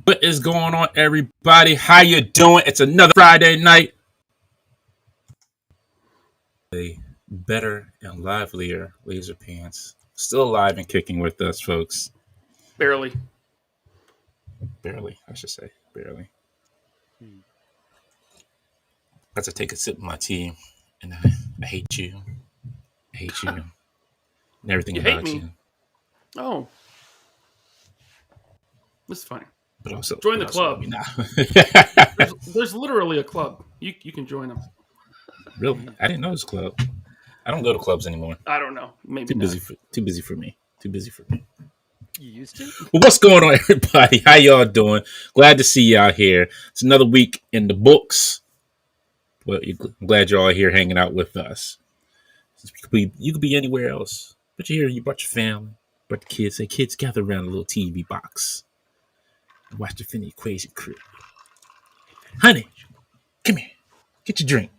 What is going on, everybody? How you doing? It's another Friday night. A better and livelier Laser Pants. Still alive and kicking with us, folks. Barely, I should say. Barely. I had to take a sip of my tea, and I hate you. I hate you. And everything You about hate me? you. Oh, this is fine. But also, Join the also club. love me now. There's literally a club. You can join them. Really? I didn't know this club. I don't go to clubs anymore. I don't know. Maybe Too not. busy for me. You used to? Well, what's going on, everybody? How y'all doing? Glad to see y'all here. It's another week in the books. Well, I'm glad you're all here hanging out with us. You could be anywhere else, but you're here. You brought your family, brought the kids. Say, kids, gather around a little TV box and watch the Finney Equation Crew. Honey, come here. Get your drink.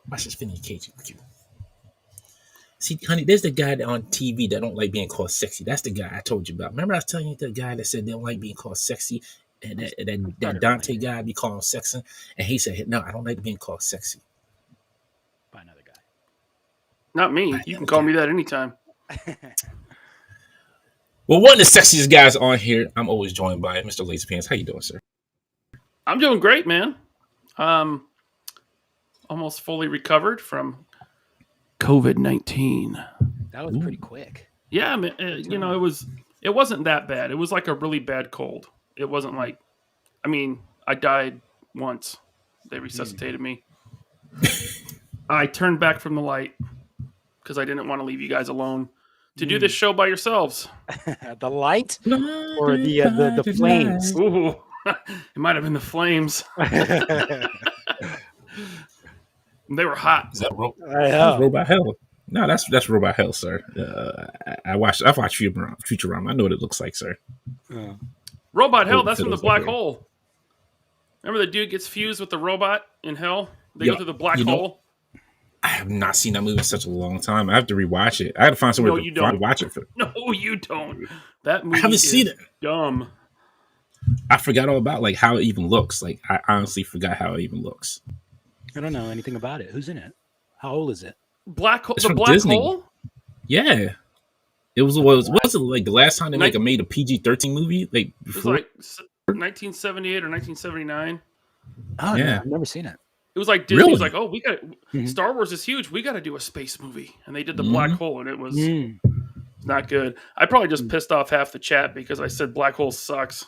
Watch this Finney Equation Crew. See, honey, there's the guy on TV that don't like being called sexy. That's the guy I told you about. Remember I was telling you the guy that said they don't like being called sexy? And that Dante guy be called sexy? And he said, no, I don't like being called sexy. By another guy. Not me. You can call me that anytime. Well, one of the sexiest guys on here, I'm always joined by Mr. Laserpants. How you doing, sir? I'm doing great, man. Almost fully recovered from COVID-19. That was pretty quick. Yeah, man, it wasn't that bad. It was like a really bad cold. It wasn't like, I died once. They resuscitated me. I turned back from the light because I didn't want to leave you guys alone to do this show by yourselves. The light or the flames? Ooh, it might have been the flames. They were hot. Is that Robot Hell? No, that's Robot Hell, sir. I've watched Futurama. I know what it looks like, sir. Robot Hell, that's from the black hole. Remember the dude gets fused with the robot in hell? They go through the black hole. I have not seen that movie in such a long time. I have to rewatch it. I had to find somewhere to watch it. No, you don't. That movie I haven't seen it. Dumb. I forgot all about how it even looks. I honestly forgot how it even looks. I don't know anything about it. Who's in it? How old is it? Black hole. It's the from black Disney. hole. Yeah, it was. Was it like the last time they made a PG-13 movie? Like before? It was like 1978 or 1979. Oh yeah, I've never seen it. It was like Disney was Really? like, oh, we got Star Wars is huge. We got to do a space movie, and they did the black hole, and it was not good. I probably just pissed off half the chat because I said black hole sucks.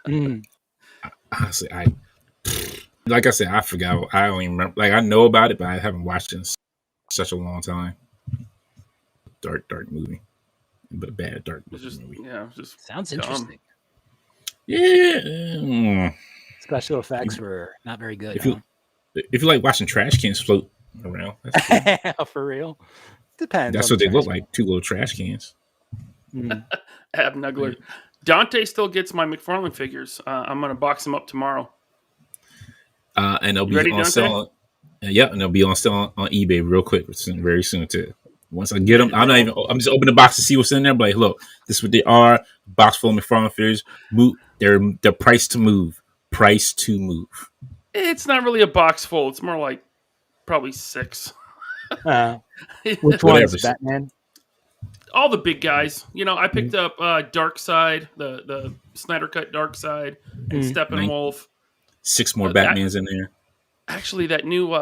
Honestly, like I said, I forgot. I don't even remember. I know about it, but I haven't watched it in such a long time. Dark movie, but a bad dark movie. Yeah, it just Sounds dumb. interesting. Yeah. Special effects were not very good. If you like watching trash cans float around, that's For real? Depends. That's what they look like. Two little trash cans. Abnuggler. Dante still gets my McFarlane figures. I'm gonna box them up tomorrow. And they'll be ready, on Dante? sale. Yeah, and they'll be on sale on eBay real quick, very soon too. Once I get them, I'm just opening the box to see what's in there. But look, this is what they are. Box full of McFarlane figures. They're priced to move. Price to move. It's not really a box full. It's more like probably 6. Which one's Batman? All the big guys. I picked up Darkseid, the Snyder Cut Darkseid, and Steppenwolf. 6 more Batmans in there. Actually, that new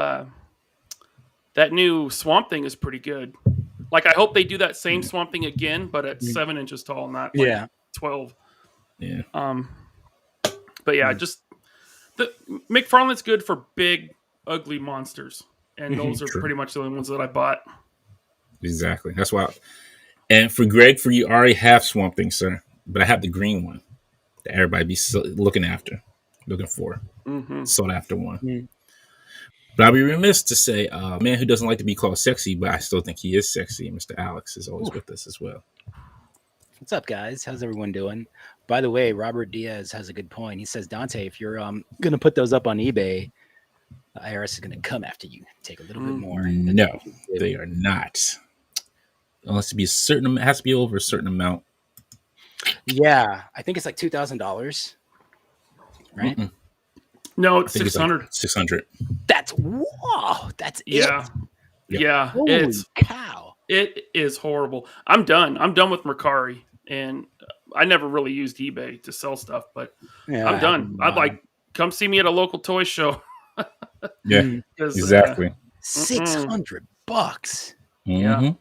Swamp Thing is pretty good. I hope they do that same Swamp Thing again, but at 7 inches tall, not 12. Yeah. But yeah, just the McFarlane's good for big, ugly monsters, and those are pretty much the only ones that I bought. Exactly. That's why. And for Greg, you already have Swamp Thing, sir, but I have the green one that everybody be looking for, sought after one. But I'll be remiss to say, a man who doesn't like to be called sexy, but I still think he is sexy. Mr. Alex is always with us as well. What's up, guys? How's everyone doing? By the way, Robert Diaz has a good point. He says, Dante, if you're going to put those up on eBay, the IRS is going to come after you. Take a little bit more. No, they are not. Unless it has to be over a certain amount. Yeah, I think it's like $2,000. right? Mm-mm. No, I it's think it's 600. like 600. That's whoa. That's Yeah. it. Yeah. Holy cow. It is horrible. I'm done. I'm done with Mercari, and I never really used eBay to sell stuff, but Yeah, I'm done. I'd like come see me at a local toy show. Yeah, 'Cause, exactly. $600. Yeah. Mm-hmm.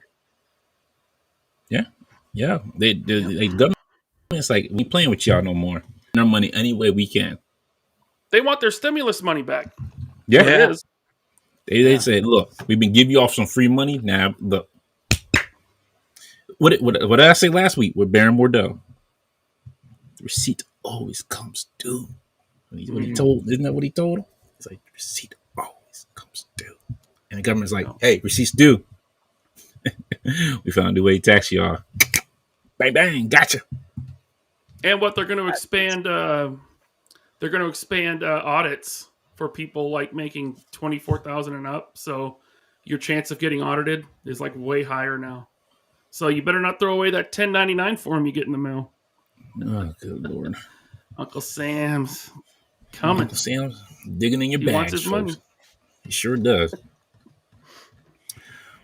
Yeah. They government. It's like we playing with y'all no more. Our money any way we can. They want their stimulus money back. Yeah. That's what it is. They said, look, we've been giving you off some free money. Now look, what did I say last week with Baron Bordeaux? The receipt always comes due. When he told, isn't that what he told him? It's like the receipt always comes due, and the government's like, hey, receipts due. We found a new way to tax y'all. Bang bang, gotcha. And what they're going to expand, audits for people like making 24,000 and up. So your chance of getting audited is like way higher now. So you better not throw away that 1099 form you get in the mail. Oh, good Lord. Uncle Sam's coming. Uncle Sam's digging in your He bags, wants his folks. money. He sure does.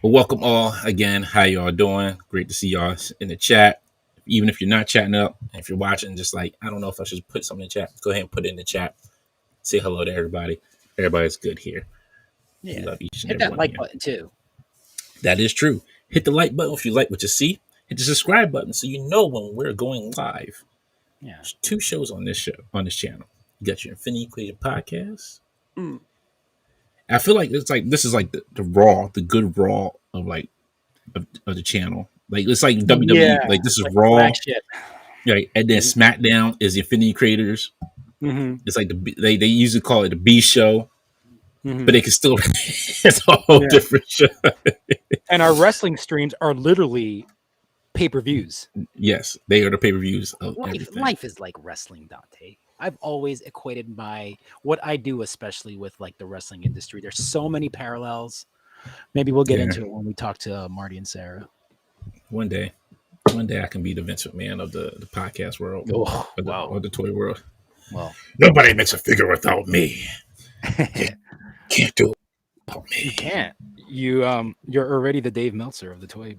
Well, welcome all again. How y'all doing? Great to see y'all in the chat. Even if you're not chatting up, if you're watching, just like, I don't know if I should put something in the chat. Go ahead and put it in the chat. Say hello to everybody. Everybody's good here. Yeah. We love each and Hit every that one like of you. button too. That is true. Hit the like button if you like what you see. Hit the subscribe button so you know when we're going live. Yeah. There's 2 shows on this channel. You got your Infinity Equation podcast. I feel like this is like the raw, the good raw of like of the channel. Like it's like WWE. Yeah, like this is like raw. flagship. Right, and then SmackDown is the Infinity Creators. Mm-hmm. It's like they usually call it the B show, Mm-hmm. but they can still it's a whole different show. And our wrestling streams are literally pay-per-views. Yes, they are the pay-per-views of everything. Life is like wrestling, Dante. I've always equated what I do, especially with like the wrestling industry. There's so many parallels. Maybe we'll get into it when we talk to Marty and Sarah. One day I can be the Vince McMahon of the podcast world, or the toy world. Well, nobody makes a figure without me. You can't do it without me. You can't. You're already the Dave Meltzer of the toy.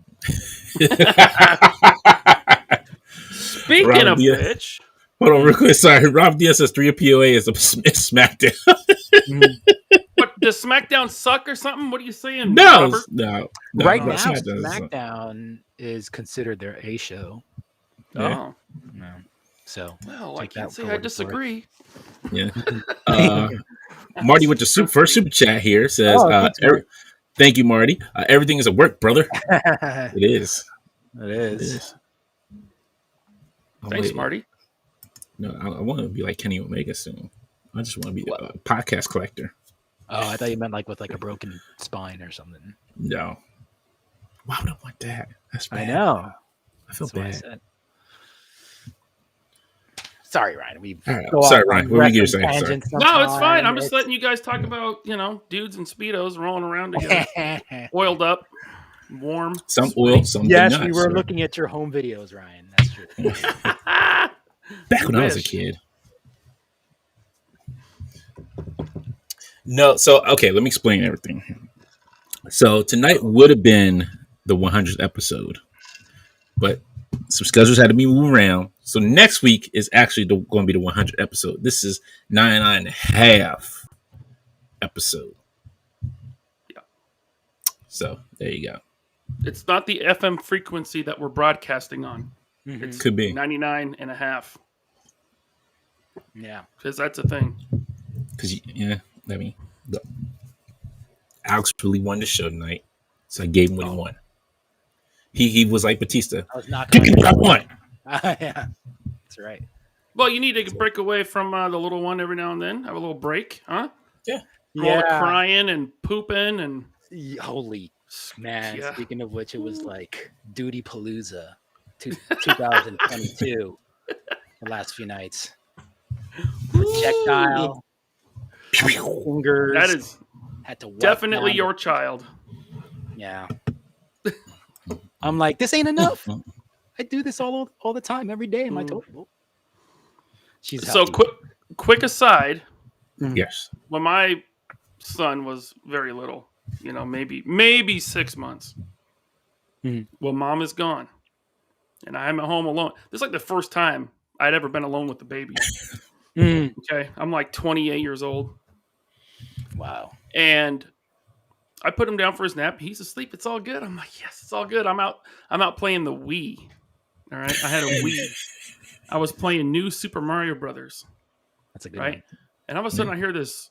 Speaking of which, hold on real quick. Sorry, Rob Diaz says 3 POA is a SmackDown. What, does SmackDown suck or something? What are you saying? No. Right now, SmackDown is considered their A show. Oh, no. So, well, I can't say I disagree. Yeah. Marty with the first super chat here says, "Thank you, Marty. Everything is at work, brother." It is. It is. Thanks, Marty. No, I want to be like Kenny Omega soon. I just want to be a podcast collector. Oh, I thought you meant like with like a broken spine or something. No. Why would I want that? That's bad. I know. I feel bad. Sorry, Ryan. Sorry, Ryan. What were you saying? No, it's fine. I'm just letting you guys talk about, dudes in Speedos rolling around together. Oiled up, warm. Some oil, some yes, nuts, we were looking at your home videos, Ryan. That's true. Back when I was a kid. No, so, okay, let me explain everything. So tonight would have been the 100th episode, but some schedules had to be moved around. So next week is actually going to be the 100th episode. This is 99.5 episode. Yeah. So there you go. It's not the FM frequency that we're broadcasting on. Mm-hmm. It could be 99.5. Yeah, because that's a thing. Because Alex really won the show tonight, so I gave him what he won. He was like Batista. I was not give me what I want. Yeah, that's right. Well, you need to break away from the little one every now and then. Have a little break, huh? Yeah. All the crying and pooping and holy man. Yeah. Speaking of which, it was like Duty Palooza 2022. The last few nights. Projectile. Fingers. That is had to definitely your child. Yeah. I'm like, this ain't enough. I do this all the time, every day in my total. She's so quick aside, Yes. when my son was very little, maybe 6 months. Well, mom is gone, and I'm at home alone. This is like the first time I'd ever been alone with the baby. Okay, I'm like 28 years old. Wow. And I put him down for his nap. He's asleep. It's all good. I'm like, yes, it's all good. I'm out playing the Wii. All right, I had a Wii. I was playing New Super Mario Brothers. That's a good right. one. And all of a sudden, I hear this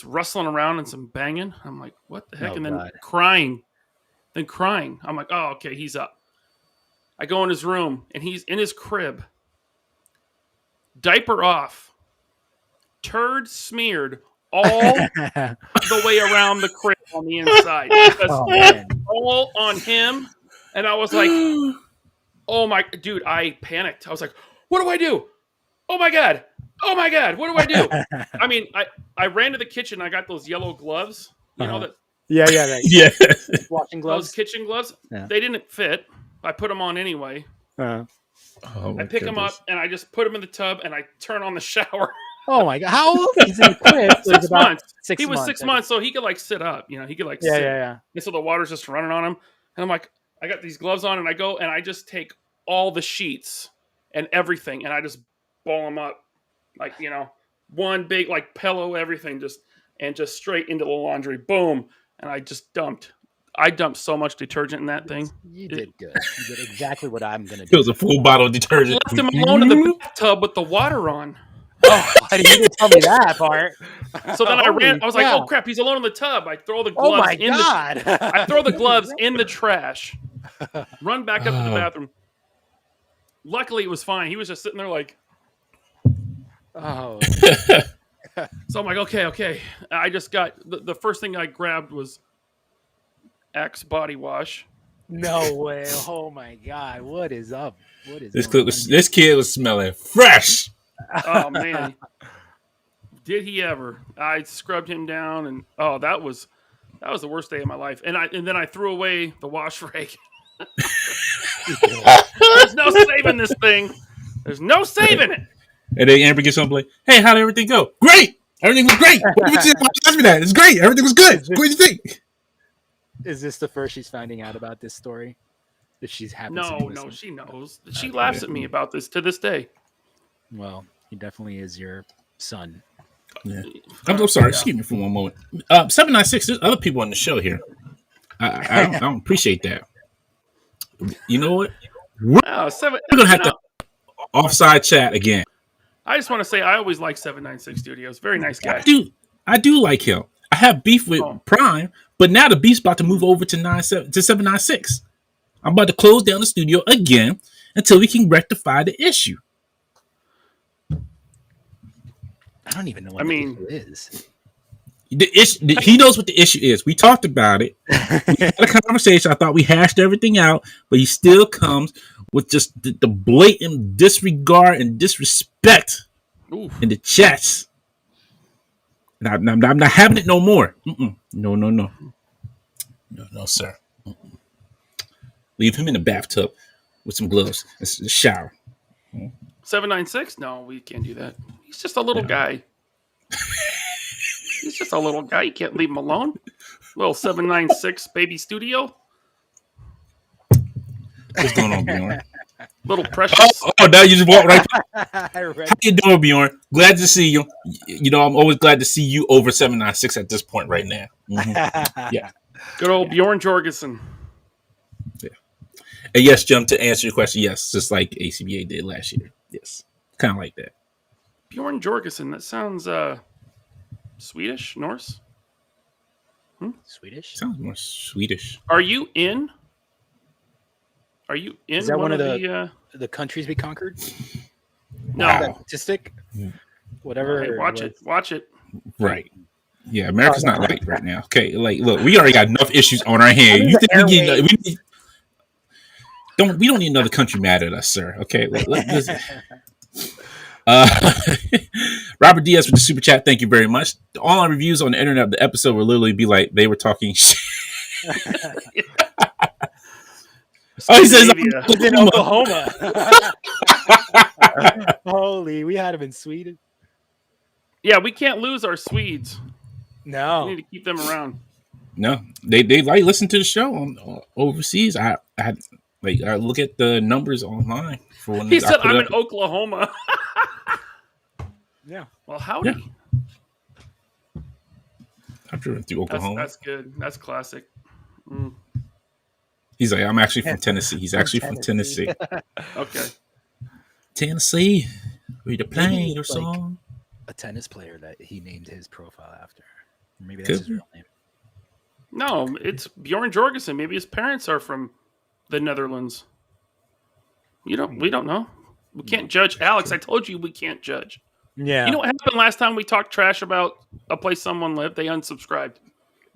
rustling around and some banging. I'm like, what the heck? Oh, and then God. crying. I'm like, oh, okay, he's up. I go in his room, and he's in his crib. Diaper off. Turd smeared all the way around the crib on the inside. All on him. And I was like, oh my, dude, I panicked. I was like, what do I do? Oh my God, what do I do? I mean, I ran to the kitchen. I got those yellow gloves, that. Yeah. Yeah. Washing gloves. Those kitchen gloves. Yeah. They didn't fit. I put them on anyway. Oh, I pick them up and I just put them in the tub and I turn on the shower. Oh my God! How old? He's in the crib. 6 months. 6 He was months. 6 months, so he could like sit up. He could like Yeah, sit. yeah. And so the water's just running on him. And I'm like, I got these gloves on and I go and I just take all the sheets and everything and I just ball them up. Like, one big like pillow, everything just straight into the laundry. Boom. And I dumped so much detergent in that thing. You did good. You did exactly what I'm going to It do. was a full bottle of detergent. I left him alone in the bathtub with the water on. Oh, why didn't you tell me that part? So then I ran. I was like, cow. oh crap, he's alone in the tub. I throw the Oh gloves my in God. I throw the gloves in the trash. Run back up to the bathroom. Luckily it was fine. He was just sitting there like, Oh. so I'm like, okay. I just got the first thing I grabbed was Axe body wash. No way. Oh my God. What is up? What is This kid was smelling fresh. Oh man. Did he ever? I scrubbed him down and that was the worst day of my life. And then I threw away the wash rag. There's no saving this thing. There's no saving it. And then Amber gets something like, hey, how did everything go? Great! Everything was great. What did you ask me that? It's great. Everything was good. What do you think? Is this the first she's finding out about this story? That she's happy? No, she knows. She laughs at me about this to this day. Well, he definitely is your son. Yeah. I'm sorry. Excuse me for one moment. 796, there's other people on the show here. I don't appreciate that. You know what? We're going to have to offside chat again. I just want to say I always like 796 Studios. Very nice guy. I do like him. I have beef with Prime, but now the beef's about to move over to 796. I'm about to close down the studio again until we can rectify the issue. I don't even know what the issue is. He knows what the issue is. We talked about it. We had a conversation. I thought we hashed everything out, but he still comes with just the blatant disregard and disrespect in the chats. And I'm not having it no more. No, sir. Leave him in the bathtub with some gloves and shower. 796? No, we can't do that. He's just a little guy. He's just a little guy. You can't leave him alone. Little 796 baby studio. What's going on, Bjorn? Little precious. Oh, now you just walk right by. How you doing, Bjorn? Glad to see you. I'm always glad to see you over 796 at this point right now. Mm-hmm. Yeah. Good old Bjorn Jorgensen. Yeah. And yes, Jim, to answer your question, yes, just like ACBA did last year. Yes. Kind of like that. Bjorn Jorgensen. That sounds Swedish? Norse? Swedish? Sounds more Swedish. Are you in? Is that one of the countries we conquered? No. That statistic? Whatever. Hey, watch it. Right. Yeah, America's not right now. Okay, like, look, we already got enough issues on our hand. You think we don't need another country mad at us, sir. Okay, listen. Robert Diaz with the super chat. Thank you very much. All our reviews on the internet of the episode will literally be like they were talking shit. Oh, he says in Oklahoma. Holy, we had him in Sweden. Yeah, we can't lose our Swedes. We No. need to keep them around. No, they like listen to the show on overseas. I look at the numbers online for when He I said, put "I'm it in up. Oklahoma." Yeah. Well, howdy. Yeah. I've driven through Oklahoma. That's good. That's classic. Mm. He's like, I'm actually from Tennessee. He's actually from Tennessee. Okay. Tennessee, where the plane it's or song. A tennis player that he named his profile after. Maybe Could that's his be. real name. No, it's Bjorn Jorgensen. Maybe his parents are from the Netherlands. We don't know. We can't judge. Alex, I told you we can't judge. Yeah. You know what happened last time we talked trash about a place someone lived? They unsubscribed.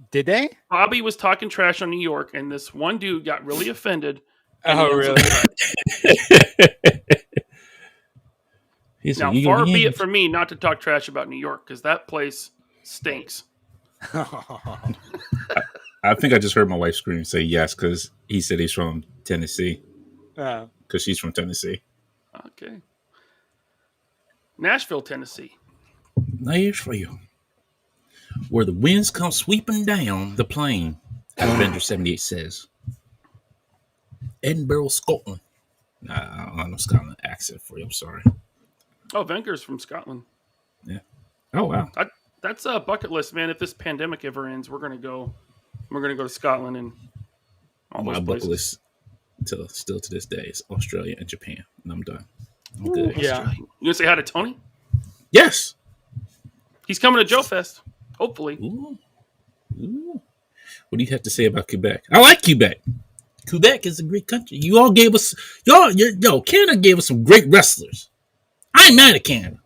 Did they? Bobby was talking trash on New York, and this one dude got really offended. Oh, really? Now, far be it from me not to talk trash about New York, because that place stinks. I think I just heard my wife scream and say yes because he said he's from Tennessee. Because she's from Tennessee. Okay. Nashville, Tennessee. Nice for you. Where the winds come sweeping down the plain, as Bender 78 says. Edinburgh, Scotland. Nah, I don't have no Scotland accent for you. I'm sorry. Oh, Venker's from Scotland. Yeah. Oh, wow. That's a bucket list, man. If this pandemic ever ends, we're gonna go to Scotland and all those My bucket places. list still to this day is Australia and Japan. And I'm done. I'm good. Yeah. You gonna say hi to Tony? Yes. He's coming to Joe Fest. Hopefully. Ooh. What do you have to say about Quebec? I like Quebec. Quebec is a great country. You all gave us Canada gave us some great wrestlers. I ain't mad at Canada.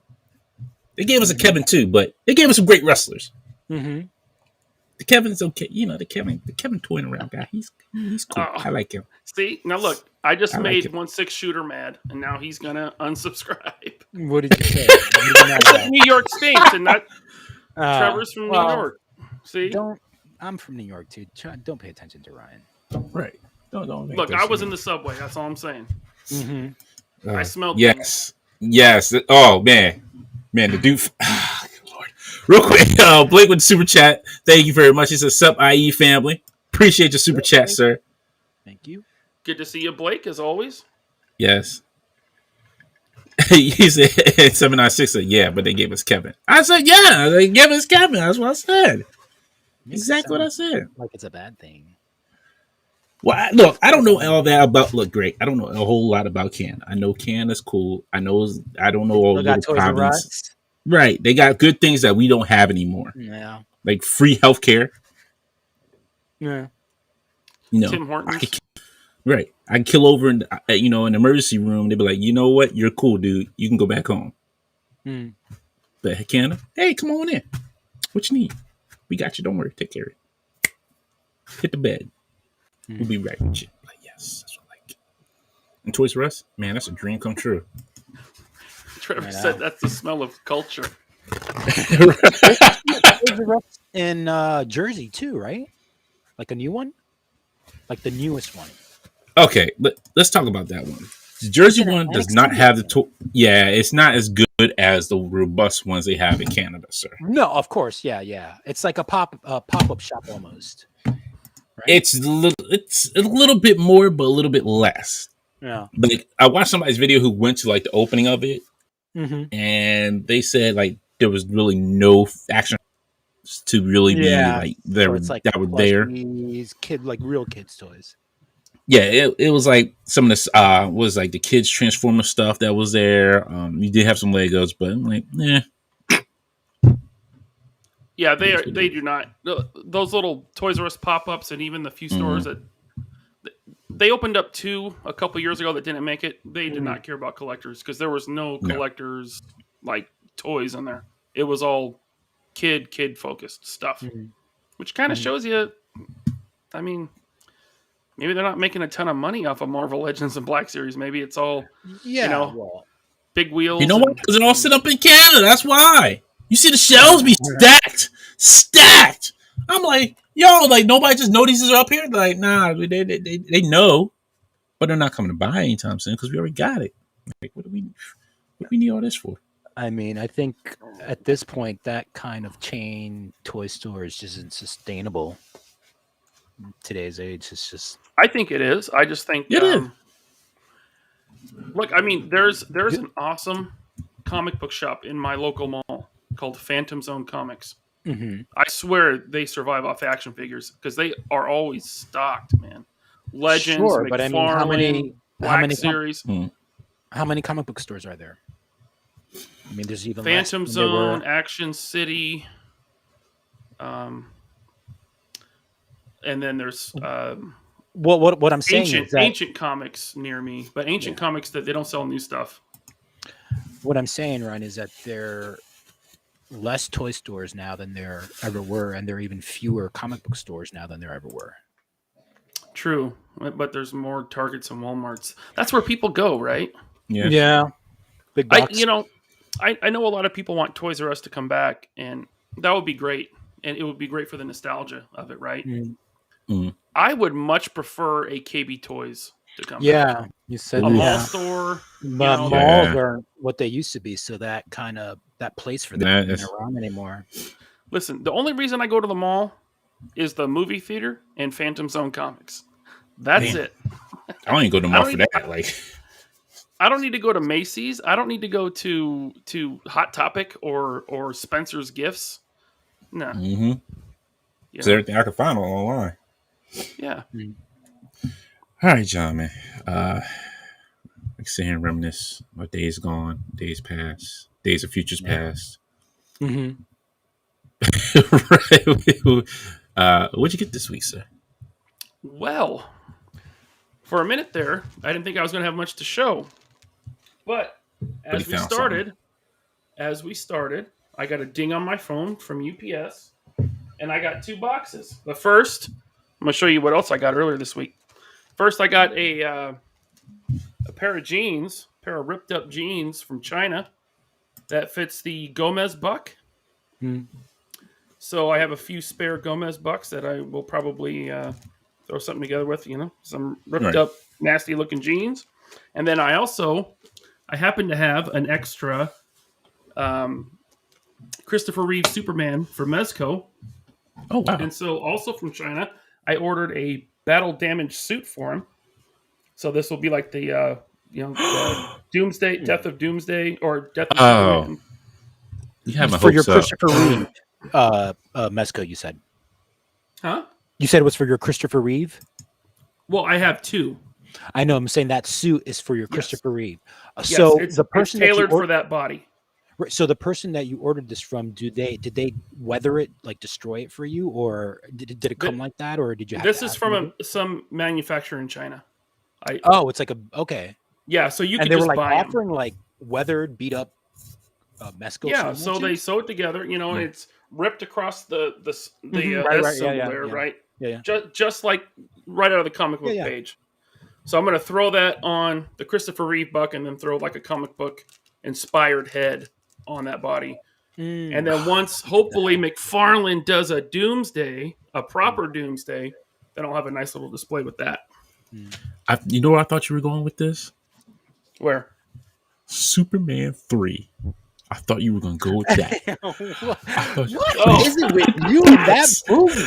They gave us a Kevin too, but they gave us some great wrestlers. Mm-hmm. The Kevin's okay. You know, the Kevin toying around guy. He's cool. I like him. See, now look, I just I like made it. 1-6 shooter mad, and now he's gonna unsubscribe. What did you say? What did you know about? New York stinks, and that Trevor's from New York. See, I'm from New York too. Don't pay attention to Ryan. Right. Don't look, I was in the subway. That's all I'm saying. Mm-hmm. I smelled yes. Oh man, the dude. Lord. Real quick, Blake with the super chat. Thank you very much. He says, "Sup, IE family. Appreciate your super chat, sir." Thank you. Good to see you, Blake, as always. Yes. He said 796 said, "Yeah, but they gave us Kevin." I said, "Yeah, they gave us Kevin." That's what I said. Exactly what I said. Like it's a bad thing. Well, look, I don't know all that about. Look, great. I don't know a whole lot about Canada. I know Canada's cool. I don't know all the little problems. Right, they got good things that we don't have anymore. Yeah, like free healthcare. Yeah, you know, Tim Hortons. Right, I can kill over in an emergency room. They'd be like, you know what, you're cool, dude. You can go back home. But Canada, hey, come on in. What you need? We got you. Don't worry. Take care of it. Hit the bed. We'll be right with you. Like, yes, that's what I like. And Toys R Us, man, that's a dream come true. Trevor said that's the smell of culture. In Jersey too, right? Like a new one, like the newest one. Okay, let's talk about that one. The Jersey one does not have the yeah, it's not as good as the robust ones they have in Canada, sir. No, of course, yeah. It's like a pop-up shop almost. Right? It's a little bit more, but a little bit less. Yeah. But like, I watched somebody's video who went to like the opening of it, and they said like there was really no action to really be like there that were there. Real kids toys. Yeah, it was like some of this was like the kids Transformer stuff that was there. You did have some Legos, but I'm like, Yeah, they do not. Those little Toys R Us pop-ups and even the few stores that they opened up a couple years ago that didn't make it. They did not care about collectors because there was no collectors like toys in there. It was all kid focused stuff, which kind of shows you. I mean, maybe they're not making a ton of money off of Marvel Legends and Black Series. Maybe it's all big wheels. You know what? Because it all set up in Canada. That's why. You see the shelves be stacked. I'm like, yo, like nobody just know these are up here. They're like, nah, they know, but they're not coming to buy anytime soon because we already got it. Like, what do we need all this for? I mean, I think at this point, that kind of chain toy store is just isn't sustainable. In today's age, it's just I think it is. I just think It is. look, I mean, there's an awesome comic book shop in my local mall called Phantom Zone Comics. Mhm. I swear they survive off action figures because they are always stocked, man. Legends, Sure, but I mean, how many- Black how many Series, how many comic book stores are there? I mean, there's even Phantom less than there Zone, were. Action City, and then there's What I'm saying is that ancient comics near me, but ancient comics that they don't sell new stuff. what I'm saying, Ryan, is that there are less toy stores now than there ever were, and there are even fewer comic book stores now than there ever were. True, but there's more Targets and WalMarts. That's where people go, right? Yeah. Big box. I know a lot of people want Toys R Us to come back, and that would be great, and it would be great for the nostalgia of it, right? I would much prefer a KB Toys to come back. Yeah, you said A mall yeah. store. But know, malls Yeah. aren't what they used to be, so that place for them That isn't is- around anymore. Listen, the only reason I go to the mall is the movie theater and Phantom Zone Comics. That's Damn. it. I don't even go to the I mall don't for even- that. Like, I don't need to go to Macy's. I don't need to go to Hot Topic or Spencer's Gifts. No. it's Yeah. everything I can find online. Yeah. All right, John, man. Like sit here and reminisce about days gone, days past, days of futures past. Mm-hmm. Right. What'd you get this week, sir? Well, for a minute there, I didn't think I was going to have much to show. But as you we found started, I got a ding on my phone from UPS, and I got 2 boxes. The first, I'm going to show you what else I got earlier this week. First, I got a pair of jeans, pair of ripped up jeans from China that fits the Gomez buck. So I have a few spare Gomez bucks that I will probably throw something together with, some ripped up, nasty looking jeans. And then I happen to have an extra Christopher Reeve Superman for Mezco. Oh, wow. And so also from China, I ordered a battle damaged suit for him. So this will be like the Doomsday, Death of Doomsday, or Death of Superman. You have my For your hopes up. Christopher Reeve Mezco, you said. Huh? You said it was for your Christopher Reeve? Well, I have 2. I know. I'm saying that suit is for your Yes. Christopher Reeve. Yes, So it's that tailored you for that body. So the person that you ordered this from, did they weather it, like destroy it for you, or did it come like that, or did you have This to is ask them to do from it? some manufacturer in China. Oh, it's like okay. Yeah, so you And can they were just like buy them. offering like weathered, beat up Mezco. Yeah, so they sandwiches? sew it together. And it's ripped across the Right, S symbol yeah, there, yeah. right? Yeah. Just like right out of the comic book Yeah. page. So I'm going to throw that on the Christopher Reeve buck, and then throw like a comic book inspired head on that body. And then once hopefully McFarlane does a proper Doomsday, then I'll have a nice little display with that. You know where I thought you were going with this? Where? Superman 3. I thought you were going to go with that. What is it with you and that movie?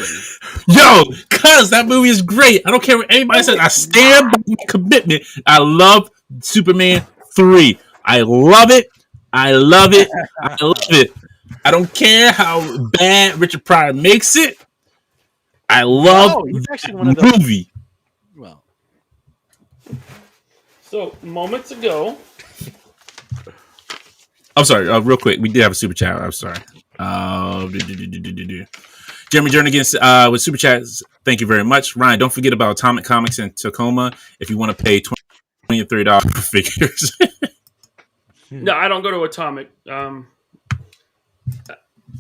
Yo, cuz that movie is great. I don't care what anybody says. I stand by my commitment. I love Superman 3. I love it. I love it. I love it. I don't care how bad Richard Pryor makes it. I love he's that actually one of the movie. well. So moments ago, I'm sorry, real quick. We did have a super chat. I'm sorry. Jeremy Jernigan with super chats. Thank you very much. Ryan, don't forget about Atomic Comics in Tacoma if you want to pay $20 or $30 for figures. no, I don't go to Atomic.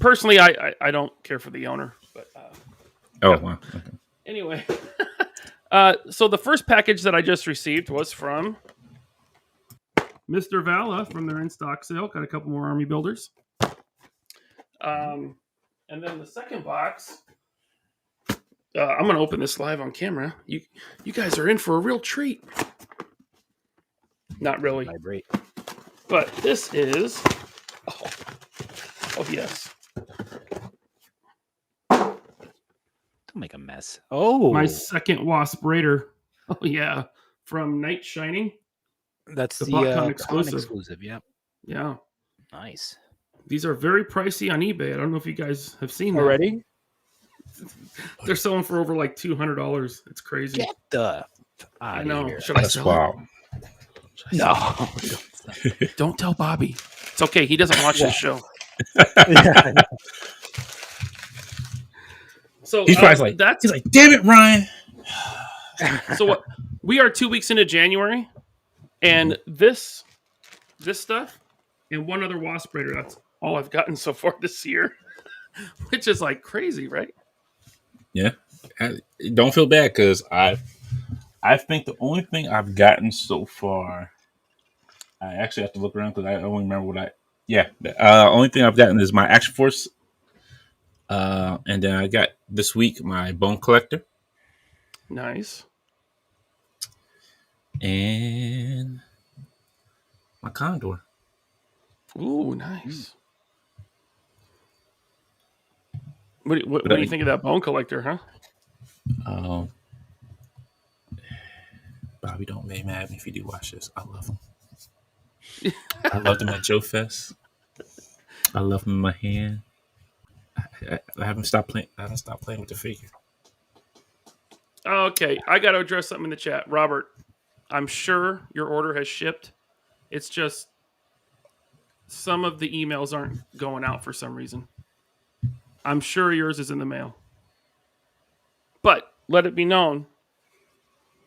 Personally, I don't care for the owner. But Wow. Okay. anyway, so the first package that I just received was from Mr. Vala from their in-stock sale. Got a couple more army builders. And then the second box, I'm going to open this live on camera. You guys are in for a real treat. Not really. Vibrate. But this is yes. Don't make a mess. Oh, My second Wasp Raider. Oh yeah, from Night Shining. that's the the BotCon con exclusive. exclusive. Yep. Yeah, Nice. these are very pricey on eBay. I don't know if you guys have seen that. Already? They're selling for over like $200. It's crazy. Get the I out know. of here. Should I That's sell wild. No. it? Don't tell Bobby. It's okay. He doesn't watch this show. Yeah. So He's probably like, that's damn it, Ryan. so what we are 2 weeks into January, and this stuff and one other Wasp Raider. That's all I've gotten so far this year, which is like crazy, right? Yeah. Don't feel bad because I think the only thing I've gotten so far, I actually have to look around because I don't remember what only thing I've gotten is my Action Force. And then I got this week my Bone Collector. Nice. And my Condor. Ooh, nice. What do you think of that Bone Collector, huh? Bobby, don't be mad at me if you do watch this. I love him. I loved him at Joe Fest. I love him in my hand. I haven't stopped playing. I haven't stopped playing with the figure. Okay, I got to address something in the chat. Robert, I'm sure your order has shipped. It's just some of the emails aren't going out for some reason. I'm sure yours is in the mail. But let it be known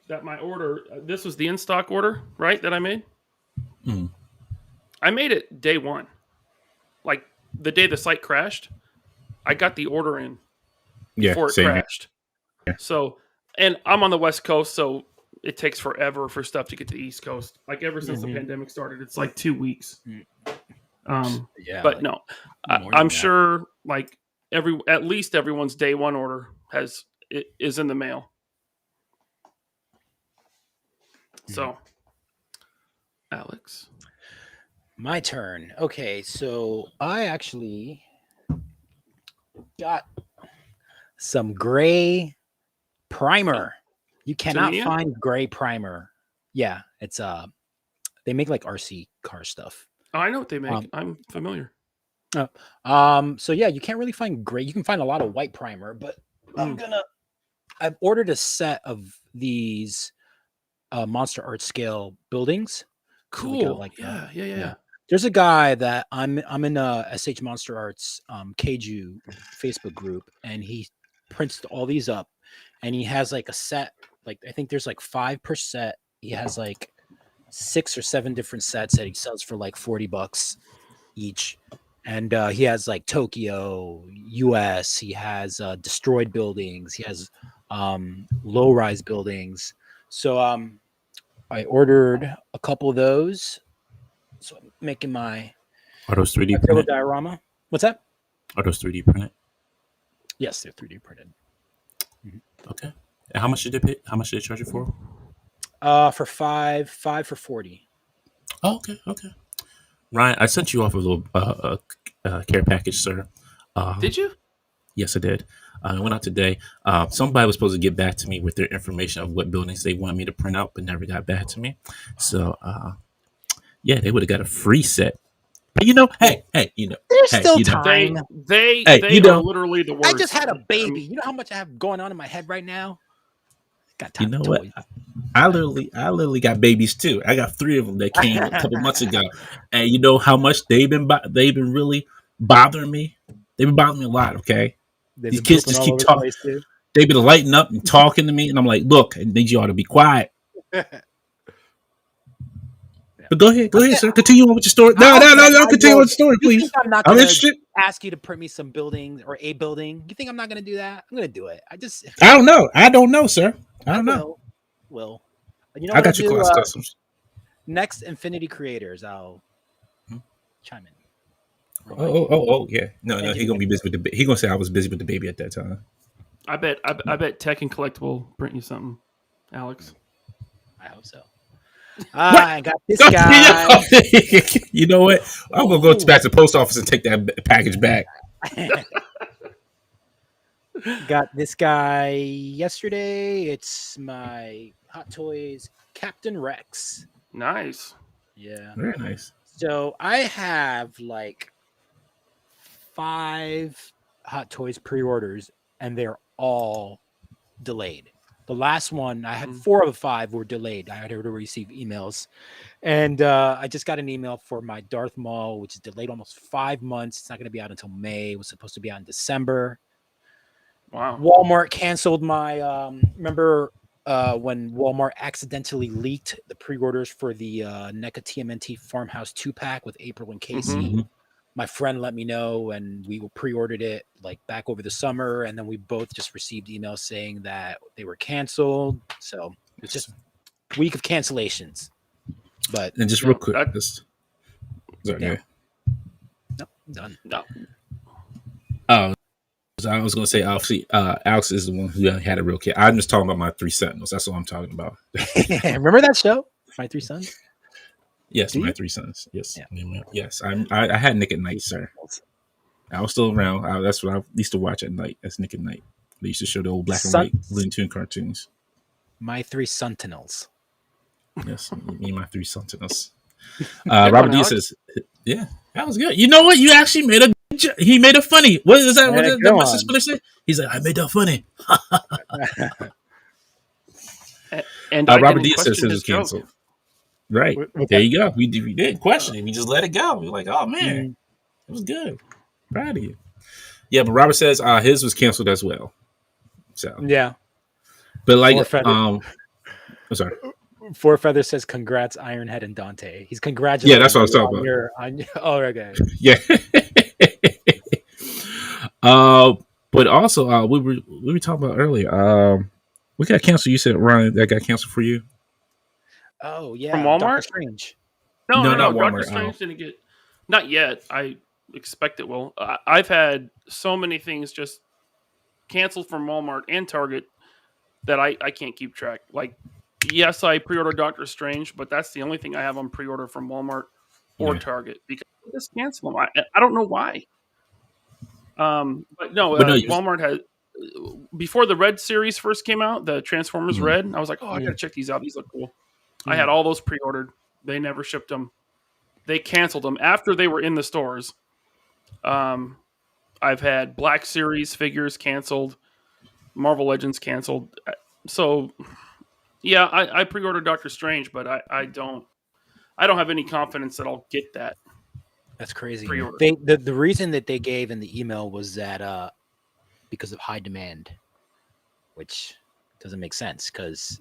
that my order, this was the in-stock order, right, that I made? Mm. I made it day one. Like the day the site crashed, I got the order in before it crashed. Yeah. So, and I'm on the West Coast, so it takes forever for stuff to get to the East Coast. Like ever since the pandemic started, it's like 2 weeks. Yeah, but like no, more I'm than that. sure like at least everyone's day one order is in the mail. So, Alex, my turn. Okay, so I actually got some gray primer. You cannot Tamiya? find gray primer. Yeah, it's they make like RC car stuff. Oh, I know what they make. I'm familiar. So yeah, you can't really find gray. You can find a lot of white primer, but I've ordered a set of these Monster Art scale buildings. Cool. So like yeah. There's a guy that I'm in a SH Monster Arts Keiju Facebook group, and he prints all these up, and he has like a set. Like I think there's like 5 per set. He has like 6 or 7 different sets that he sells for like $40 each. And he has like Tokyo, US. He has destroyed buildings. He has low-rise buildings. So I ordered a couple of those. So I'm making my Are those 3D printed? diorama. What's that? Are those 3D printed? Yes, they're 3D printed. Okay. And how much did they pay? How much did they charge you for? For five for 40. Oh, okay. Ryan, I sent you off a little care package, sir. Did you? Yes, I did. I went out today. Somebody was supposed to get back to me with their information of what buildings they want me to print out, but never got back to me. So, yeah, they would have got a free set. But hey, There's still time. They are literally the worst. I just had a baby. You know how much I have going on in my head right now? Got time. You know what? I literally got babies too. I got 3 of them that came a couple months ago, and you know how much they've been really bothering me. They've been bothering me a lot. Okay, these kids just keep talking. They've been lighting up and talking to me, and I'm like, look, I need you all to be quiet. But go ahead, sir. Continue on with your story. No. Continue on with the story, please. I'm not going to ask you to print me some buildings or a building. You think I'm not going to do that? I'm going to do it. I don't know. I don't know, sir. I don't know. Will. You know, I got your class customs. Next Infinity Creators, I'll chime in. Oh, yeah. No. He's gonna be busy with the. He gonna say I was busy with the baby at that time. I bet Tech and Collectible print you something, Alex. I hope so. I got this Go- guy. You know what? I'm gonna go back to the post office and take that package back. Got this guy yesterday. It's my Hot Toys Captain Rex. Nice. Yeah. Very nice. So I have like 5 Hot Toys pre-orders, and they're all delayed. The last one, I had 4 of the 5 were delayed. I had to receive emails, and I just got an email for my Darth Maul, which is delayed almost 5 months. It's not going to be out until May. It was supposed to be out in December. Wow. Walmart canceled my. Remember when Walmart accidentally leaked the pre-orders for the NECA TMNT Farmhouse 2-pack with April and Casey? Mm-hmm. My friend let me know, and we pre-ordered it like back over the summer, and then we both just received emails saying that they were canceled. So it's just a week of cancellations. But And just real quick, sorry, yeah. No, I'm done. No. Oh, I was going to say, obviously, Alex is the one who had a real kid. I'm just talking about my 3 Sentinels. That's what I'm talking about. Remember that show, My 3 Sons? Yes, Do my you? 3 Sons. Yes, Yeah. yes. I had Nick at Night, sir. I was still around. That's what I used to watch at night. That's Nick at Night. They used to show the old black and white Looney Tune cartoons. My 3 Sentinels. Yes, me and my 3 Sentinels. Robert D says, "Yeah, that was good. You know what? You actually made a good job. He made it funny. What is that? What did my sister say? He's like, I made that funny." And Robert D says his was canceled. Right. There you go. We didn't question it. We just let it go. We were like, oh man, it was good. Proud of you. Yeah, but Robert says his was canceled as well. So yeah. But like I'm sorry. Four Feather says congrats Ironhead and Dante. He's congratulating. Yeah, that's what I was talking about. Oh, okay. Yeah. But also we were talking about earlier. We got canceled. You said Ryan that got canceled for you. Oh yeah, from Walmart. Doctor Strange. No, not Doctor Walmart. Strange didn't get. Not yet. I expect it will. I've had so many things just canceled from Walmart and Target that I can't keep track. Like, yes, I pre-ordered Doctor Strange, but that's the only thing I have on pre-order from Walmart or Target because they just cancel them. I don't know why. But no, Walmart has. Before the Red series first came out, the Transformers Red, I was like, oh, I gotta check these out. These look cool. I had all those pre-ordered. They never shipped them. They canceled them after they were in the stores. I've had Black Series figures canceled, Marvel Legends canceled. So, yeah, I pre-ordered Doctor Strange, but I don't have any confidence that I'll get that. That's crazy. Pre-order. The reason that they gave in the email was that because of high demand, which doesn't make sense because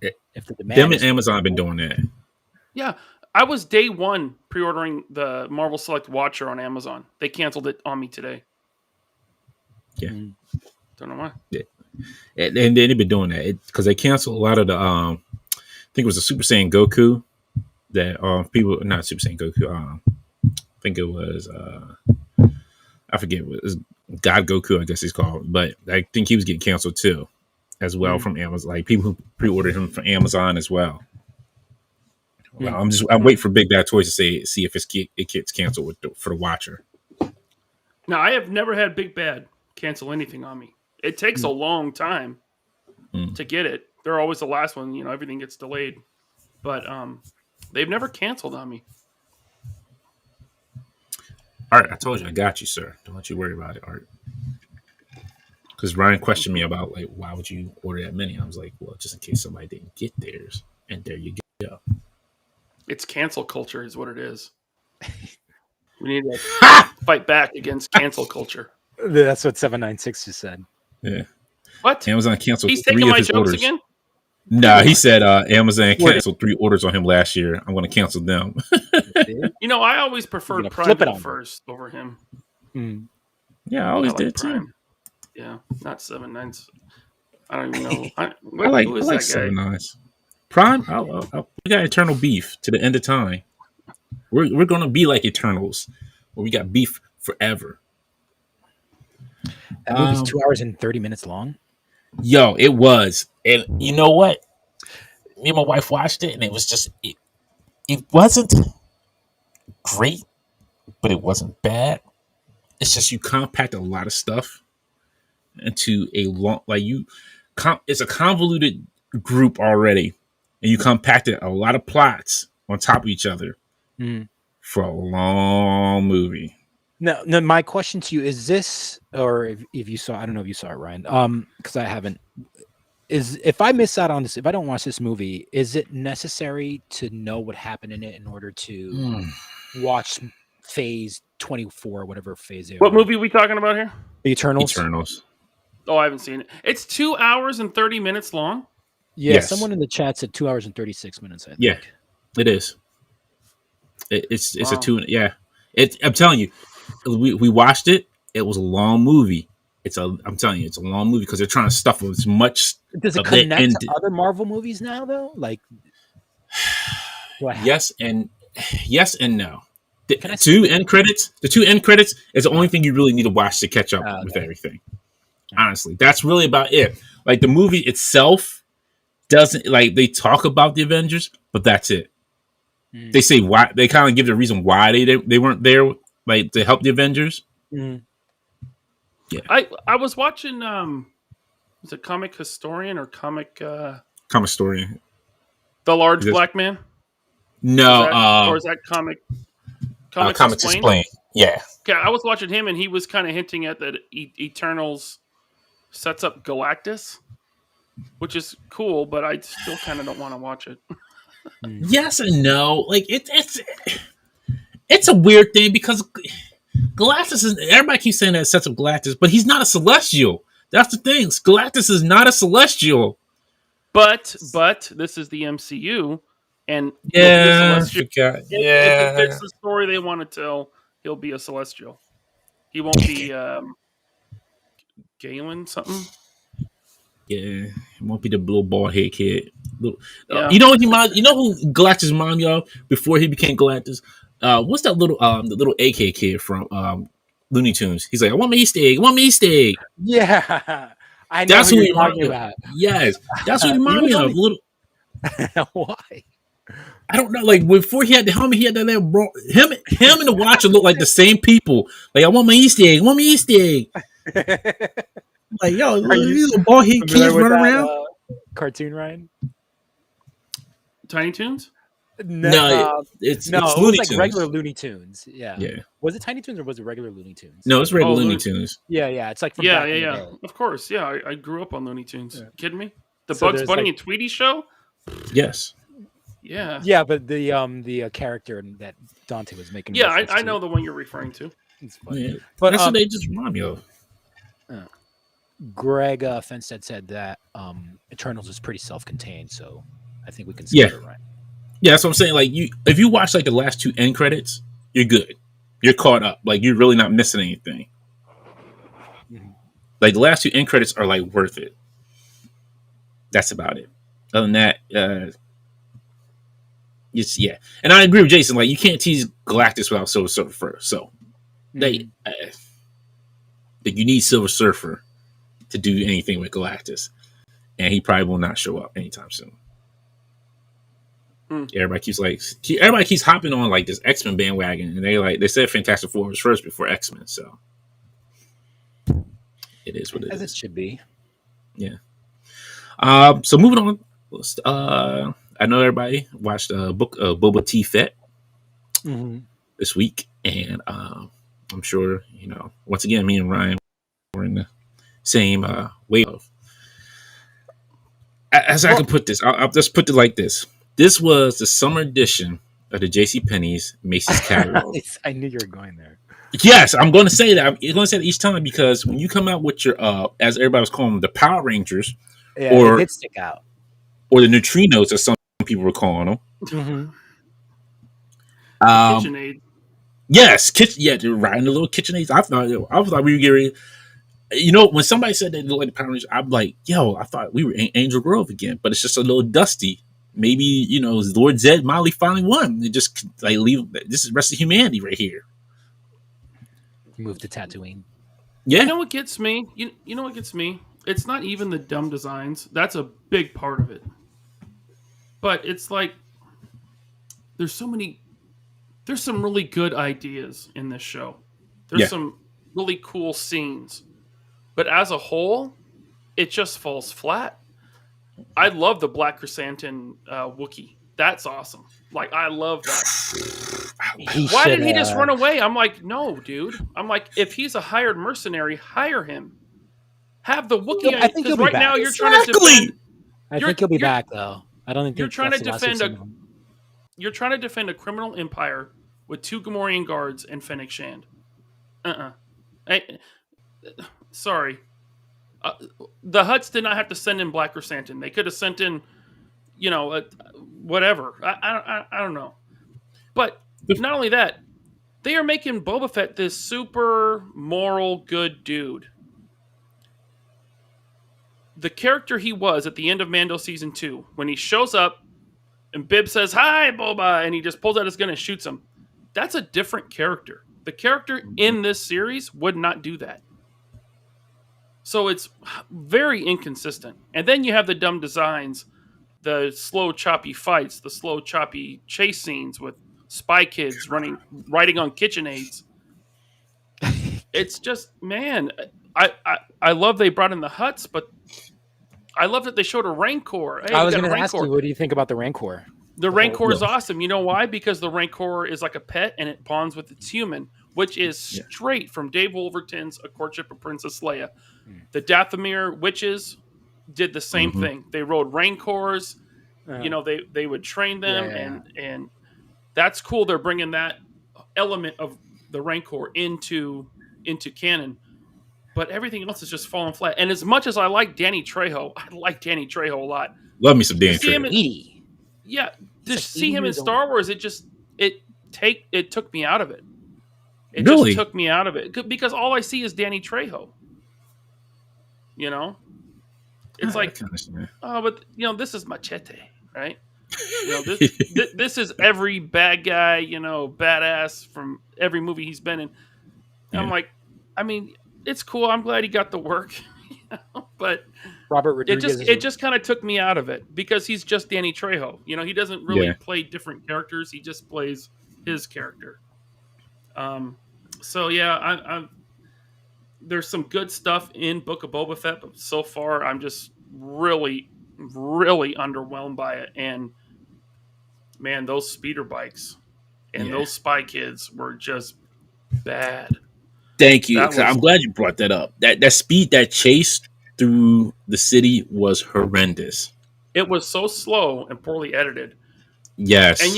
if the demand them and Amazon have been doing that. Yeah, I was day one pre-ordering the Marvel Select Watcher on Amazon. They canceled it on me today. Yeah, don't know why. Yeah, and they've been doing that because they canceled a lot of the. I think it was the Super Saiyan Goku that people not Super Saiyan Goku. I think it was I forget what it was God Goku, I guess he's called, but I think he was getting canceled too, as well from Amazon. Like people who pre-ordered him from Amazon as well. Well, I'm waiting for Big Bad Toys to see if it gets canceled for the Watcher. Now I have never had Big Bad cancel anything on me. It takes a long time to get it. They're always the last one. You know, everything gets delayed, but they've never canceled on me. All right, I told you, I got you, sir. Don't you worry about it, Art. Because Ryan questioned me about like, why would you order that many? I was like, well, just in case somebody didn't get theirs, and there you go. It's cancel culture, is what it is. We need to fight back against cancel culture. That's what 796 just said. Yeah. What? Amazon canceled He's 3 taking of my his jokes orders. again? No, he said Amazon canceled 3 orders on him last year. I'm going to cancel them. You know, I always preferred Prime first over him. Yeah, I always did Prime. too. Yeah, not 7.9. I don't even know. I like 7.9s. Prime. We got eternal beef to the end of time. We're going to be like Eternals, where we got beef forever. That movie's 2 hours and 30 minutes long. Yo, it was. And you know what? me and my wife watched it, and it was just it wasn't great, but it wasn't bad. It's just you compact a lot of stuff into a long it's a convoluted group already, and you compacted a lot of plots on top of each other for a long movie. No, my question to you is this, or if you saw, I don't know if you saw it, Ryan, because I haven't. Is if I miss out on this, if I don't watch this movie, is it necessary to know what happened in it in order to watch phase 24, whatever phase they are? What movie are we talking about here? The Eternals. Eternals. Oh, I haven't seen it. It's 2 hours and 30 minutes long. Yeah, Yes. Someone in the chat said 2 hours and 36 minutes. I think. Yeah, it is. It's Wow. a 2. Yeah, I'm telling you, we watched it. It was a long movie. I'm telling you, it's a long movie because they're trying to stuff as much. Does it connect to other Marvel movies now, though? Like, yes and no. The two end credits is the only thing you really need to watch to catch up with everything. Honestly, that's really about it. Like the movie itself doesn't they talk about the Avengers, but that's it. They say why, they kind of give the reason why they weren't there, like to help the Avengers. Yeah, I was watching is it Comic Historian or Comic Story? The Large Black Man? No, or is that Comics Explained? Yeah. Okay, I was watching him and he was kind of hinting at that Eternals sets up Galactus, which is cool, but I still kind of don't want to watch it. Yes and no. Like it's a weird thing because Galactus is, everybody keeps saying that it sets up Galactus, but he's not a Celestial. That's the thing. Galactus is not a Celestial. But this is the MCU, and if he fits the story they want to tell, he'll be a Celestial. He won't be Galen something. Yeah, it won't be the little bald head kid. You know what you know who Galactus reminded me of before he became Galactus? What's that little the little AK kid from Looney Tunes? He's like, I want my Easter egg. I want my Easter egg. Yeah, I know. That's who who you're talking about. Yes, that's what he reminded me of. Little. Why? I don't know. Like before he had the helmet, he had that little bro. Him and the Watcher look like the same people. Like I want my Easter egg. I want my Easter egg. Like yo, these little bald head kids running around. Cartoon, Ryan. Tiny Toons? No, it's it was Looney like Tunes. Regular Looney Tunes. Yeah. Was it Tiny Toons or was it regular Looney Tunes? No, it's regular Looney Tunes. Yeah. It's like from back in the day. Of course. Yeah, I grew up on Looney Tunes. Yeah. Kidding me? The Bugs Bunny and Tweety show? Yes. Yeah. Yeah, but the character that Dante was making. Yeah, I know the one you're referring to. It's funny. Yeah. But that's what they just remind me of. Greg Fenstead said that Eternals is pretty self-contained, so I think we can skip it, right? Yeah, that's what I'm saying. Like if you watch like the last 2 end credits, you're good. You're caught up. Like you're really not missing anything. Mm-hmm. Like the last 2 end credits are like worth it. That's about it. Other than that, and I agree with Jason. Like you can't tease Galactus without Silver Surfer first. So you need Silver Surfer to do anything with Galactus, and he probably will not show up anytime soon. Everybody keeps hopping on like this X-Men bandwagon, and they said Fantastic Four was first before X-Men, so it is what it is. As it should be. Yeah. So moving on. I know everybody watched book Boba Fett this week, and I'm sure once again me and Ryan were in the same wave of. As I can put this, I'll just put it like this. This was the summer edition of the JCPenney's Macy's catalog. I knew you were going there. Yes, I'm going to say that. I'm going to say that each time because when you come out with your, as everybody was calling them, the Power Rangers, it did stick out, or the Neutrinos, as some people were calling them. Mm-hmm. KitchenAid. Yes, they're riding the little KitchenAids. I thought we were getting. When somebody said they look like the Power Rangers, I'm like, I thought we were in Angel Grove again, but it's just a little dusty. Maybe, Lord Zed Molly finally won. They just leave. This is the rest of humanity right here. Move to Tatooine. Yeah. You know what gets me? You know what gets me? It's not even the dumb designs. That's a big part of it. but it's like there's some really good ideas in this show. There's some really cool scenes, but as a whole, it just falls flat. I love the Black Chrysanthemum Wookiee. That's awesome. Like, I love that. Why did he just run away? I'm like, no, dude. I'm like, if he's a hired mercenary, hire him. Have the Wookiee. I think he'll be right back. now you're trying to defend. I think he'll be back though. I don't think you're trying to that's defend a. You're trying to defend a criminal empire with 2 Gamorrean guards and Fennec Shand. Sorry. The Hutts did not have to send in Black Chrysanthemum. They could have sent in, whatever. I don't know. But not only that, they are making Boba Fett this super moral good dude. The character he was at the end of Mando Season 2, when he shows up and Bib says, "Hi, Boba," and he just pulls out his gun and shoots him. That's a different character. The character in this series would not do that. So it's very inconsistent. And then you have the dumb designs, the slow, choppy fights, the slow, choppy chase scenes with spy kids riding on KitchenAids. It's just, man, I love they brought in the Hutts, but I love that they showed a Rancor. Hey, I was going to ask you, what do you think about the Rancor? The Rancor is awesome. You know why? Because the Rancor is like a pet and it bonds with its human, which is straight from Dave Wolverton's A Courtship of Princess Leia. The Dathomir witches did the same thing. They rode Rancors. They would train them, and that's cool. They're bringing that element of the Rancor into canon. But everything else is just falling flat. And as much as I like Danny Trejo, a lot. Love me some Danny Trejo. Yeah, to see him in Star Wars, it took me out of it. It just took me out of it because all I see is Danny Trejo. It's like, but this is Machete, right? This is every bad guy, badass from every movie he's been in. And I'm like, I mean, it's cool. I'm glad he got the work, but Robert Rodriguez it just kind of took me out of it because he's just Danny Trejo. He doesn't really play different characters. He just plays his character. So yeah, there's some good stuff in Book of Boba Fett, but so far I'm just really, really underwhelmed by it. And man, those speeder bikes and those spy kids were just bad. Thank you. I'm glad you brought that up. That speed, that chase through the city was horrendous. It was so slow and poorly edited. Yes. And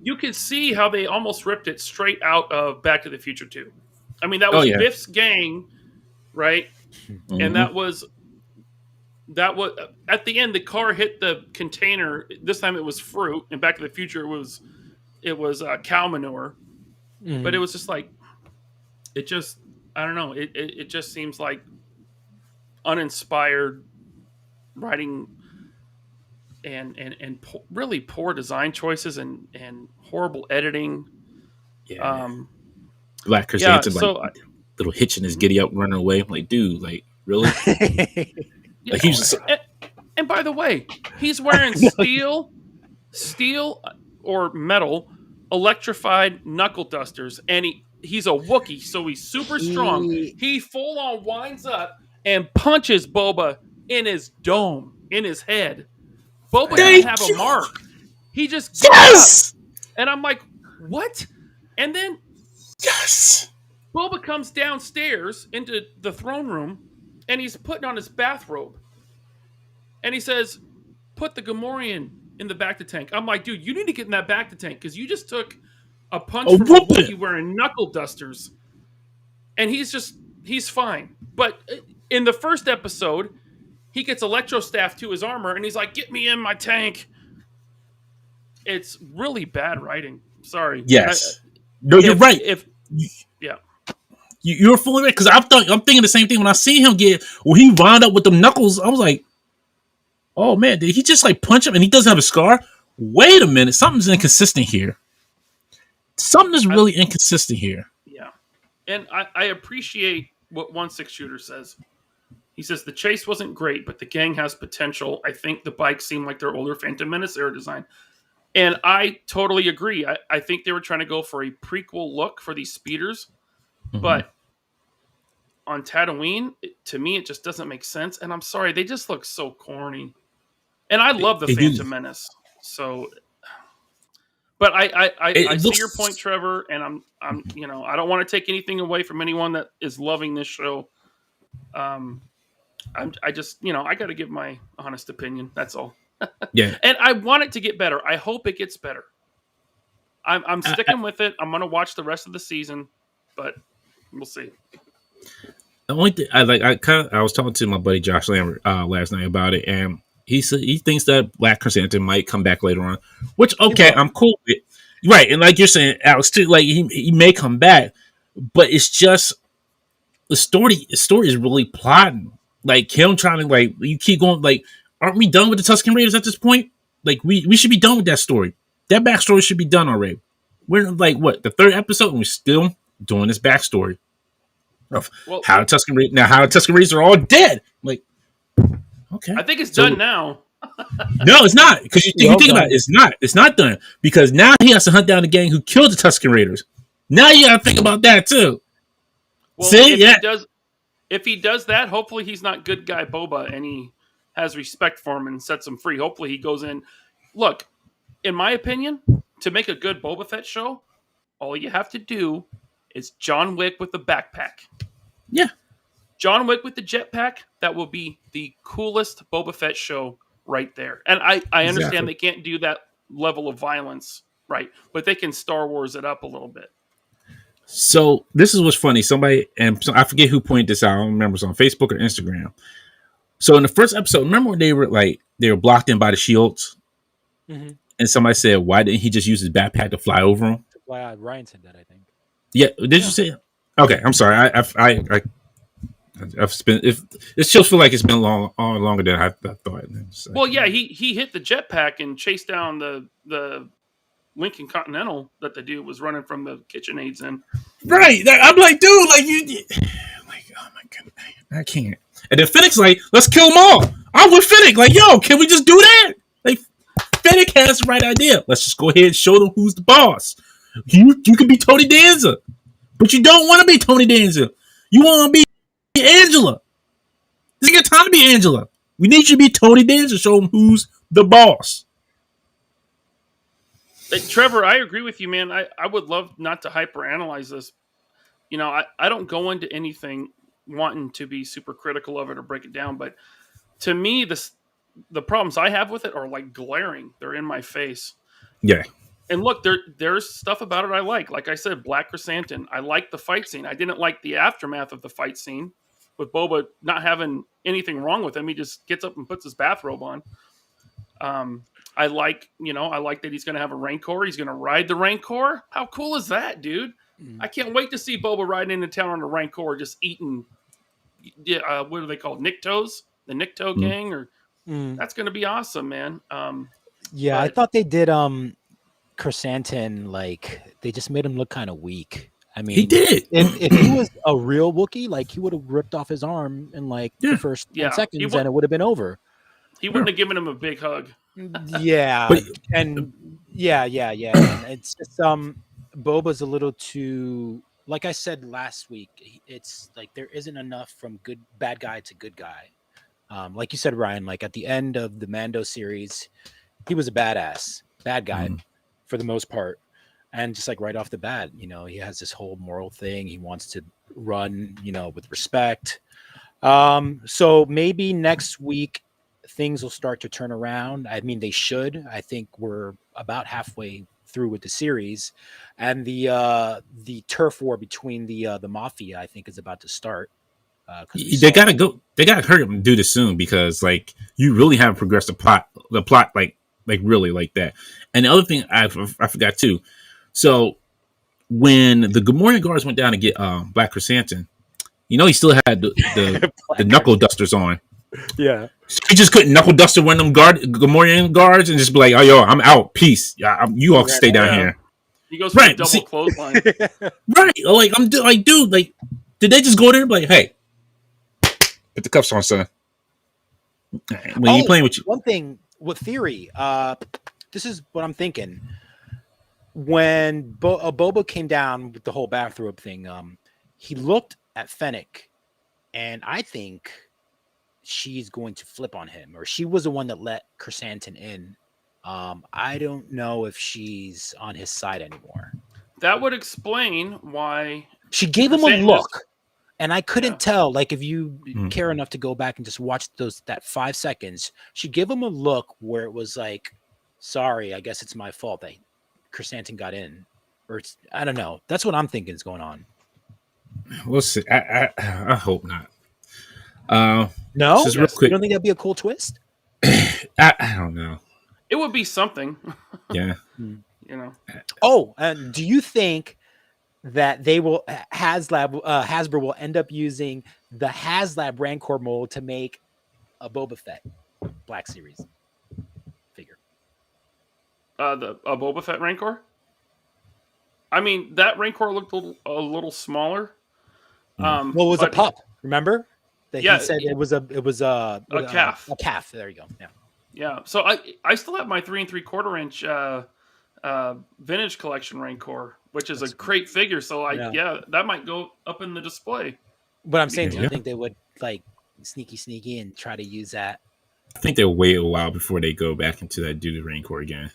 you could see how they almost ripped it straight out of Back to the Future 2. I mean, that was Biff's gang, right? Mm-hmm. And that was at the end. The car hit the container. This time it was fruit, and Back to the Future it was cow manure. Mm-hmm. But it was just like, it just, I don't know. It just seems like uninspired writing and really poor design choices and horrible editing. Yeah. Black Chrysanthemum, little hitch in his giddy up, running away. I'm like, dude, like, really? Like, he's just... And by the way, he's wearing steel or metal electrified knuckle dusters, and he's a Wookiee, so he's super strong. He full on winds up and punches Boba in his dome, in his head. Boba doesn't have a mark. He just gets up. And I'm like, what? And then Boba comes downstairs into the throne room, and he's putting on his bathrobe. And he says, put the Gamorrean in the Bacta tank. I'm like, dude, you need to get in that Bacta tank because you just took a punch from a Wookiee wearing knuckle dusters. And he's fine. But in the first episode, he gets electrostaff to his armor, and he's like, get me in my tank. It's really bad writing. Sorry. Yes. You're right. You're fully right, because I'm thinking the same thing when I see him when he wound up with them knuckles. I was like, oh man, did he just like punch him and he doesn't have a scar? Wait a minute, something's inconsistent here. Something is really inconsistent here. Yeah, and I appreciate what 1/6 Shooter says. He says the chase wasn't great, but the gang has potential. I think the bikes seem like their older Phantom Menace era design. And I totally agree. I think they were trying to go for a prequel look for these speeders, but on Tatooine, to me, it just doesn't make sense. And I'm sorry, they just look so corny. And I love the Phantom Menace. So, but I see your point, Trevor. And I'm I don't want to take anything away from anyone that is loving this show. I just I got to give my honest opinion. That's all. Yeah. And I want it to get better. I hope it gets better. I'm sticking with it. I'm going to watch the rest of the season, but we'll see. The only thing I was talking to my buddy Josh Lambert last night about it, and he said he thinks that Black Chrysanthemum might come back later on, which I'm cool with. Right, and like you're saying, Alex too, like he may come back, but it's just the story. The story is really plotting. Like him trying to you keep going. Like, aren't we done with the Tusken Raiders at this point? Like we should be done with that story. That backstory should be done already. We're like the third episode, and we're still doing this backstory of how the Tusken Raiders are all dead. Like, okay, I think it's done now. No, it's not, because you think about it, it's not done, because now he has to hunt down the gang who killed the Tusken Raiders. Now you got to think about that too. Well, See, if he does that, hopefully he's not good guy Boba, and he has respect for him and sets him free. Hopefully he goes in. Look, in my opinion, to make a good Boba Fett show, all you have to do is John Wick with the backpack. Yeah. John Wick with the jetpack, that will be the coolest Boba Fett show right there. And I understand they can't do that level of violence, right? But they can Star Wars it up a little bit. So this is what's funny. Somebody, and I forget who pointed this out. I don't remember, it's on Facebook or Instagram. So in the first episode, remember when they were blocked in by the shields? Mm-hmm. And somebody said, why didn't he just use his backpack to fly over them? Ryan said that, I think. Yeah, did you say it? Okay, I'm sorry. I've spent. It still feel like it's been longer than I thought. Well, yeah, he hit the jetpack and chased down the Lincoln Continental that the dude was running from the KitchenAids in. Right, I'm like, dude, like you, like, oh my god, I can't. And then Fennec's like, let's kill them all. I'm with Fennec, like, yo, can we just do that? Like, Fennec has the right idea. Let's just go ahead and show them who's the boss. You can be Tony Danza, but you don't want to be Tony Danza. You want to be Angela. This is your time to be Angela. We need you to be Tony Danza. Show them who's the boss. Trevor, I agree with you, man. I would love not to hyperanalyze this. You know, I don't go into anything wanting to be super critical of it or break it down, but to me, the problems I have with it are like glaring. They're in my face. Yeah. And look, there's stuff about it I like. Like I said, Black Chrysanthemum. I like the fight scene. I didn't like the aftermath of the fight scene with Boba not having anything wrong with him. He just gets up and puts his bathrobe on. I like that he's going to have a Rancor. He's going to ride the Rancor. How cool is that, dude? I can't wait to see Boba riding into town on a Rancor, just eating. What are they called? Niktos? The Nikto gang? Or that's going to be awesome, man. I thought they did. Chrysanthemum, like they just made him look kind of weak. I mean, he did. If he was a real Wookiee, like he would have ripped off his arm in like the first 10 seconds, and it would have been over. He wouldn't have given him a big hug. Yeah, and it's just Boba's a little too. Like I said last week, it's like there isn't enough from bad guy to good guy. Like you said, Ryan, like at the end of the Mando series, he was a bad guy. For the most part, and just like right off the bat, he has this whole moral thing. He wants to run, with respect. So maybe next week things will start to turn around. I mean, they should. I think we're about halfway through with the series, and the turf war between the mafia, I think, is about to start. They gotta hurry up and do this soon, because like you really haven't progressed the plot like really like that. And the other thing I forgot too. So when the Gamorrean guards went down to get Black Chrysanthemum, he still had the knuckle dusters on. Yeah. So he just couldn't knuckle duster one of them Gamorrean guards and just be like, "Oh, yo, I'm out. Peace. You all can stay down here." He goes for a double clothesline. Right. Like I'm like, dude, like, did they just go there and be like, "Hey, Put the cuffs on, son. When you playing with you, one thing with theory, this is what I'm thinking. When Boba came down with the whole bathrobe thing, he looked at Fennec, and I think she's going to flip on him, or she was the one that let Chrysanthemum in. I don't know if she's on his side anymore. That would explain why she gave him a look, and I couldn't tell. Like, if you care enough to go back and just watch that 5 seconds, she gave him a look where it was like, "Sorry, I guess it's my fault that Chrysanthemum got in," or I don't know. That's what I'm thinking is going on. We'll see. I hope not. No, just real quick. You don't think that'd be a cool twist? I don't know. It would be something. Yeah. You know. Oh, and do you think that they will Hasbro will end up using the HasLab Rancor mold to make a Boba Fett Black Series figure? A Boba Fett Rancor? I mean, that Rancor looked a little smaller. Well, it was a pup, remember? He said it was a calf. A calf. There you go. Yeah. Yeah. So I still have my 3 3/4 inch vintage collection Rancor, which is a great figure. So that might go up in the display. But I'm saying, do you think they would like sneaky and try to use that? I think they'll wait a while before they go back into that do the Rancor again.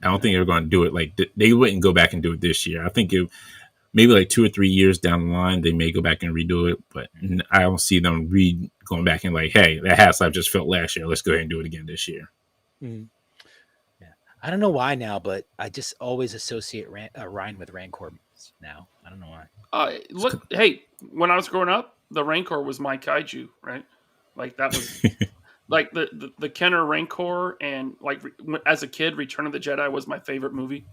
I don't think they're going to do it like they wouldn't go back and do it this year. I think maybe like 2 or 3 years down the line, they may go back and redo it, but I don't see them going back and like, hey, that HasLab just felt last year. Let's go ahead and do it again this year. Mm-hmm. Yeah, I don't know why now, but I just always associate Ryan with Rancor now. I don't know why. Look, hey, when I was growing up, the Rancor was my kaiju, right? Like that was like the Kenner Rancor, and like as a kid, Return of the Jedi was my favorite movie.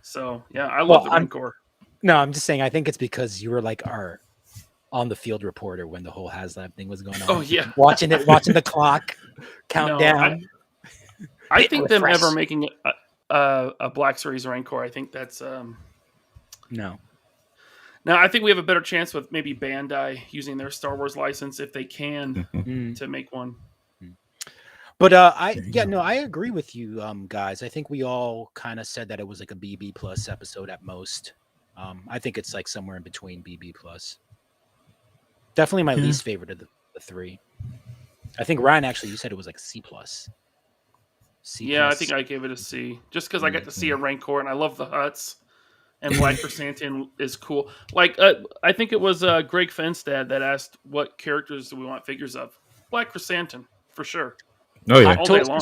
So yeah, I love the Rancor. No, I'm just saying, I think it's because you were like our on the field reporter when the whole HasLab thing was going on. Oh yeah, watching the clock count down. I think them ever making a Black Series Rancor, I think that's no. Now I think we have a better chance with maybe Bandai using their Star Wars license if they can to make one. But I agree with you, guys. I think we all kind of said that it was like a BB plus episode at most. I think it's like somewhere in between BB plus. Definitely my least favorite of the 3. I think Ryan, actually, you said it was like a C plus. I think I gave it a C just because I got to see a Rancor and I love the Hutts, and Black Chrysanthemum is cool. Like I think it was Greg Fenstad that asked what characters do we want figures of. Black Chrysanthemum for sure. Oh yeah, all day long.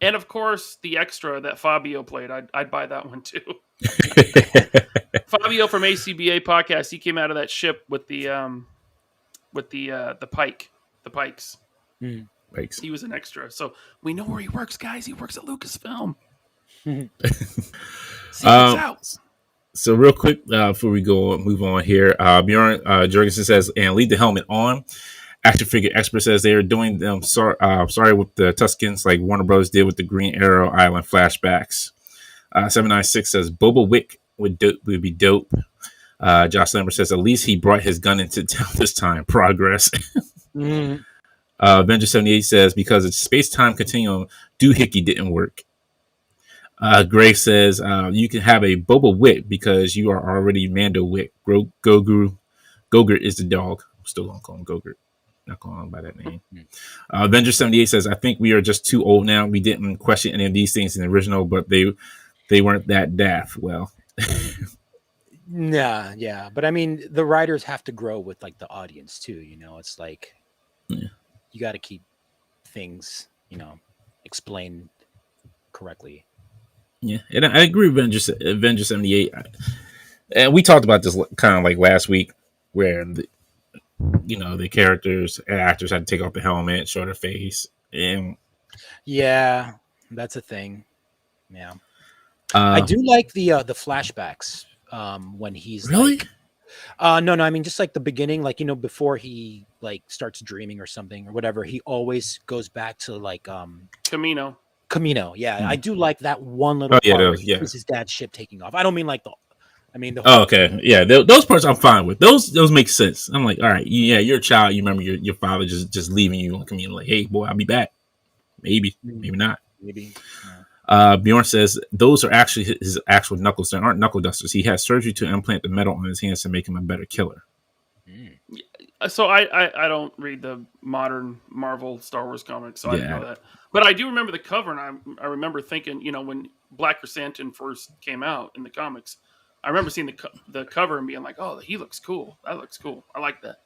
And of course the extra that Fabio played. I'd buy that one too. Fabio from ACBA podcast. He came out of that ship with the pikes. Pikes. He was an extra, so we know where he works, guys. He works at Lucasfilm. Out. So real quick before we move on here, Bjorn Jorgensen says, and leave the helmet on. Action figure expert says they are doing them sorry with the Tuskens like Warner Bros. Did with the Green Arrow Island flashbacks. 796 says Boba Wick would be dope. Josh Lambert says at least he brought his gun into town this time. Progress. Avenger 78 says because it's space-time continuum, doohickey didn't work. Gray says you can have a Boba Wick because you are already Mando Wick. Gogurt is the dog. I'm still gonna call him Gogurt. Not calling him by that name. Avenger 78 says I think we are just too old now. We didn't question any of these things in the original, but they weren't that daft. Well, yeah, but I mean the writers have to grow with like the audience too. You know, it's like you got to keep things explained correctly. Yeah, and I agree with Avenger 78. And we talked about this kind of like last week, where the characters and actors had to take off the helmet, show their face, and yeah, that's a thing. Yeah, I do like the flashbacks when he's really. No, I mean just like the beginning, like before he like starts dreaming or something or whatever, he always goes back to like Camino. Yeah, I do like that one little part where he sees his dad's ship taking off. I don't mean like I mean, the Oh, whole okay. Yeah, those parts I'm fine with. Those make sense. I'm like, all right, yeah, you're a child. You remember your father just leaving you, looking at me like, hey, boy, I'll be back. Maybe, maybe not. maybe. Yeah. Bjorn says those are actually his actual knuckles. They aren't knuckle dusters. He had surgery to implant the metal on his hands to make him a better killer. Mm. So I don't read the modern Marvel Star Wars comics, so I didn't know that. But I do remember the cover, and I remember thinking, when Black Chrysanthemum first came out in the comics, I remember seeing the cover and being like, oh, he looks cool. That looks cool. I like that.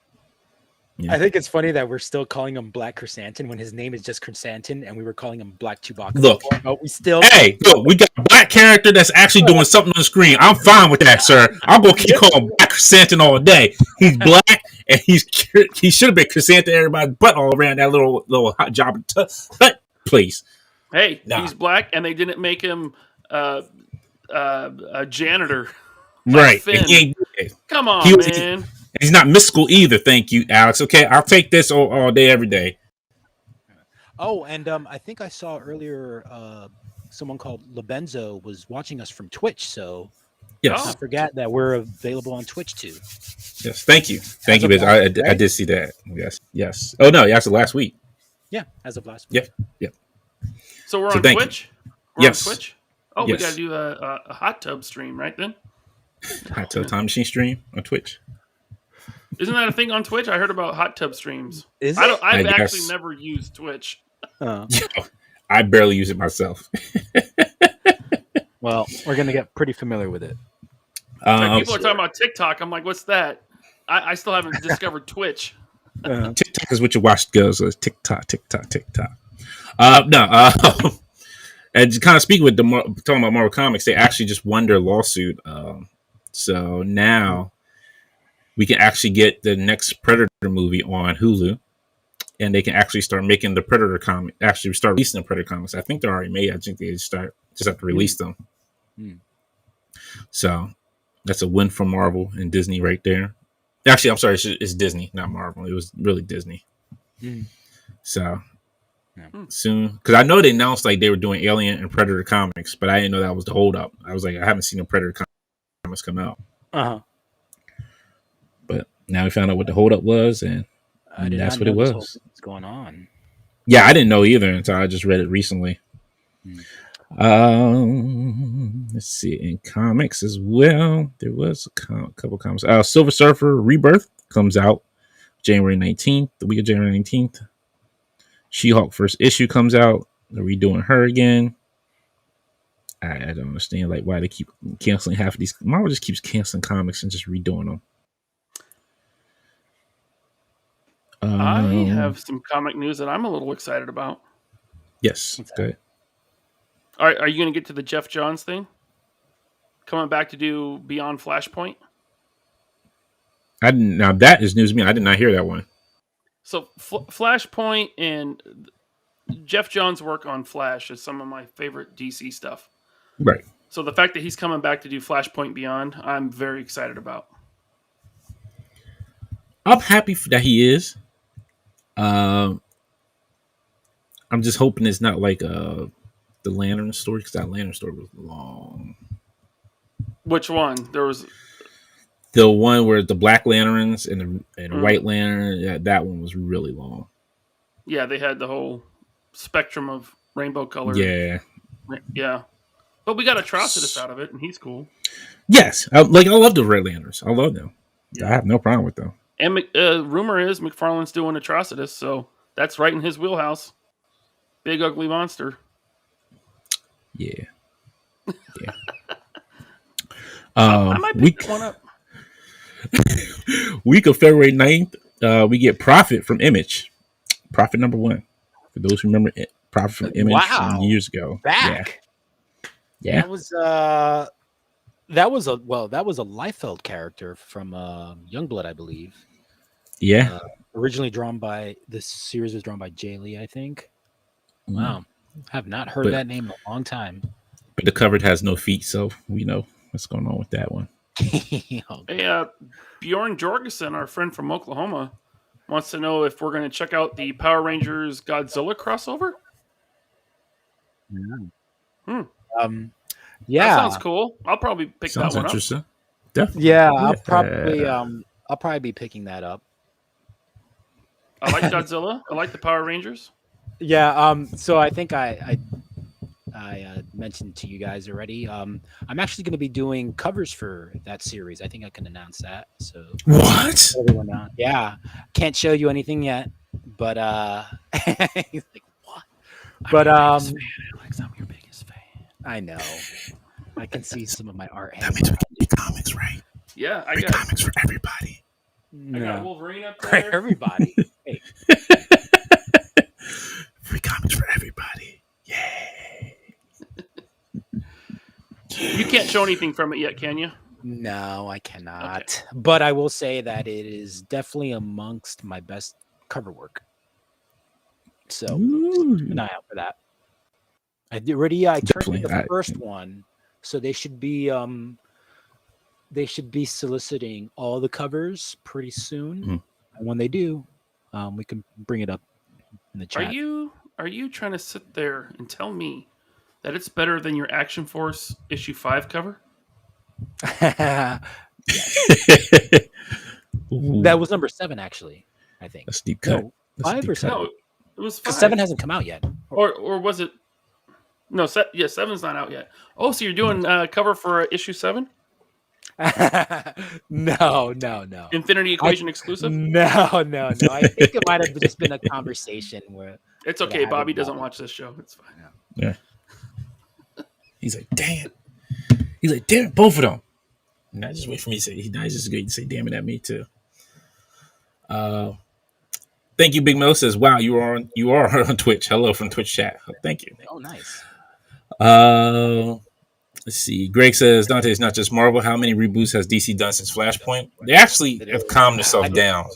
I think it's funny that we're still calling him Black Chrysanthemum when his name is just Chrysanthemum, and we were calling him Black Chewbacca. Look, before, but we still. Hey, look, we got a black character that's actually doing something on the screen. I'm fine with that, sir. I'm gonna keep calling Black Chrysanthemum all day. He's black, and he should have been Chrysanthemum everybody's butt all around that little hot job. Please. Hey, he's black, and they didn't make him a janitor. Right. Finn. Come on, man. He's not mystical either. Thank you, Alex. Okay, I'll take this all day, every day. Oh, and I think I saw earlier someone called Lobenzo was watching us from Twitch. So yes, don't forget that we're available on Twitch too. Yes, thank you, Biz. I did see that. Yes. Oh no, actually last week. Yeah, as of last week. Yep. So we're on Twitch. We're on Twitch. Oh, we got to do a hot tub stream, right then. Hot tub time machine stream on Twitch. Isn't that a thing on Twitch? I heard about hot tub streams. Is it? I've actually never used Twitch. I barely use it myself. Well, we're gonna get pretty familiar with it. People are talking about TikTok. I'm like, what's that? I still haven't discovered Twitch. TikTok is what you watch goes. So it's TikTok. And to kind of speak with talking about Marvel Comics, they actually just won their lawsuit. So now we can actually get the next Predator movie on Hulu, and they can actually start making the Predator comic. Actually, start releasing the Predator comics. I think they're already made. I think they just have to release them. So that's a win for Marvel and Disney right there. Actually, I'm sorry, it's Disney, not Marvel. It was really Disney. So soon, because I know they announced like they were doing Alien and Predator comics, but I didn't know that was the holdup. I was like, I haven't seen the Predator comics come out. But now we found out what the holdup was, and that's what it was. What's going on? Yeah, I didn't know either until I just read it recently. Let's see, in comics as well, there was a couple comics. Silver Surfer Rebirth comes out January 19th, the week of January 19th. She-Hulk first issue comes out. They're redoing her again. I don't understand like why they keep canceling half of these. Marvel just keeps canceling comics and just redoing them. I have some comic news that I'm a little excited about. Yes, good. Are you going to get to the Jeff Johns thing? Coming back to do Beyond Flashpoint? Now that is news to me. I did not hear that one. So Flashpoint and Jeff Johns' work on Flash is some of my favorite DC stuff. Right. So the fact that he's coming back to do Flashpoint Beyond, I'm very excited about. I'm happy that he is. I'm just hoping it's not like the Lantern story, because that Lantern story was long. Which one? There was the one where the Black Lanterns and the White Lantern. Yeah, that one was really long. Yeah, they had the whole spectrum of rainbow color. Yeah. But we got Atrocitus out of it, and he's cool. Yes, I love the Red Lanterns. I love them. Yeah. I have no problem with them. And rumor is McFarlane's doing Atrocitus, so that's right in his wheelhouse. Big ugly monster. Yeah. I might pick that one up. Week of February 9th, we get Prophet from Image. Prophet number 1. For those who remember it, Prophet from Image from years ago. Back. Yeah. That was a Liefeld character from Youngblood, I believe. Yeah. Originally drawn by this series was drawn by Jay Lee, I think. Wow. Have not heard that name in a long time. But the cover has no feet, so we know what's going on with that one. Hey, Bjorn Jorgensen, our friend from Oklahoma, wants to know if we're going to check out the Power Rangers Godzilla crossover. Yeah, that sounds cool. I'll probably pick that one up. Definitely. Yeah, I'll probably be picking that up. I like Godzilla. I like the Power Rangers. Yeah. So I think I mentioned to you guys already. I'm actually going to be doing covers for that series. I think I can announce that. So What? everyone, yeah, can't show you anything yet, but he's like, what? But Alex, I'm your biggest fan. I know. I can see some of my art. That means we can get comics, right? Yeah, I Free got comics for everybody. Wolverine up there. Everybody. Hey, Free comics for everybody. Yay. You can't show anything from it yet, can you? no, I cannot. Okay. But I will say that it is definitely amongst my best cover work. So keep an eye out for that. I turned Definitely. in the first one, so they should be soliciting all the covers pretty soon. Mhm. And when they do, we can bring it up in the chat. Are you trying to sit there and tell me that it's better than your Action Force issue 5 cover? Ooh, That was number 7, actually. I think. that's deep cut. No, That's 5 deep or cut. 7? No, it was 5. Because 7 hasn't come out yet. Or was it? No, 7's not out yet. Oh, so you're doing cover for issue 7? No. Infinity Equation exclusive? No. I think it might have just been a conversation where It's okay. Bobby doesn't watch this show. It's fine. Yeah. He's like, damn. He's like, damn, both of them. And I just wait for me to say, he's just going to say, damn it at me too. Thank you, Big Mo says, wow, you are on Twitch. Hello from Twitch chat. Thank you. Oh, nice. Let's see. Greg says, Dante, it's not just Marvel. How many reboots has DC done since Flashpoint? They actually have calmed themselves down.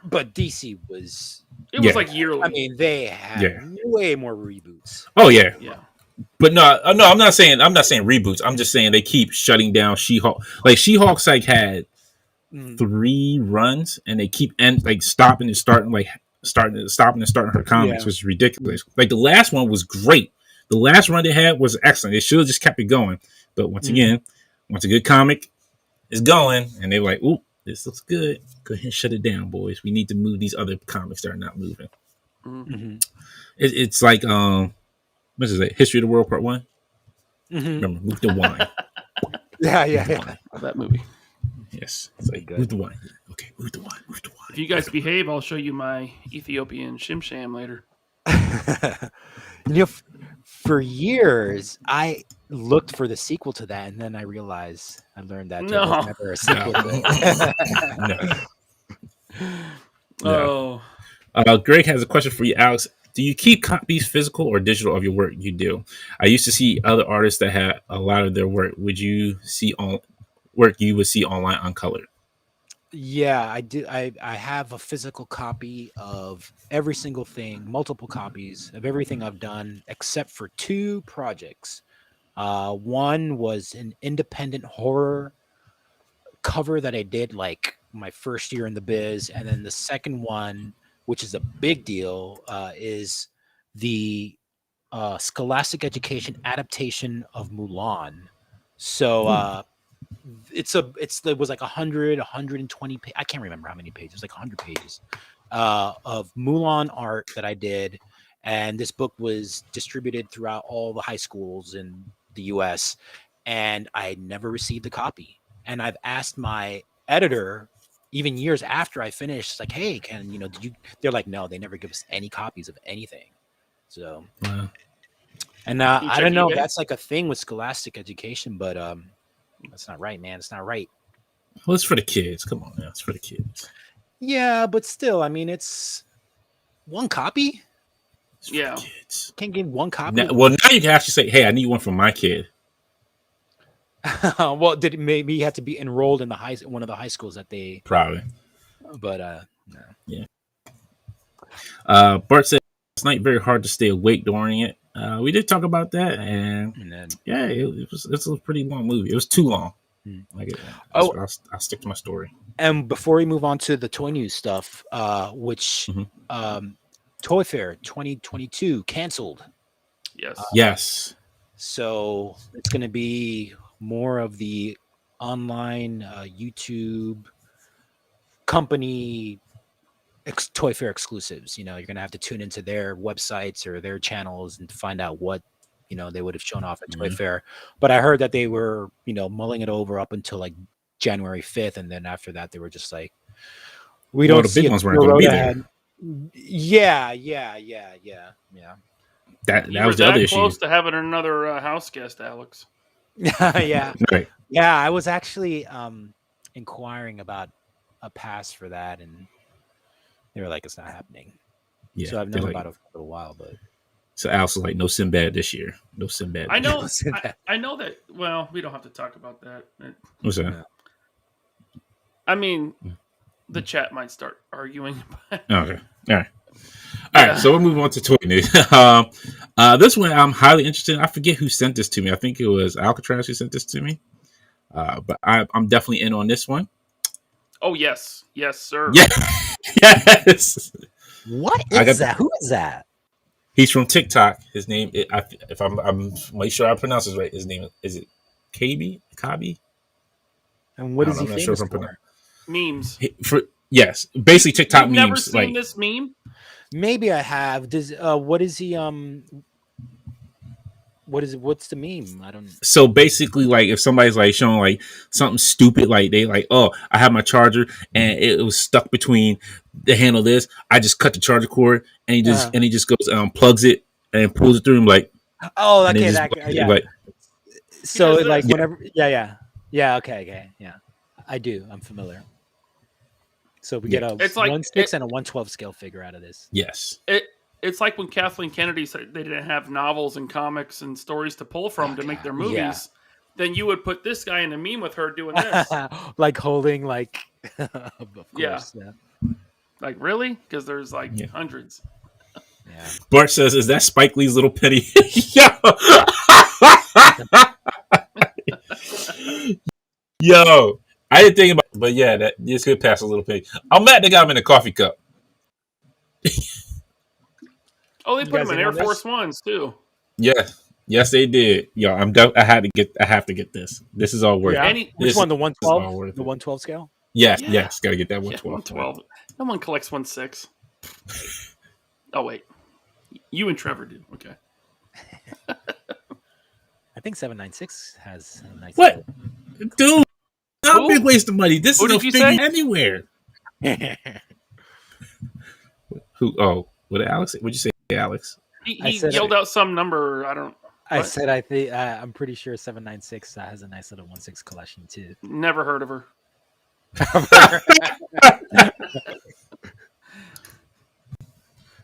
But DC was. It was like yearly. I mean, they had way more reboots. Oh yeah. Yeah. But no, I'm not saying reboots. I'm just saying they keep shutting down She-Hulk. Like She-Hulk's had 3 runs, and they keep stopping and starting her comics, which is ridiculous. Like the last one was great. The last run they had was excellent. They should have just kept it going. But once again, once a good comic is going, and they're like, "Ooh, this looks good. Go ahead and shut it down, boys. We need to move these other comics that are not moving." Mm-hmm. It's like what is it? History of the World Part 1. Remember, move the wine. Yeah. That movie. Yes, it's like move the wine. Okay, move the wine. If you guys behave, I'll show you my Ethiopian shimsham later. For years, I looked for the sequel to that, and then I realized I learned that there was never a sequel to it. No. Greg has a question for you, Alex. Do you keep copies physical or digital of your work? You do. I used to see other artists that had a lot of their work. Would you see work you would see online uncolored? Yeah, I do. I have a physical copy of every single thing, multiple copies of everything I've done, except for 2 projects. One was an independent horror cover that I did like my first year in the biz, and then the second one, which is a big deal, is the Scholastic Education adaptation of Mulan. So it was like 120 I can't remember how many pages, like 100 pages of Mulan art that I did, and this book was distributed throughout all the high schools in the US, and I never received a copy. And I've asked my editor even years after I finished, like, hey, did you? They're like, no, they never give us any copies of anything. So and I don't know if that's like a thing with Scholastic Education, but that's not right, man. It's not right. Well, it's for the kids. Come on now. It's for the kids. Yeah, but still, I mean, it's one copy. It's for the kids. Can't get one copy. Now you can actually say, hey, I need one for my kid. Well, did it maybe you have to be enrolled in one of the high schools that they probably. But no. Yeah. Bart said last night very hard to stay awake during it. We did talk about that, and then, it was a pretty long movie. It was too long. I'll stick to my story. And before we move on to the toy news stuff, which Toy Fair 2022 canceled. Yes. Yes. So it's going to be more of the online YouTube company Toy Fair exclusives. You're gonna have to tune into their websites or their channels and find out what they would have shown off at Toy Fair. But I heard that they were mulling it over up until like January 5th, and then after that they were just like, we don't the see big ones weren't going to be there. Yeah. That You were was the other issue. close to having another house guest, Alex. Yeah. Right. Yeah, I was actually inquiring about a pass for that, and they were like, it's not happening. Yeah, so I've known about it for a little while, but so Alex was like, no Sinbad this year. No Sinbad. I know. I know that. Well, we don't have to talk about that. What's that? I mean, the chat might start arguing. Okay. All right. All right, so we'll move on to toy news. This one I'm highly interested in. I forget who sent this to me. I think it was Alcatraz who sent this to me. But I'm definitely in on this one. Oh, yes. Yes, sir. Yeah. Yes. What is that? Who is that? He's from TikTok. His name, if I'm make sure I pronounce this right. His name is it Kabi? And what is he famous for? Memes. Yes, basically TikTok You've memes. Never seen this meme? Maybe I have. What is he? What's the meme? I don't. So basically, like if somebody's like showing like something stupid, like they like, oh, I have my charger and it was stuck between the handle of this. I just cut the charger cord and he just goes plugs it and pulls it through. I'm like, oh, okay, yeah. Like, so like whenever, yeah, okay, yeah, I do. I'm familiar. So we get a 1/6 and a 1/12 scale figure out of this. Yes. It's like when Kathleen Kennedy said they didn't have novels and comics and stories to pull from to make their movies. Yeah. Then you would put this guy in a meme with her doing this. Like holding like of course, yeah. Like really? Because there's like hundreds. Yeah. Bart says, is that Spike Lee's little penny? Yo. I didn't think about it, but yeah, that this could pass a little penny. I'm mad they got him in a coffee cup. Oh, they put him in Air Force Ones too. Yes, they did. Yo, I have to get this. This is all worth it. Which one? The 112? The 112 scale? Yes, got to get that 112. 112. No one collects 1/6. Oh wait, you and Trevor do. Okay. I think 796 has a nice. What, dude? Not a big waste of money. This is a figure anywhere. Who? Oh, what Alex? What'd you say, Alex? He yelled out some number. I don't. I said I think I'm pretty sure 796 has a nice little 1/6 collection too. Never heard of her.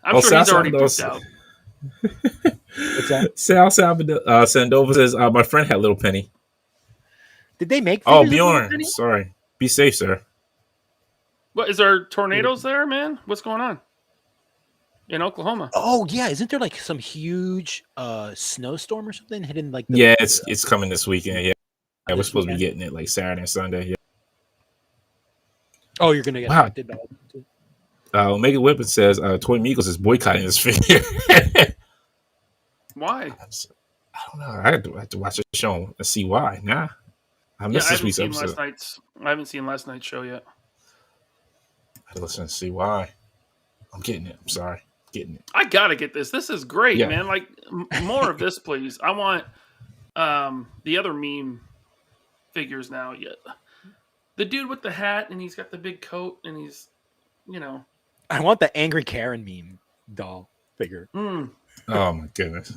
I'm sure he's already booked out. What's that? Sal Sandoval says, my friend had Little Penny. Did they make? Oh, Bjorn. Sorry. Be safe, sir. What is there tornadoes there, man? What's going on in Oklahoma? Oh yeah, isn't there like some huge snowstorm or something hitting like? It's coming this weekend. Yeah, we're supposed to be getting it like Saturday and Sunday. Yeah. Oh, you're gonna get affected by it too. Omega Whippet says Toy Migos is boycotting this figure. Why? I don't know. I have to watch the show and see why. Nah. I missed this week's episode. I haven't seen last night's show yet. I had to listen and see why. I'm getting it. I'm sorry. Getting it. I gotta get this. This is great, man. Like more of this, please. I want the other meme figures now. Yeah, the dude with the hat and he's got the big coat and he's, I want the Angry Karen meme doll figure. Oh my goodness.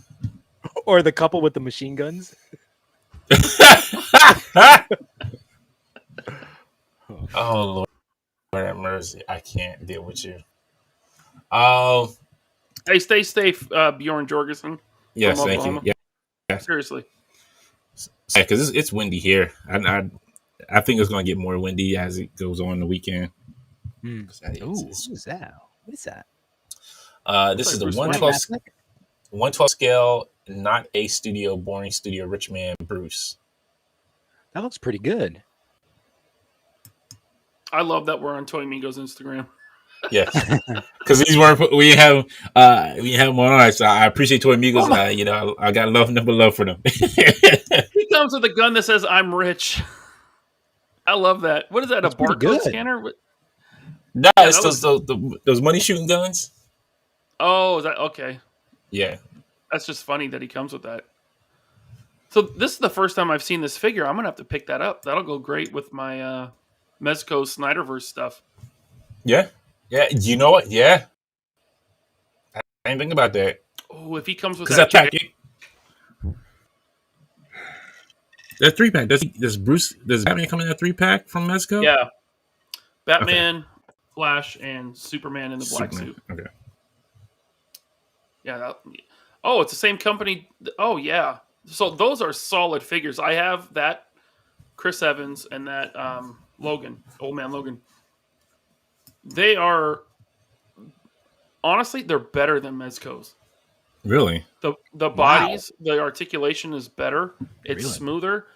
Or the couple with the machine guns. Oh Lord have mercy! I can't deal with you. Hey, stay safe, Bjorn Jorgensen. Yes, thank you. Yeah, seriously. Yeah, because it's windy here. I think it's going to get more windy as it goes on the weekend. Ooh, who's that? What is that? This is the 112 scale, not a studio, boring studio, rich man Bruce. That looks pretty good. I love that we're on Toy Migos Instagram. Yes, because we have them on ours. So I appreciate Toy Migos. I got love for them. He comes with a gun that says "I'm rich." I love that. What is that? That's A pretty barcode good. scanner? Nah, Yeah, it's that was. those money shooting guns. Oh, is that okay? Yeah. That's just funny that he comes with that. So this is the first time I've seen this figure. I'm gonna have to pick that up. That'll go great with my Mezco Snyderverse stuff. Yeah. Yeah. You know what? Yeah. I didn't think about that. Oh, if he comes with Because that, that pack, that 3-pack. Does Batman come in that 3-pack from Mezco? yeah, Batman, Flash, and Superman in the black suit. Okay. Yeah. Oh, it's the same company. Oh, yeah. So those are solid figures. I have that Chris Evans and that Logan, Old Man Logan. They are honestly, they're better than Mezco's. Really? The bodies, the articulation is better. It's smoother.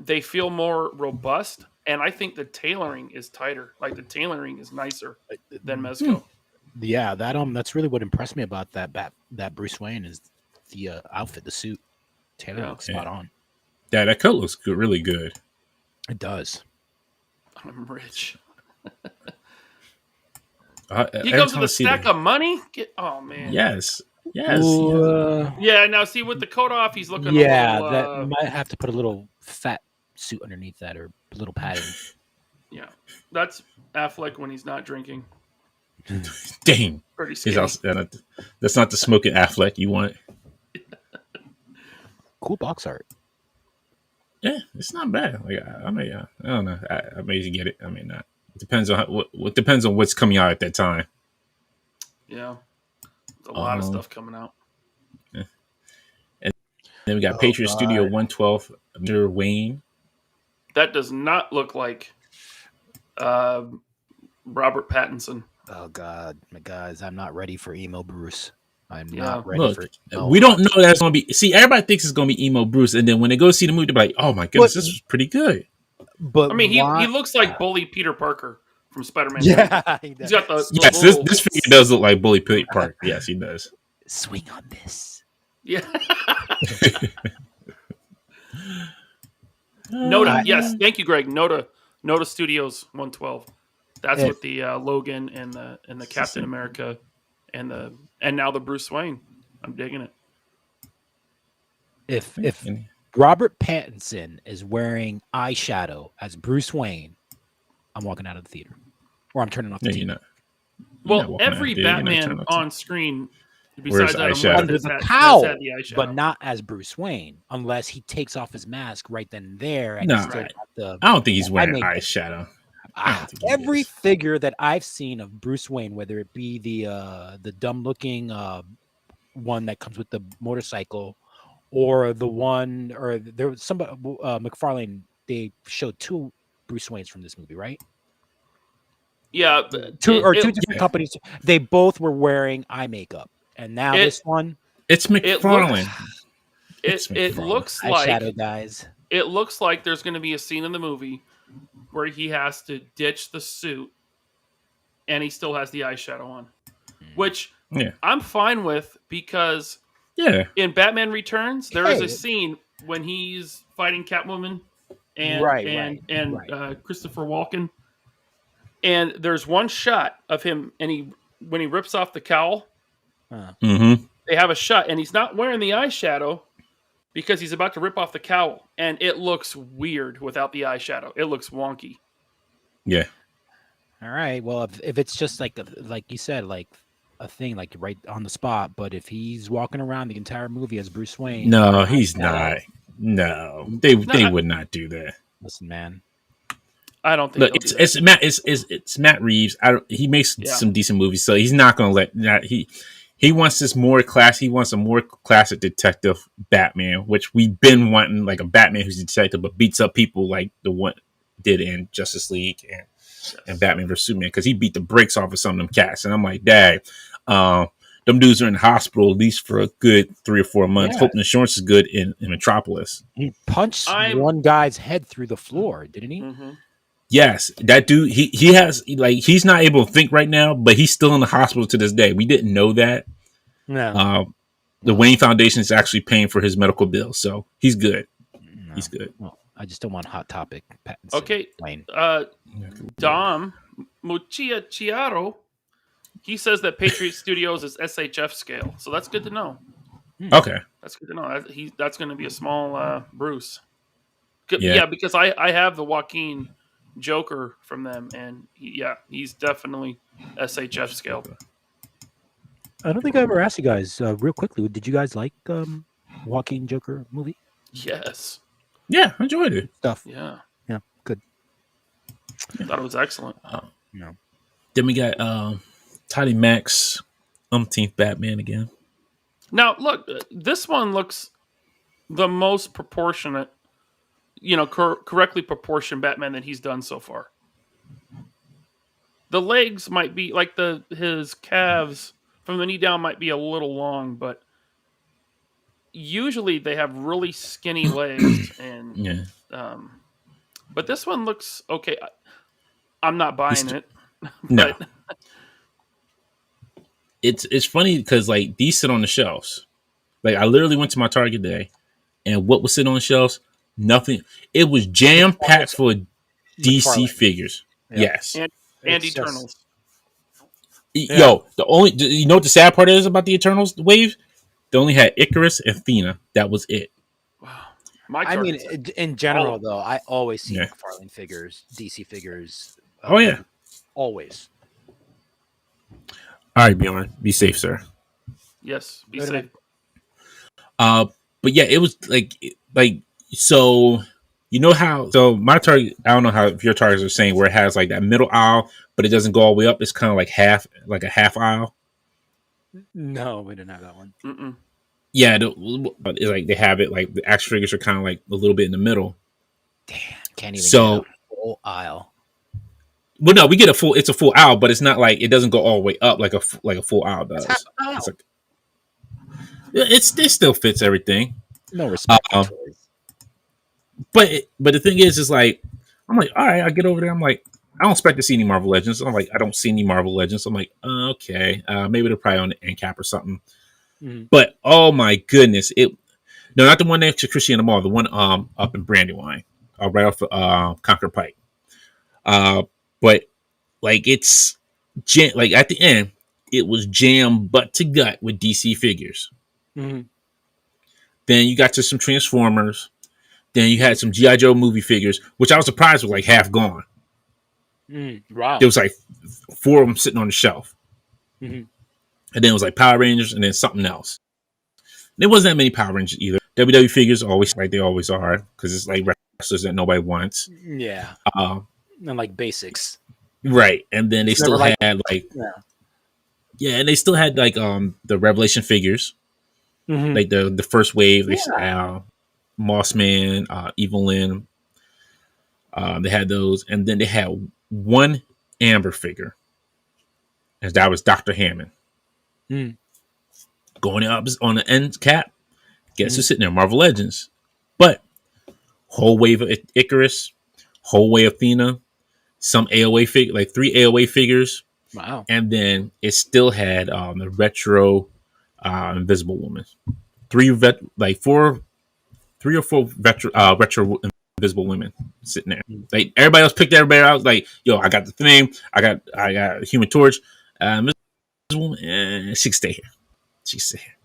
They feel more robust, and I think the tailoring is tighter. Like the tailoring is nicer than Mezco. Yeah, that's really what impressed me about that Bruce Wayne is the outfit, the suit. Taylor looks spot on. Yeah, that coat looks good, really good. It does. I'm rich. He goes with a stack of money. Oh man. Yes. Yeah. Now see with the coat off, he's looking. Yeah, a little, that might have to put a little fat suit underneath that or a little padding. Yeah, that's Affleck when he's not drinking. Dang. Pretty skinny. That's not the smoking Affleck you want. Cool box art. Yeah, it's not bad. Like I don't know. I may get it. I may not. It depends on what depends on what's coming out at that time. Yeah, there's a lot of stuff coming out. Yeah. And then we got Patriot Studio 112 under Wayne. That does not look like Robert Pattinson. Oh God, my guys, I'm not ready for emo Bruce. I'm not ready Look, for it. We don't know that's going to be. See, everybody thinks it's going to be emo Bruce, and then when they go see the movie, they're like, "Oh my goodness, this was pretty good." But I mean, he looks like Bully Peter Parker from Spider-Man. Yeah, he's got the this figure does look like Bully Peter Parker. Yes, he does. Swing on this. Yeah. Noda, yes, thank you, Greg. Noda Studios 112. That's with the Logan and the Captain America and now the Bruce Wayne. I'm digging it. If Robert Pattinson is wearing eyeshadow as Bruce Wayne, I'm walking out of the theater, or I'm turning off the TV. Well, every Batman on screen, besides eyeshadow? Under the cowl, but not as Bruce Wayne, unless he takes off his mask right then and there. And I don't think he's wearing eyeshadow. Every figure that I've seen of Bruce Wayne, whether it be the dumb looking one that comes with the motorcycle, or the one, or there was somebody McFarlane. They showed two Bruce Waynes from this movie, right? Yeah, two different companies. They both were wearing eye makeup, and now this one, it's McFarlane. It looks like eyeshadow guys. It looks like there's going to be a scene in the movie where he has to ditch the suit, and he still has the eyeshadow on, which I'm fine with because in Batman Returns there is a scene when he's fighting Catwoman and Christopher Walken. And there's one shot of him, and when he rips off the cowl, they have a shot, and he's not wearing the eyeshadow because he's about to rip off the cowl, and it looks weird without the eyeshadow. It looks wonky. Yeah. All right. Well, if it's just like you said, like a thing, like right on the spot, but if he's walking around the entire movie as Bruce Wayne, no, he's not. No, they would not do that. Listen, man. I don't think it's Matt Reeves. He makes some decent movies, so he's not going to let that. He wants this more class. He wants a more classic detective Batman, which we've been wanting, like a Batman who's a detective but beats up people like the one did in Justice League and Batman vs Superman, because he beat the brakes off of some of them cats. And I'm like, Dad, them dudes are in the hospital at least for a good 3 or 4 months. Hoping insurance is good in Metropolis. He punched one guy's head through the floor, didn't he? Mm-hmm. Yes, that dude, he has, like, he's not able to think right now, but he's still in the hospital to this day. We didn't know that. The Wayne Foundation is actually paying for his medical bill, so he's good. He's good. Well, I just don't want Hot Topic patents. Okay, Lane. Dom Muchia Chiaro, he says that Patriot Studios is SHF scale, so that's good to know. Okay. That's good to know. That's going to be a small Bruce. Yeah. Yeah, because I have the Joaquin Joker from them, and he's definitely SHF scale. I don't think I ever asked you guys real quickly. Did you guys like Joaquin Joker movie Yes. Yeah, I enjoyed it. stuff? Yeah. Yeah, good. I thought it was excellent. No. Then we got Toddy Max, umpteenth Batman again. Now, look, this one looks the most proportionate, correctly proportioned Batman that he's done so far. The legs might be like his calves from the knee down might be a little long, but usually they have really skinny legs, and Yeah. but this one looks okay. I'm not buying it. No. But It's funny because like these sit on the shelves. Like I literally went to my Target today, and what was sitting on the shelves? Nothing. It was jam packed full of DC McFarlane. figures. Yeah. Yes. and It's Eternals. Yo, you know what the sad part is about the Eternals wave? They only had Icarus and Athena. That was it. Wow. My I mean, Target's in general, Oh. though, I always see Yeah. McFarlane figures, DC figures. Oh yeah. Always. All right, Bjorn. Be safe, sir. yes, be Wait a safe. minute. But yeah, it was like so. You know how? So my Target. I don't know how if your Targets are saying where it has like that middle aisle, but it doesn't go all the way up. It's kind of like a half aisle. No, we didn't have that one. Mm-mm. Yeah, it's like they have it like the action figures are kind of like a little bit in the middle. Damn, can't even So- get a full aisle. Well, no, we get it's a full aisle, but it's not like it doesn't go all the way up like a full aisle does. It's half an aisle. It's like it still fits everything. No respect for Uh-oh. toys. But the thing is like I'm like, all right, I get over there. I'm like, I don't expect to see any Marvel Legends. I'm like, I don't see any Marvel Legends. I'm like, okay, maybe they're probably on the end cap or something. Mhm. But oh my goodness, no, not the one next to Christiana Mall, the one up in Brandywine, right off Concord Pike. But like it's like at the end, it was jam butt to gut with DC figures. Mhm. Then you got to some Transformers. Then you had some G.I. Joe movie figures, which I was surprised was like half gone. Wow. There was like 4 of them sitting on the shelf. Mhm. And then it was like Power Rangers and then something else. There wasn't that many Power Rangers either. WWE figures always like they always are because it's like wrestlers that nobody wants. Yeah. Um, And like basics. right. And then they It's still never had like Yeah. and they still had like the Revelation figures. Mhm. Like the first wave, they Yeah. Mossman, Evelyn. They had those, and then they had one Amber figure, and that was Dr. Hammond. Mm. Going up on the end cap, guess who's sitting there? Marvel Legends, but whole wave of Icarus, whole wave of Athena, some AOA figure, like 3 AOA figures, Wow. and then it still had the retro Invisible Woman, 3 or 4 retro Invisible Women sitting there. Like everybody else picked everybody out. Like, yo, I got the thing. I got Human Torch. Invisible Woman, she can stay here. She can stay here.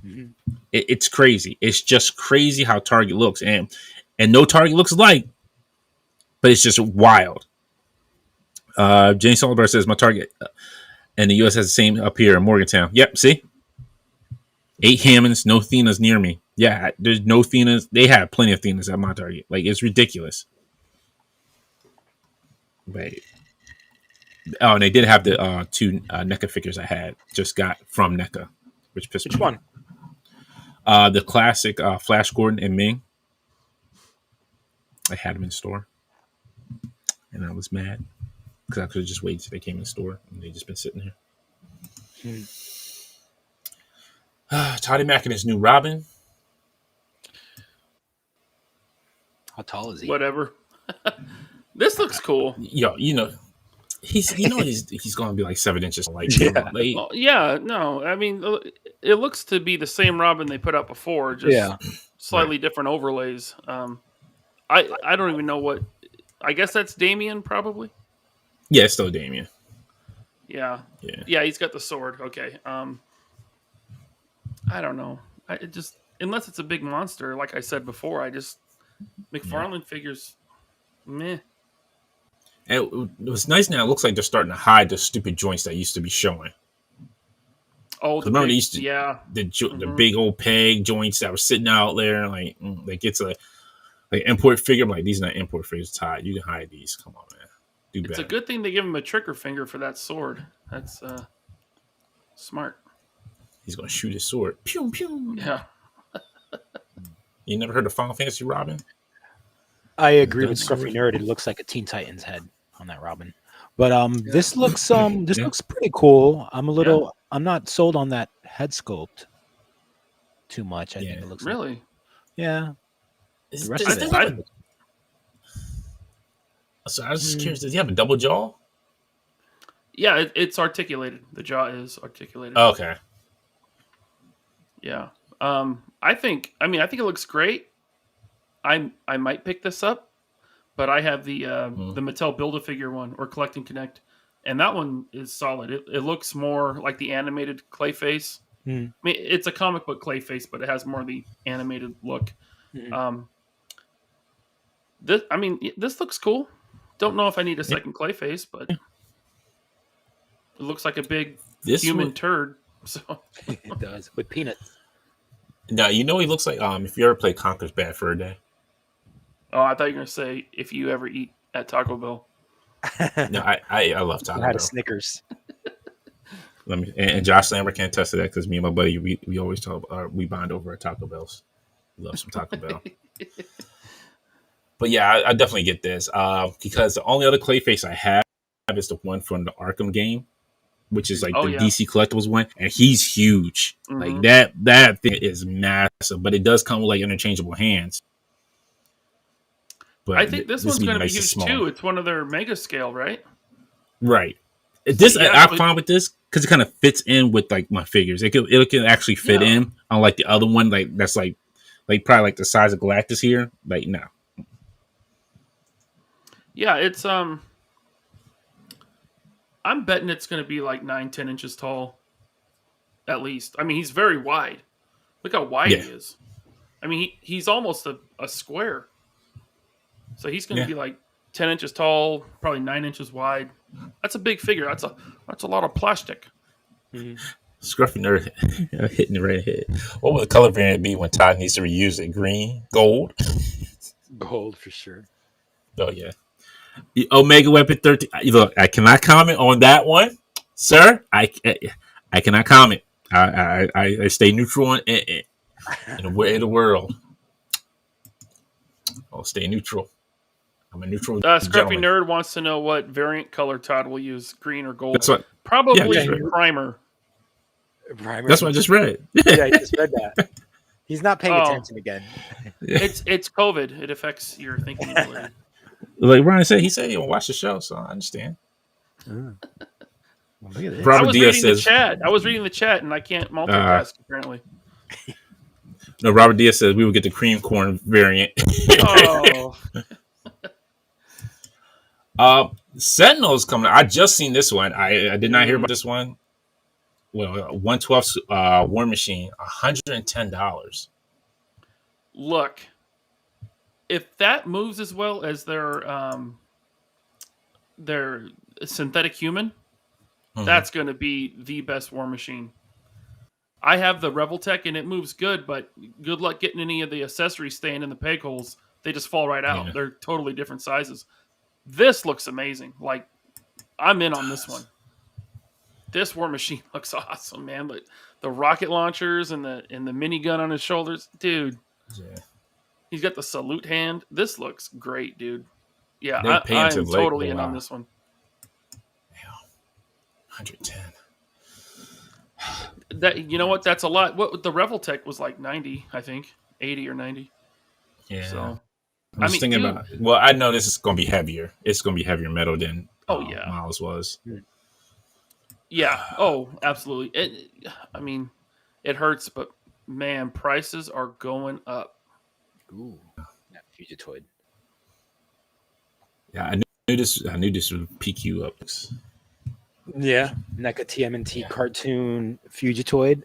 Mhm. It's crazy. It's just crazy how Target looks, and no Target looks alike, but it's just wild. James Sullivan says my Target and the U.S. has the same up here in Morgantown. Yep, see, 8 Hammonds, no Athenas near me. Yeah, there's no Athenas. They have plenty of Athenas at my Target. Like, it's ridiculous. Wait. Oh, and they did have the 2 NECA figures I had just got from NECA, which pissed me Which off. one? The classic Flash Gordon and Ming. I had them in store, and I was mad because I could have just waited till they came in the store, and they just been sitting here. Toddy Mack and his new Robin. How tall is he? Whatever. This looks cool. Yo, he's he's going to be like 7 inches. Like, Yeah. like Well, yeah, no, I mean, it looks to be the same Robin they put out before, just Yeah. slightly different overlays. I don't even know what. I guess that's Damien, probably. Yeah, it's still Damien. Yeah, Yeah. yeah. He's got the sword. Okay. I don't know. It just unless it's a big monster, like I said before, I just McFarlane figures, meh. And it was nice now. It looks like they're starting to hide the stupid joints that used to be showing. Oh, the Remember big, they used to yeah, the big old peg joints that were sitting out there, like it's a like import figure. I'm like, these are not import figures, Todd. You can hide these. Come on, man. Do it's a better. good thing they give him a trigger finger for that sword. That's smart. He's gonna shoot his sword. Pew pew. Yeah, You never heard of Final Fantasy Robin? I agree Gun with Scruffy sword? Nerd. It looks like a Teen Titans head on that Robin. But Yeah. this looks this Yeah. looks pretty cool. Yeah. I'm not sold on that head sculpt too much. I think Yeah. it looks like really. yeah. Is, The rest does of he it. have so I was just curious. Does he have a double jaw? Yeah, it's articulated. The jaw is articulated. Oh, okay. Yeah. I think it looks great. I might pick this up, but I have the Mattel Build-A-Figure one or Collect and Connect, and that one is solid. It looks more like the animated Clayface. Mhm. I mean, it's a comic book Clayface, but it has more of the animated look. Mhm. This looks cool. Don't know if I need a second Clayface, but it looks like a big This human one, turd. So It does with peanuts. now you know he looks like if you ever play Conker's Bad Fur Day. oh, I thought you were gonna say if you ever eat at Taco Bell. No, I love Taco I had a Bell. Snickers. Let me and Josh Lambert can attest to that because me and my buddy we always talk we bond over at Taco Bell's. Love some Taco Bell. But yeah, I definitely get this because the only other Clayface I have is the one from the Arkham game, which is like Oh the yeah. DC Collectibles one, and he's huge. Like Mhm. that thing is massive, but it does come with like interchangeable hands. But I think this one's would going to be nice and huge small. too. It's one of their mega scale, right? Right. This yeah, I find with this because it kind of fits in with like my figures. It can actually fit Yeah. in. Unlike the other one, like that's like probably like the size of Galactus here. Like no. Yeah, it's I'm betting it's going to be like 9-10 inches tall, at least. I mean, he's very wide. Look how wide Yeah. he is. I mean, he's almost a square. So he's going to Yeah. be like 10 inches tall, probably 9 inches wide. That's a big figure. That's a lot of plastic. Scruffy Nerd hitting the right head. What would the color variant be when Todd needs to reuse it? Green, gold. Gold for sure. Oh yeah. Omega Weapon 13. Look, I comment on that one, sir. I cannot comment. I stay neutral in the world. I'll stay neutral. I'm a neutral Scruffy gentleman. Nerd wants to know what variant color Todd will use, green or gold. That's what. Probably Yeah, primer. Primer. That's what I just read. Yeah, I just read that. He's not paying Oh. attention again. It's COVID. It affects your thinking ability. Like Ryan said, he said he won't watch the show, so I understand. Well, look at this. Robert I was Diaz reading says- the chat. I was reading the chat, and I can't multitask apparently. No, Robert Diaz says we will get the cream corn variant. Oh, Sentinel's coming. I just seen this one. I did not hear about this one. Well, 112 War Machine, $110. look. If that moves as well as their synthetic human, that's going to be the best War Machine. I have the Rebel Tech and it moves good, but good luck getting any of the accessories staying in the peg holes. They just fall right out. Yeah. They're totally different sizes. This looks amazing. Like, I'm in on this one. This War Machine looks awesome, man. But the rocket launchers and the minigun on his shoulders, dude. Yeah. He's got the salute hand. This looks great, dude. Yeah, They painted I'm like, totally in wow. on this one. 110. That, you know what? That's a lot. What the Revel Tech was like 90, I think, 80 or 90. Yeah. So I'm just thinking dude. about. Well, I know this is going to be heavier. It's going to be heavier metal than yeah. Miles was. Yeah. Oh, absolutely. It hurts, but man, prices are going up. Ooh, that Fugitoid. Yeah, I knew this would pique you up. Yeah, NECA TMNT cartoon Fugitoid.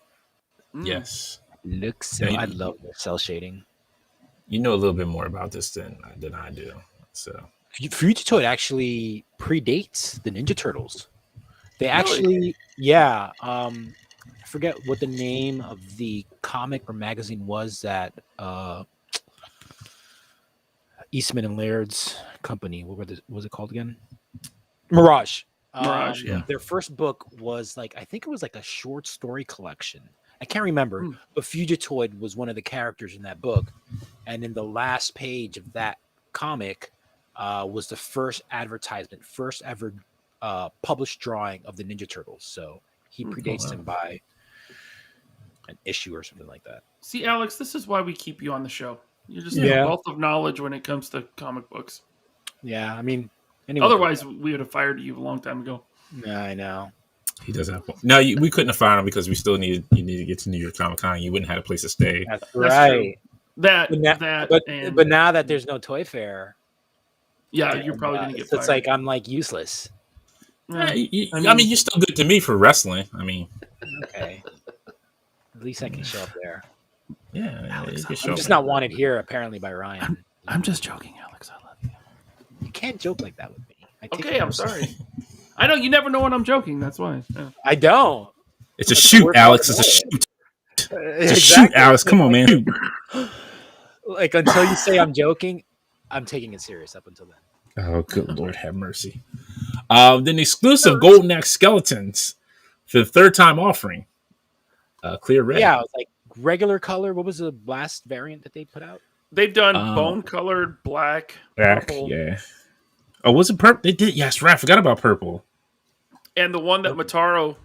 Yes. Looks so. I love the cell shading. You know a little bit more about this than I do. So Fugitoid actually predates the Ninja Turtles. They Really? actually, yeah. I forget what the name of the comic or magazine was that Eastman and Laird's company. What was it called again? Mirage. Mirage, yeah. Their first book was like, I think it was like a short story collection. I can't remember, but Fugitoid was one of the characters in that book. And in the last page of that comic was the first advertisement, first ever published drawing of the Ninja Turtles. So he predates him by an issue or something like that. See, Alex, this is why we keep you on the show. You're just a wealth of knowledge when it comes to comic books. Yeah, I mean, otherwise we would have fired you a long time ago. Yeah, I know. He does have. No, we couldn't have fired him because we still needed to get to New York Comic Con. You wouldn't have a place to stay. That's right. But now that there's no Toy Fair, you're probably gonna get fired. It's like I'm like useless. I mean, you're still good to me for wrestling. I mean, okay. At least I can show up there. Yeah, Alex, I'm just not wanted here apparently by Ryan. I'm just joking, Alex. I love you. You can't joke like that with me. Okay, I'm sorry. I know you never know when I'm joking. That's why. Yeah. I don't. It's a shoot, Alex. It's a shoot. It's a shoot, Alex. Come on, man. Like until you say I'm joking, I'm taking it serious. Up until then. Oh, good Lord, have mercy. Then exclusive Golden Axe skeletons for the third time offering. Clear red. Yeah, it was like regular color. What was the last variant that they put out? They've done bone colored, black, purple. Yeah. Oh, was it purple? They did. Yes, right. I forgot about purple. And the one that Mataro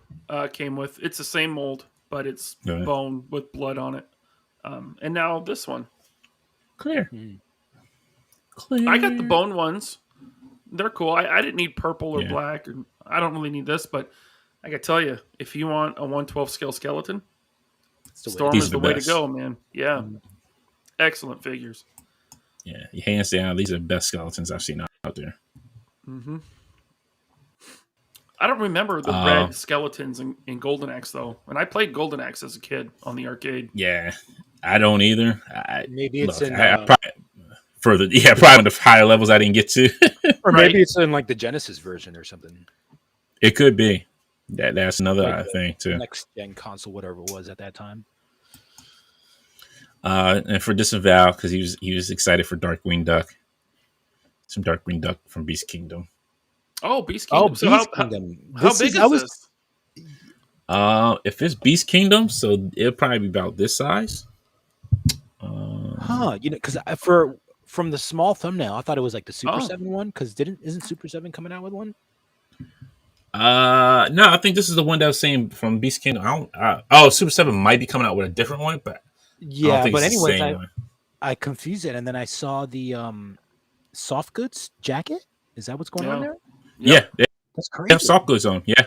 came with, it's the same mold, but it's bone with blood on it. And now this one. Clear. Clear. I got the bone ones. They're cool. I didn't need purple or black. Or, I don't really need this, but I got to tell you, if you want a 1/12 scale skeleton, Storm is the way to go, man. Yeah. Excellent figures. Yeah, hands down, these are the best skeletons I've seen out there. Mm-hmm. I don't remember the red skeletons in Golden Axe, though. And I played Golden Axe as a kid on the arcade. Yeah, I don't either. Maybe it's in... probably one of the higher levels I didn't get to. Or maybe it's in like the Genesis version or something. It could be. That's another thing, too. Next gen console, whatever it was at that time. And for Disavow, because he was excited for Darkwing Duck. Some Darkwing Duck from Beast Kingdom. Oh, Beast Kingdom. So Beast Kingdom. How big is this? If it's Beast Kingdom, so it'll probably be about this size. Because from the small thumbnail, I thought it was like the Super 7 one. Because isn't Super 7 coming out with one? No, I think this is the one that was saying from Beast Kingdom. Super 7 might be coming out with a different one, but but anyways, I confused it, and then I saw the soft goods jacket. Is that what's going on there? Yeah, that's crazy. Have soft goods on. Yeah,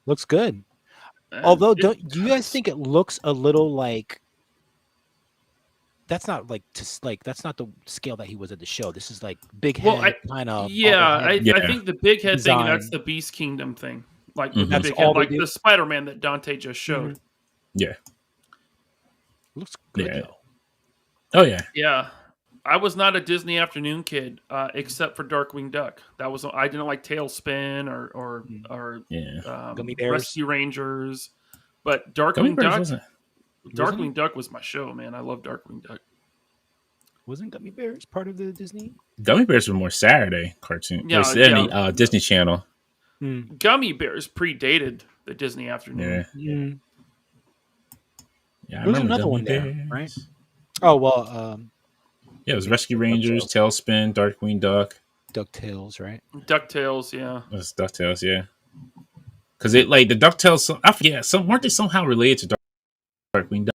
looks good. Although, do you guys think it looks a little like? That's not that's not the scale that he was at the show. This is like big head kind of. Yeah, I think the big head thing, that's the Beast Kingdom thing. Like with the big head, like the Spider-Man that Dante just showed. Mm-hmm. Yeah. Looks good though. Oh yeah. Yeah. I was not a Disney Afternoon kid, except for Darkwing Duck. I didn't like Tailspin or Gummy Bears. Rescue Rangers. But Darkwing Duck was my show, man. I love Darkwing Duck. Wasn't Gummy Bears part of the Disney? Gummy Bears were more Saturday cartoon. Yeah, Disney Channel. Gummy Bears predated the Disney Afternoon. Yeah, there was another one there, right? Oh, well... it was Rescue Rangers, Tailspin, Darkwing Duck. DuckTales, right? DuckTales, yeah. It was DuckTales, yeah. Because the DuckTales, I forget, weren't they somehow related to Darkwing Duck?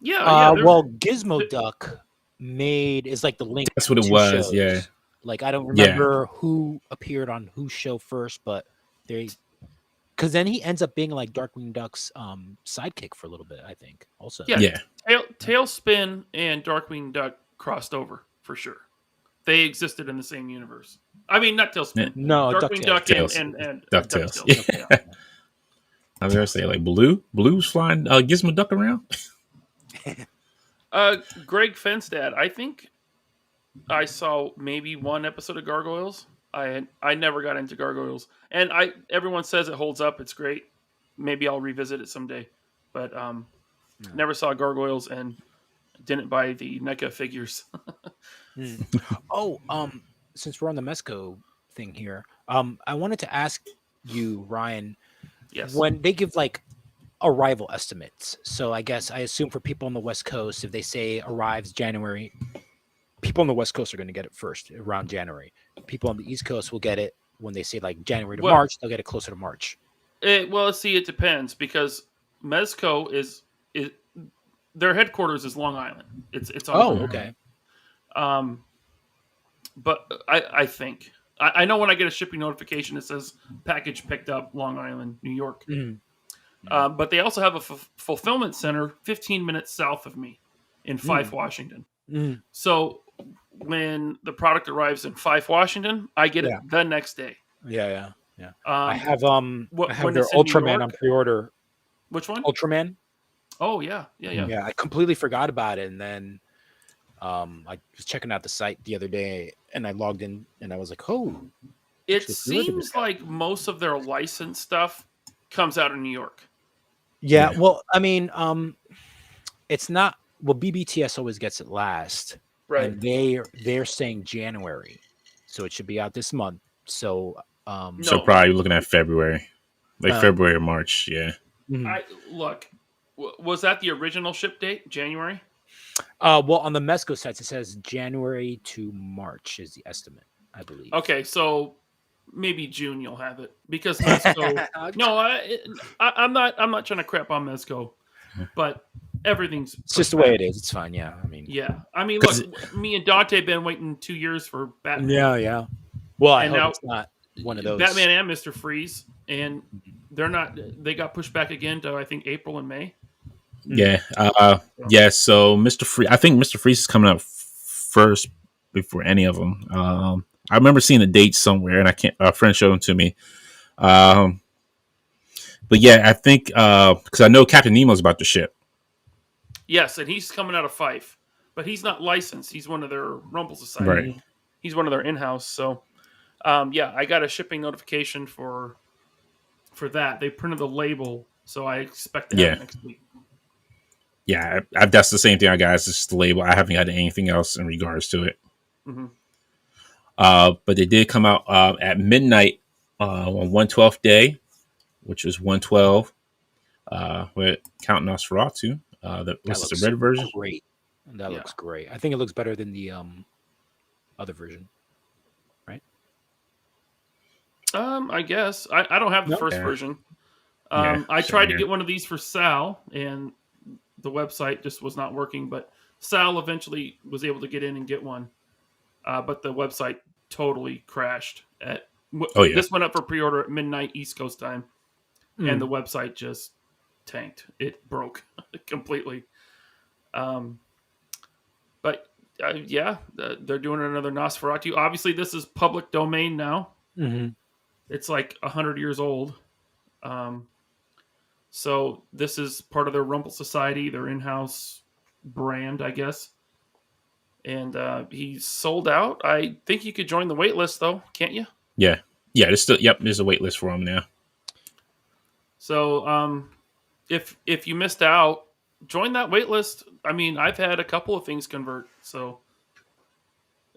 Yeah. Well, Gizmo Duck is like the link. That's what it was, shows. yeah. Like, I don't remember who appeared on whose show first, but because then he ends up being like Darkwing Duck's sidekick for a little bit, I think. Also, yeah. Tailspin and Darkwing Duck crossed over for sure. They existed in the same universe. I mean, not Tailspin. No, Darkwing DuckTales. Duck DuckTales. and DuckTales. DuckTales. Yeah. I was gonna say like Blue's flying Gizmo Duck around. Greg Fenstad, I think I saw maybe one episode of Gargoyles. I never got into Gargoyles, and everyone says it holds up. It's great. Maybe I'll revisit it someday, but never saw Gargoyles and didn't buy the NECA figures. Oh, since we're on the Mezco thing here, I wanted to ask you, Ryan, Yes. when they give like arrival estimates. So I assume for people on the West Coast, if they say arrives January, people on the West Coast are going to get it first around January. People on the East Coast will get it when they say like January to March. They'll get it closer to March. Well, see, it depends because Mezco is their headquarters is Long Island. It's on okay. But I think I know when I get a shipping notification, it says package picked up, Long Island, New York. But they also have a fulfillment center 15 minutes south of me in Fife, Washington. So when the product arrives in Fife, Washington, I get it the next day. Yeah. I have their it's in New Ultraman York- on pre-order. Which one? Ultraman. Oh yeah. Yeah, I completely forgot about it, and then I was checking out the site the other day, and I logged in, and I was like, "Oh!" It Actually, pre-ordered seems this. like most of their licensed stuff comes out of New York. Yeah, Yeah. well, I mean, it's not. Well, BBTS always gets it last, and they're saying January, so it should be out this month. So, So probably looking at February, like February or March. Yeah. Look, was that the original ship date? January? well, on the Mezco sites it says January to March is the estimate, I believe. Okay, so maybe June you'll have it because Mezco. No, I'm not trying to crap on Mezco, but everything's It's just the way it is. It's fine. Yeah, I mean, Yeah, I mean, look, me and Dante been waiting 2 years for Batman. yeah. Well, I And hope now- it's not one of those. Batman and Mr. Freeze, and they're not. They got pushed back again to I think April and May. Yeah. Yeah. So Mr. Freeze, I think Mr. Freeze is coming out first before any of them. I remember seeing a date somewhere, and a friend showed them to me. But yeah, I think because I know Captain Nemo's about to ship. Yes, and he's coming out of Fife, but he's not licensed. He's one of their Rumble Society. Right. He's one of their in-house. So, yeah, I got a shipping notification for that. They printed the label, so I expect to have it next week. Yeah, that's the same thing I got. It's just the label. I haven't got anything else in regards to it. Mm-hmm. But they did come out at midnight on 1/12th day, which was 1/12. With Count Nosferatu. This is the red version. Great. That looks great. I think it looks better than the other version. Right? I guess I don't have the first version. Yeah, I same tried to here. get one of these for Sal, and the website just was not working. But Sal eventually was able to get in and get one. But the website totally crashed. This went up for pre-order at midnight East Coast time, and the website just tanked. It broke completely. But yeah, they're doing another Nosferatu. Obviously, this is public domain now. Mm-hmm. It's like 100 years old. So this is part of their Rumble Society, their in-house brand, I guess. And he's sold out. I think you could join the wait list, though, can't you? Yeah. There's a wait list for him now. So if you missed out, join that wait list. I mean, I've had a couple of things convert, so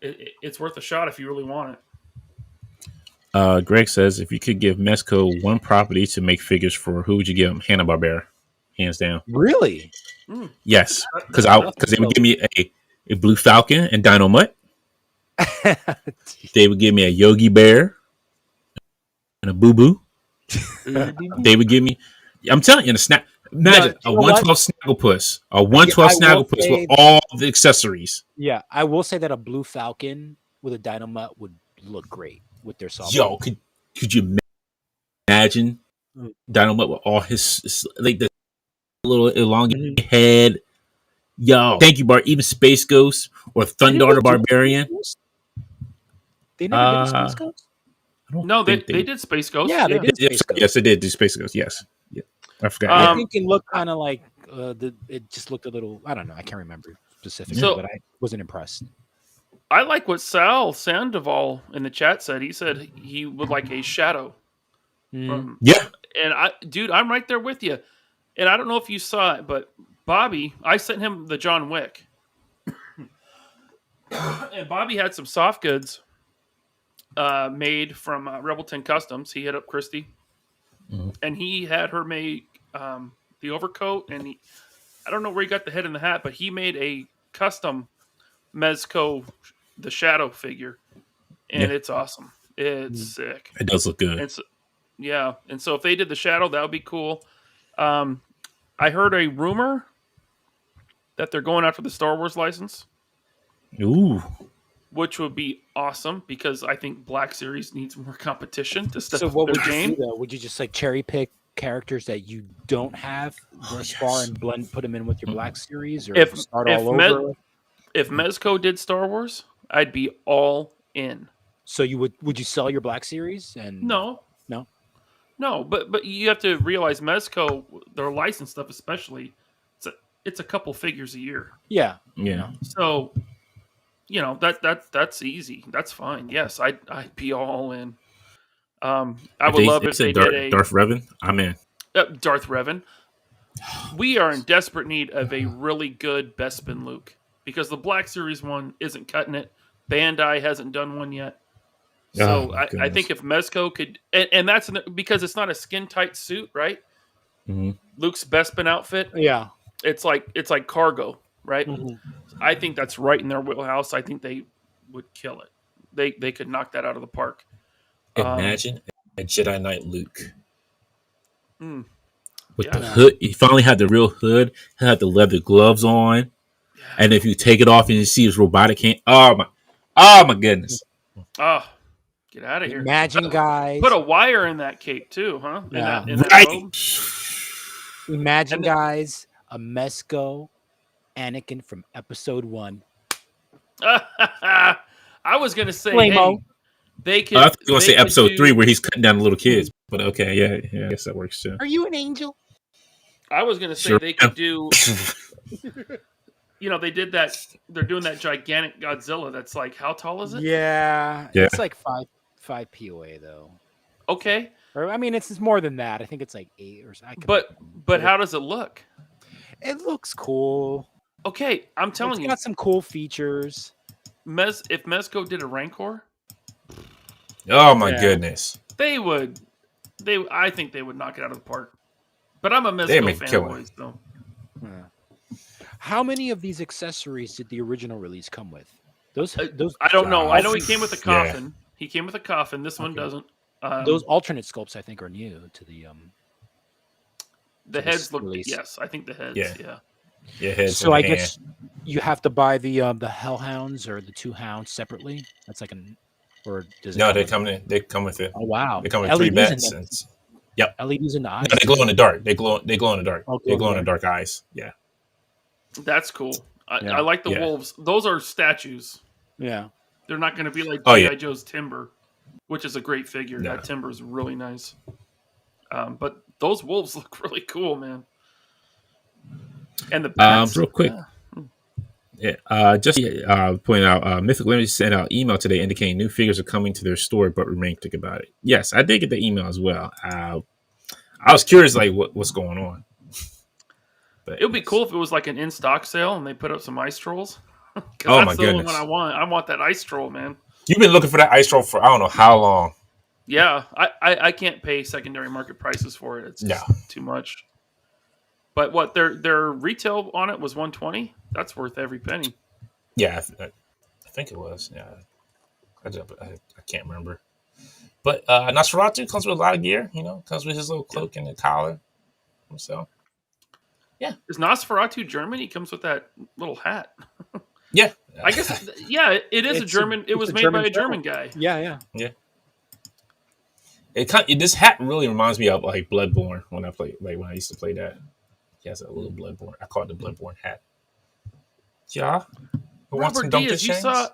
it's worth a shot if you really want it. Greg says, if you could give Mezco one property to make figures for, who would you give him? Hanna-Barbera, hands down. Really? Yes, because they would give me a Blue Falcon and Dino Mutt. They would give me a Yogi Bear and a Boo Boo. They would give me, I'm telling you, imagine a 1/12 Snagglepuss, a 1/12 Snagglepuss with all the accessories. Yeah, I will say that a Blue Falcon with a Dynamite would look great with their soft. Yo, could you imagine Dynamite with all his like the little elongated head? Yo, thank you, Bart. Even Space Ghost or Thunder Barbarian. They never did a Space Ghost? I don't No, they think did Space Ghost. Yeah, they did Space Ghost. Yes, they did do Space Ghost. Yes. Yeah. I forgot. I Yeah. think it looked kind of like it just looked a little. I don't know. I can't remember specifically, So- but I wasn't impressed. I like what Sal Sandoval in the chat said. He said he would like a shadow. From, Yeah. and I'm right there with you. And I don't know if you saw it, but Bobby, I sent him the John Wick. And Bobby had some soft goods made from Rebel 10 Customs. He hit up Christy. And he had her make the overcoat. And I don't know where he got the head and the hat, but he made a custom Mezco, the shadow figure. And it's awesome. It's sick. It does look good. And so, yeah. And so if they did the shadow, that would be cool. I heard a rumor that they're going after the Star Wars license, Ooh. which would be awesome because I think Black Series needs more competition to step So up what their would you game. do though? Would you just like cherry pick characters that you don't have thus far and put them in with your Black Series, or start all over? If Mezco did Star Wars, I'd be all in. So you would you sell your Black Series? And No, but you have to realize Mezco, their license stuff especially, it's a couple figures a year. Yeah. So, that's easy. That's fine. Yes, I'd be all in. I would love if they did a Darth Revan. I'm in. Darth Revan. We are in desperate need of a really good Bespin Luke because the Black Series one isn't cutting it. Bandai hasn't done one yet. So I think if Mezco could, and that's because it's not a skin tight suit, right? Mm-hmm. Luke's Bespin outfit, Yeah. it's like cargo, right? Mm-hmm. I think that's right in their wheelhouse. I think they would kill it. They could knock that out of the park. Imagine a Jedi Knight Luke with yeah. the hood. He finally had the real hood. He had the leather gloves on, and if you take it off and you see his robotic hand, oh my goodness! Oh, get out of here! Imagine, guys. Put a wire in that cape too, huh? Yeah. In that Right. robe. Imagine, guys, a Mezco Anakin from Episode 1. I was gonna say, Flame-o. hey, they could. I thought you were going to say they could Episode do- 3 where he's cutting down the little kids, but okay, yeah, I guess that works too. Are you an angel? I was gonna say Sure. they could do. They did that. They're doing that gigantic Godzilla. That's like, how tall is it? Yeah. Yeah. It's like five POA though. Okay, Or I mean, it's more than that. I think it's like 8 or something. but how does it look? It looks cool. Okay, I'm telling It's you, got some cool features. if Mezco did a Rancor, Oh my Yeah. goodness! they would. I think they would knock it out of the park. But I'm a They Mezco make a killer. fanboy, so How many of these accessories did the original release come with? Those I don't know. I know he came with a Yeah. coffin. He came with a coffin. This one Okay. doesn't. those alternate sculpts I think are new to the the to heads this look. release. Yes, I think the heads. Yeah. Yeah. Your heads. So I guess you have to buy the Hellhounds or the 2 Hounds separately. That's like or does it No, come they with- come in. They come with it. Oh wow! They come with 3 LEDs in bets. them. And LEDs in the eyes. no, they glow in the dark. They glow in the dark. Oh, They glow in the dark eyes. Yeah. That's cool. Yeah. I like the Yeah. wolves. Those are statues. Yeah. They're not going to be like Oh, G.I. yeah. Joe's Timber, which is a great figure. No. That Timber is really nice. But those wolves look really cool, man. And the bats. Real quick. Yeah. Just point out, Mythic Limited sent out email today indicating new figures are coming to their store, but remain thick about it. Yes, I did get the email as well. I was curious, like what's going on. But It would be cool if it was like an in stock sale and they put up some ice trolls. Oh, That's my the only goodness. one I want. I want that ice troll, man. You've been looking for that ice troll for I don't know how long. Yeah, I can't pay secondary market prices for it. It's just too much. But what their retail on it was $120. That's worth every penny. Yeah, I think it was. Yeah, I can't remember. But Nosferatu comes with a lot of gear. Comes with his little cloak and the collar. So Is Nosferatu German? He comes with that little hat. yeah, I guess. Yeah, it is a It's German. It was a made German by a show. German guy. Yeah. this hat really reminds me of like Bloodborne when I used to play that. He has a little Bloodborne. I call it the Bloodborne hat. Yeah. Who wants Robert some donkey Diaz, you chains? saw.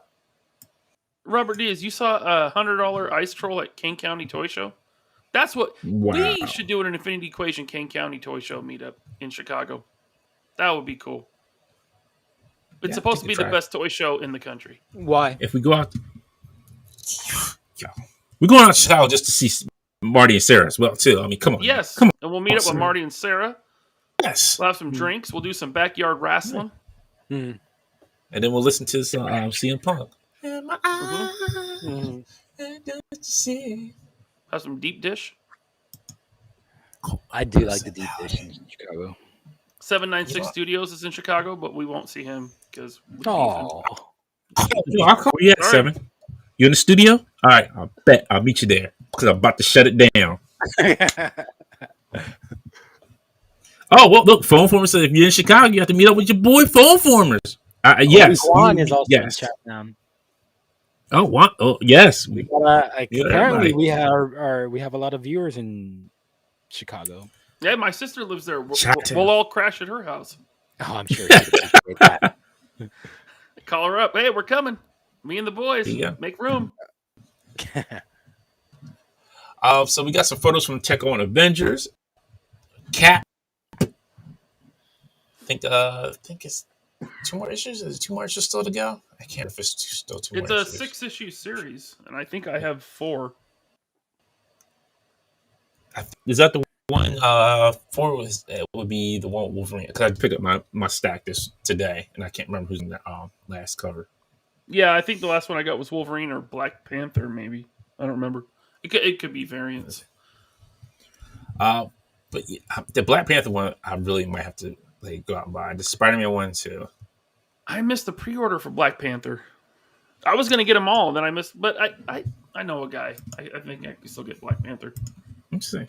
Robert Diaz, you saw a $100 ice troll at King County Toy Show? That's what Wow. we should do at an Infinity Equation King County Toy Show meetup in Chicago. That would be cool. It's supposed to be the best toy show in the country. Why? If we go out, we're going out to Chicago just to see Marty and Sarah as well too. I mean, come on. Yes, come on. And we'll meet up with Marty and Sarah. Yes. We'll have some drinks. We'll do some backyard wrestling. And then we'll listen to some CM Punk. Have some deep dish. I do like the deep dish in Chicago. 796 Studios is in Chicago, but we won't see him because. I'll call you at 7. You in the studio? All right, I'll bet I'll meet you there because I'm about to shut it down. Oh, well, look, Phone Formers said if you're in Chicago, you have to meet up with your boy Phone Formers. Yes. Juan is also in chat now. Oh, what? Oh, yes. Apparently, we have a lot of viewers in Chicago. Yeah, my sister lives there. We'll all crash at her house. Oh, I'm sure she'd appreciate that. Call her up. Hey, we're coming. Me and the boys. Make room. So we got some photos from Tech on Avengers. Cap. I think it's 2 more issues. Is it 2 more issues still to go? I can't remember if it's still 2 more issues. It's a 6-issue series, and I think I have 4. Is that the one? 4 would be the one with Wolverine. Because I picked up my stack today, and I can't remember who's in the last cover. Yeah, I think the last one I got was Wolverine or Black Panther, maybe. I don't remember. It could be variants. But the Black Panther one, I really might have to go out and buy. The Spider-Man one too. I missed the pre-order for Black Panther. I was gonna get them all, then I missed. But I know a guy. I think I can still get Black Panther. Let's see.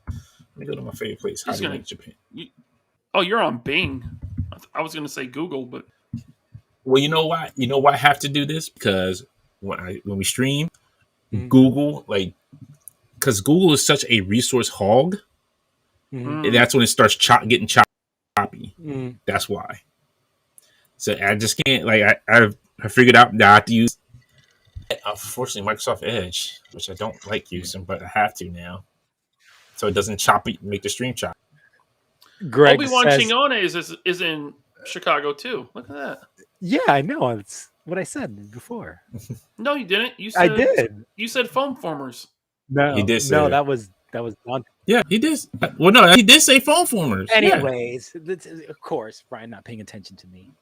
Let me go to my favorite place. How do you like Japan? You're on Bing. I was gonna say Google, but well, you know why? You know why I have to do this? Because when we stream, Google because Google is such a resource hog. And that's when it starts getting choppy. That's why. So I just can't I figured out that I have to use unfortunately Microsoft Edge, which I don't like using, but I have to now. So it doesn't make the stream chop. Greg Obi-Wan Chingones is in Chicago too. Look at that. Yeah, I know. It's what I said before. No, you didn't. I did. You said Foam Formers. No, he did say no. That was Dante. Yeah, he did. Well, no, he did say Foam Formers. Anyways, of course, Brian not paying attention to me.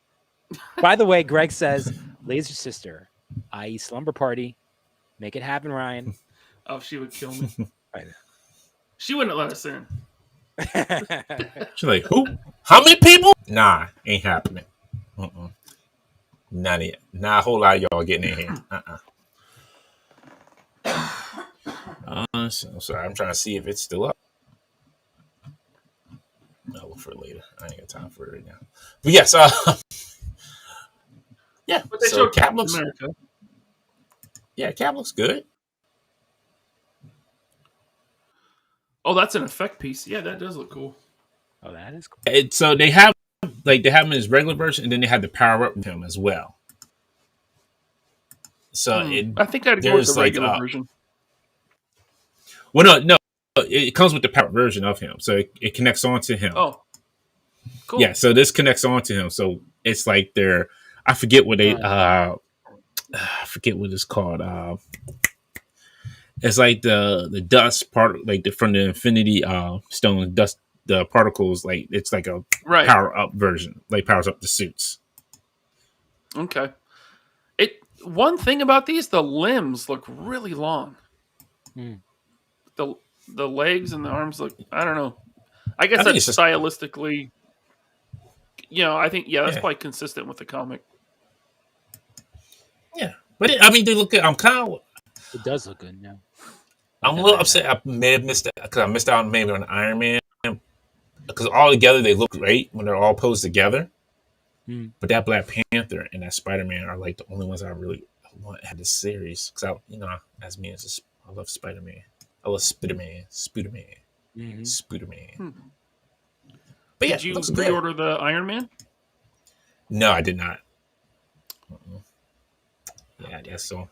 By the way, Greg says Laser Sister, i.e. Slumber Party. Make it happen, Ryan. Oh, she would kill me. She wouldn't let us in. She's like, who? How many people? Nah, ain't happening. Not yet. Not a whole lot of y'all getting in here. So, sorry, I'm trying to see if it's still up. I'll look for it later. I ain't got time for it right now. But yes, yeah. But they so showed Cap looks. America. Yeah, Cap looks good. Oh, that's an effect piece. Yeah, that does look cool. Oh, that is cool. So they have him in his regular version, and then they have the power up with him as well. So I think I'd go with the regular version. Well, no, it comes with the power version of him, so it connects on to him. Oh, cool. Yeah, so this connects on to him, so it's like they're. I forget what they. I forget what it's called. It's like the dust part, from the Infinity Stone dust, the particles. It's like a power up version, powers up the suits. Okay. One thing about these, the limbs look really long. The legs and the arms look. I don't know. I guess that's stylistically. I think that's probably consistent with the comic. Yeah, but they look good. I'm kind of. It does look good now. I'm a little upset. I may have missed that because I missed out maybe on Iron Man because all together they look great when they're all posed together. But that Black Panther and that Spider-Man are the only ones I really want had this series because as me as I love Spider-Man. I love Spider-Man. Spider-Man. But yeah, did you pre-order the Iron Man? No, I did not. Yeah, that's so.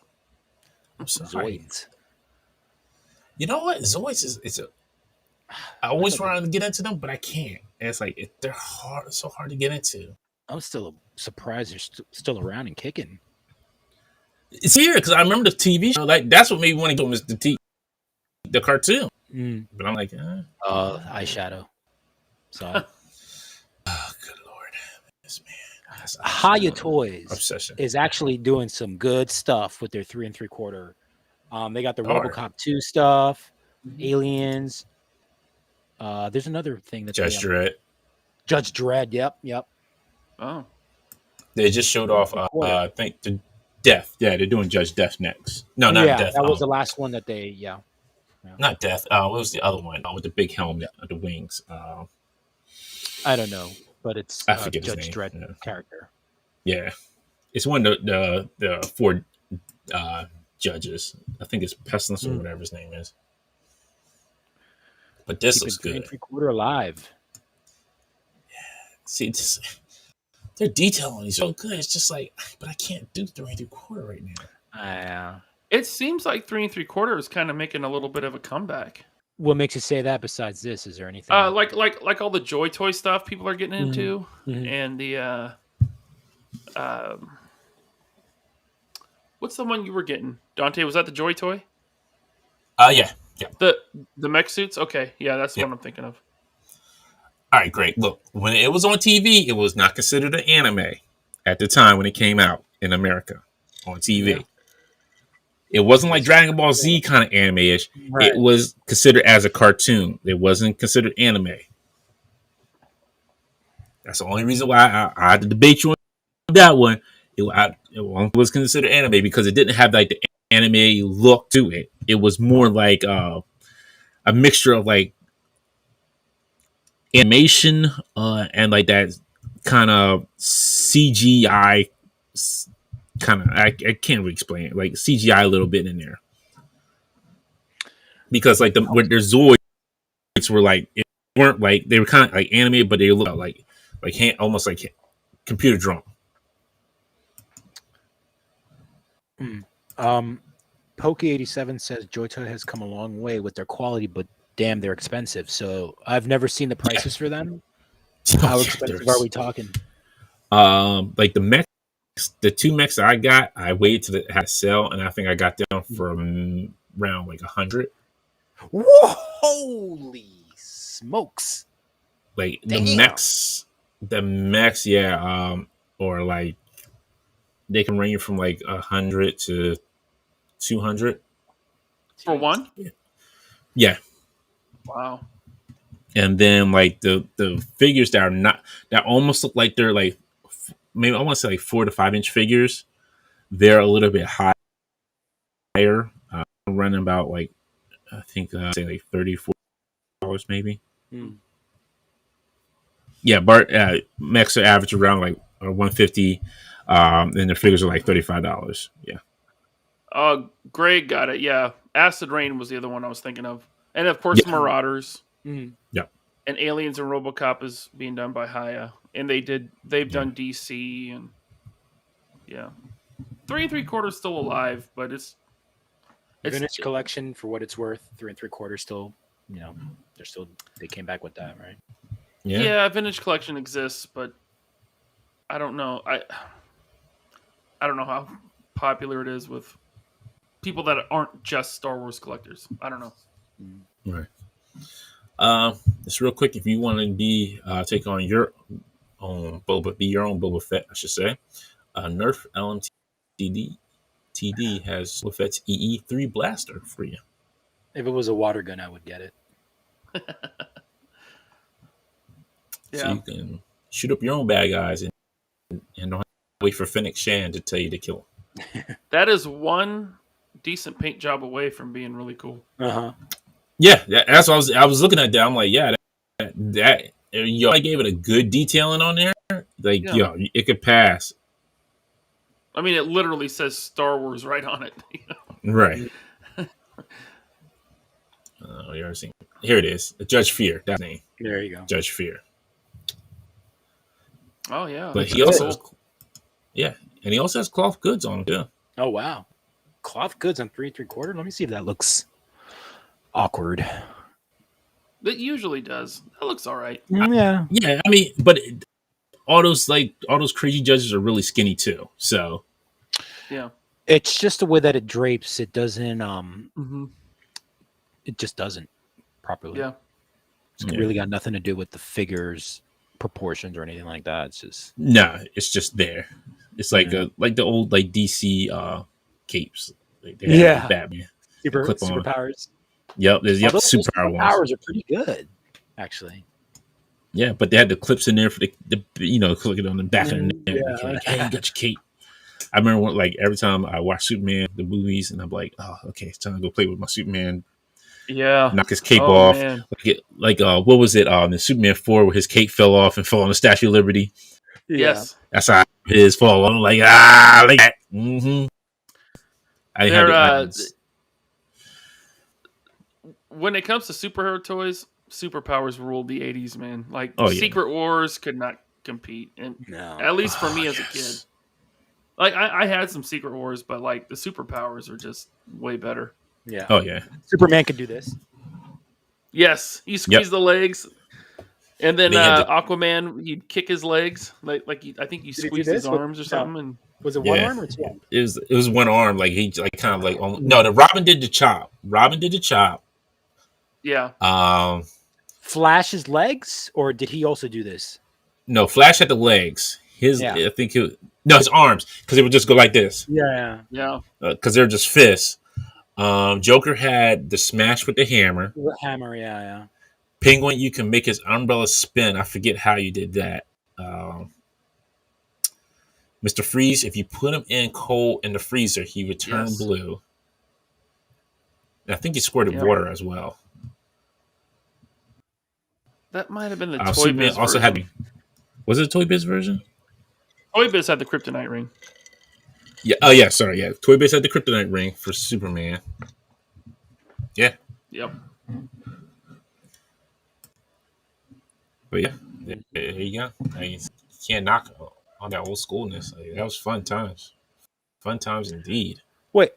I'm sorry. Zoids. You know what? Zoids is it's a. I always try to get into them, but I can't. And it's like they're hard, so hard to get into. I'm still surprised they're still around and kicking. It's weird because I remember the TV show. Like that's what made me want to go is the cartoon. But I'm like, eyeshadow. So, oh, good lord, this man. That's Haya Toys obsession is actually doing some good stuff with their 3 3/4. They got the RoboCop 2 stuff, Aliens. There's another thing that Judge Dredd. Judge Dredd. Yep. Oh, they just showed off. I think the Death. Yeah, they're doing Judge Death next. No, not Death. That was the last one that they. Yeah. Not Death. What was the other one? With the big helmet, the wings. I don't know, but it's I forget Judge his name. Dredd character. Yeah, it's one of the 4 judges. I think it's Pestilence or whatever his name is. But this looks good. 3 3/4 alive. Yeah. See, their detail on these so good. It's just like, but I can't do 3 3/4 right now. It seems like 3 3/4 is kind of making a little bit of a comeback. What makes you say that besides this? Is there anything? Like all the Joy Toy stuff people are getting into, and the what's the one you were getting, Dante? Was that the Joy Toy? Yeah. The mech suits. Okay, yeah, that's the one I'm thinking of. All right, great. Look, when it was on TV, it was not considered an anime at the time when it came out in America on TV. Yeah. It wasn't like Dragon Ball Z kind of anime-ish. Right. It was considered as a cartoon. It wasn't considered anime. That's the only reason why I had to debate you on that one. It was considered anime because it didn't have like the anime look to it. It was more like a mixture of like animation and like that kind of CGI kind of I can't really explain it, like CGI a little bit in there, because like their Zoids were like, it weren't like, they were kind of like animated, but they looked like almost like computer drawn. Pokey87 says Joy Toy has come a long way with their quality, but damn, they're expensive. So I've never seen the prices for them. How expensive are we talking? Like the 2 mechs that I got, I waited till it had a sale, and I think I got them for around like 100. Whoa, holy smokes! Like the mechs, yeah. Or like they can range from like 100 to 200 for one. Yeah. Wow. And then like the figures that almost look like they're like, maybe I want to say like 4 to 5 inch figures. They're a little bit higher. Running about like, I think say like $34 maybe. Yeah, mechs are average around like $150. And their figures are like $35. Yeah. Greg got it. Yeah, Acid Rain was the other one I was thinking of, and of course Marauders. Yeah. And Aliens and RoboCop is being done by Haya, and they've done DC, and 3 3/4 still alive, but it's vintage collection for what it's worth. 3 3/4 still, they came back with that, right? Yeah, vintage collection exists, but I don't know. I don't know how popular it is with people that aren't just Star Wars collectors. I don't know. Right. Just real quick, if you want to be take on your own Boba Fett, I should say. Nerf LMTD has Boba Fett's EE3 blaster for you. If it was a water gun, I would get it. So you can shoot up your own bad guys and don't have to wait for Fennec Shan to tell you to kill them. That is one decent paint job away from being really cool. Yeah, that's what I was looking at that. I'm like, yeah, that I gave it a good detailing on there. Like, it could pass. I mean, it literally says Star Wars right on it. Right. You ever seen? Here it is. Judge Fear. That's the name. There you go. Judge Fear. Oh yeah. But he also has, and he also has cloth goods on him too. Oh wow, cloth goods on 3 3/4. Let me see if that looks awkward. It usually does. That looks all right. Yeah, Yeah, I mean, but all those crazy judges are really skinny too. So Yeah. it's just the way that it drapes. It doesn't. Mm-hmm. It just doesn't properly. Yeah. It's really got nothing to do with the figures, proportions, or anything like that. It's just it's just there. It's like like the old like DC capes. Like they had Yeah. with Batman. super Clip on. superpowers. Yep, there's Although those superpower ones. superpowers are pretty good, actually. Yeah, but they had the clips in there for the click it on the back of the neck. Yeah. Like, hey, you got your cape. I remember like every time I watch Superman the movies, and I'm like, oh, okay, it's time to go play with my Superman. Yeah. Knock his cape off. Man. What was it? The Superman 4 where his cape fell off and fell on the Statue of Liberty. Yes. That's how his fall. I'm like that. Mm-hmm. I didn't have when it comes to superhero toys, superpowers ruled the 80s, man. Like Secret Wars could not compete, and at least for me as a kid. Like I had some Secret Wars, but like the superpowers are just way better. Yeah. Oh yeah. Superman could do this. Yes, he squeezed the legs, and then Aquaman, he'd kick his legs, like I think you squeezed his arms or something. And was it one arm or two? It was one arm. Like he like kind of like the Robin did the chop. Yeah. Flash's legs, or did he also do this? No, Flash had the legs. I think his arms, because it would just go like this. Yeah. Because they're just fists. Joker had the smash with the hammer. The hammer, yeah. Penguin, you can make his umbrella spin. I forget how you did that. Mr. Freeze, if you put him in cold in the freezer, he would turn blue. And I think he squirted water as well. That might have been the Toy Superman Biz also version. Was it a Toy Biz version? Toy Biz had the kryptonite ring. Yeah. Oh, yeah. Sorry. Yeah. Toy Biz had the kryptonite ring for Superman. Yeah. Yep. But yeah, there you go. You can't knock on that old schoolness. That was fun times. Fun times indeed. Wait,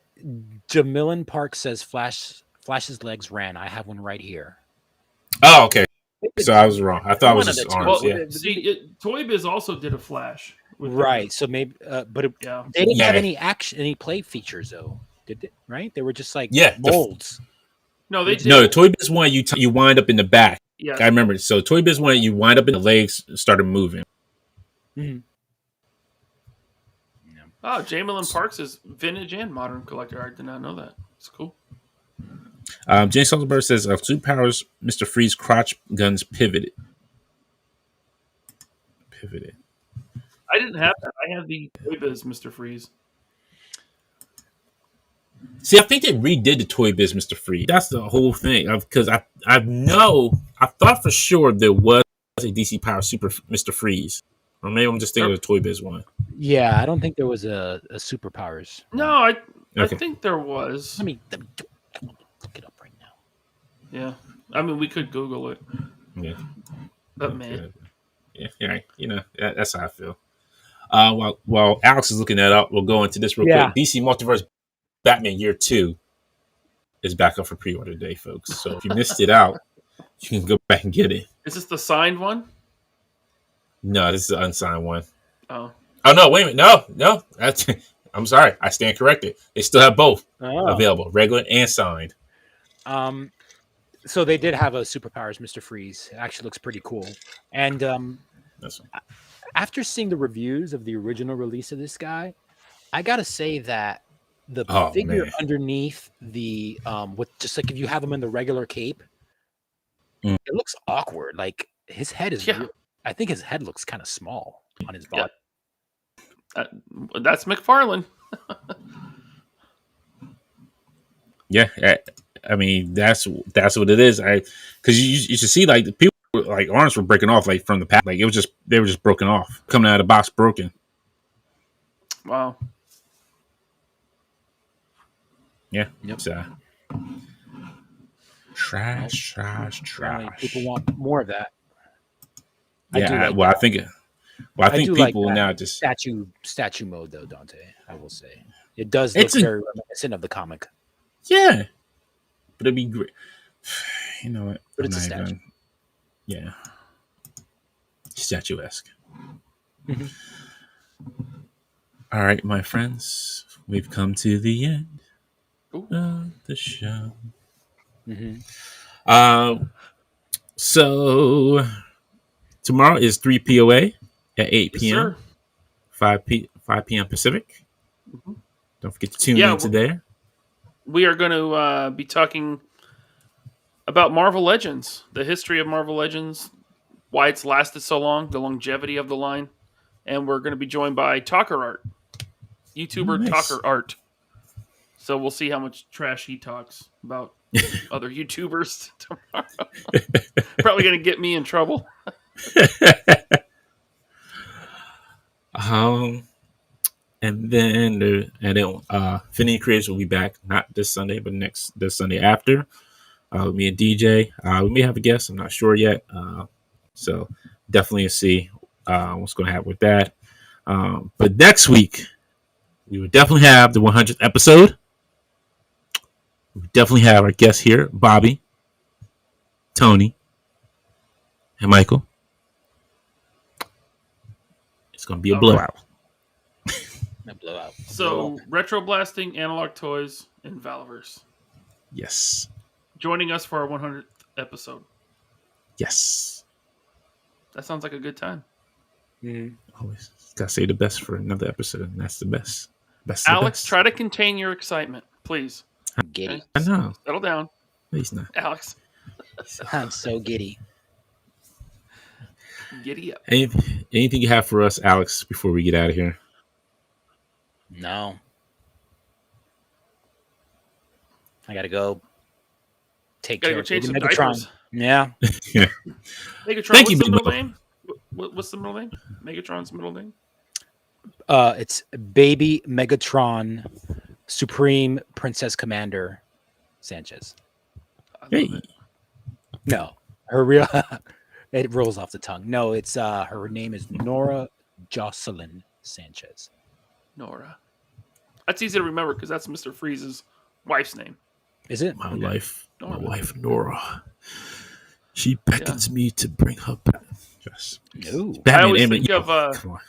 Jamilin Park says Flash's legs ran. I have one right here. Oh, okay. So I was wrong. I thought it was his arms. Well, see, Toy Biz also did a Flash. Right. So maybe, but they didn't have any play features though, did they? Right? They were just like molds. No, they did. No, the Toy Biz one you wind up in the back. Yeah, I remember. So Toy Biz one you wind up in the legs started moving. Mm-hmm. Oh, Jamilin Parks is vintage and modern collector. I did not know that. It's cool. James Stoltenberg says superpowers. Mr. Freeze crotch guns pivoted. I didn't have that. I had the Toy Biz Mr. Freeze. See, I think they redid the Toy Biz Mr. Freeze. That's the whole thing. Because I thought for sure there was a DC Power Super Mr. Freeze. Or maybe I'm just thinking of the Toy Biz one. Yeah, I don't think there was a superpowers. No, I think there was. Let me look it up right now. Yeah, I mean we could Google it. Yeah, but man, yeah, that's how I feel. While Alex is looking that up, we'll go into this real quick. DC Multiverse Batman Year 2 is back up for pre-order today, folks. So if you missed it out, you can go back and get it. Is this the signed one? No, this is the unsigned one. Oh no! Wait a minute! No, that's. I'm sorry, I stand corrected. They still have both available, regular and signed. So they did have a superpowers Mr. Freeze. It actually looks pretty cool. And after seeing the reviews of the original release of this guy, I gotta say that the figure underneath the with just like if you have him in the regular cape, it looks awkward. Like his head is. I think his head looks kind of small on his body. That's McFarlane. Yeah, I mean that's what it is. Because you should see like the people like arms were breaking off like from the pack. Like they were just broken off, coming out of the box broken. Wow. Yeah. Yep. So, trash. People want more of that. Yeah. I think people like now just statue mode though, Dante. I will say. It does look very reminiscent of the comic. Yeah, but it'd be great. You know what? But it's a statue. Yeah, statuesque. Mm-hmm. All right, my friends, we've come to the end Ooh. of the show. Mm-hmm. So tomorrow is 3 POA at 8 p.m. Yes, 5 p.m. Pacific. Mm-hmm. Don't forget to tune into there. We are going to be talking about Marvel Legends, the history of Marvel Legends, why it's lasted so long, the longevity of the line, and we're going to be joined by Talker Art, YouTuber Talker Art. So we'll see how much trash he talks about other YouTubers tomorrow. Probably going to get me in trouble. And then Finny Creators will be back not this Sunday, but this Sunday after. Me and DJ. We may have a guest. I'm not sure yet. So definitely see what's going to happen with that. But next week, we will definitely have the 100th episode. We definitely have our guests here, Bobby, Tony, and Michael. It's going to be a blowout. A blowout. So, Retro Blasting, Analog Toys, and Valverse. Yes. Joining us for our 100th episode. Yes. That sounds like a good time. Mm-hmm. Always gotta say the best for another episode, and that's the best. Alex, try to contain your excitement, please. I'm giddy. Okay? I know. Settle down. He's not. Alex. I'm so giddy. Giddy up. Anything you have for us, Alex, before we get out of here? No. I gotta go take care of change some Megatron. diapers. Yeah. Yeah. Megatron, Thank what's you, the Big middle Mo. name? What's the middle name? Megatron's middle name? It's Baby Megatron Supreme Princess Commander Sanchez. Hey. No, her real it rolls off the tongue. No, it's her name is Nora Jocelyn Sanchez. Nora. That's easy to remember because that's Mr. Freeze's wife's name. Is it? My Nora. wife Nora. She beckons me to bring her back. Yes. Ooh. I always think of come on.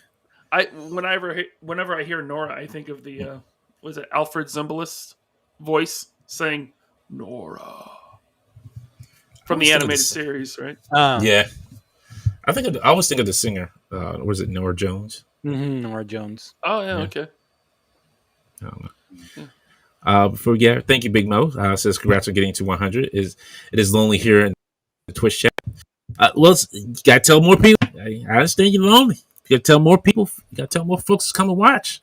whenever I hear Nora, I think of the was it Alfred Zimbalist voice saying Nora from the animated series, right? Yeah. I always think of the singer. Was it Nora Jones? Mm-hmm, Nora Jones. Oh yeah. Okay. I don't know. Before we get, thank you, Big Mo. Says congrats on getting to 100. It is lonely here in the Twitch chat. Well, you gotta tell more people. I understand you're lonely. You gotta tell more people. You gotta tell more folks to come and watch.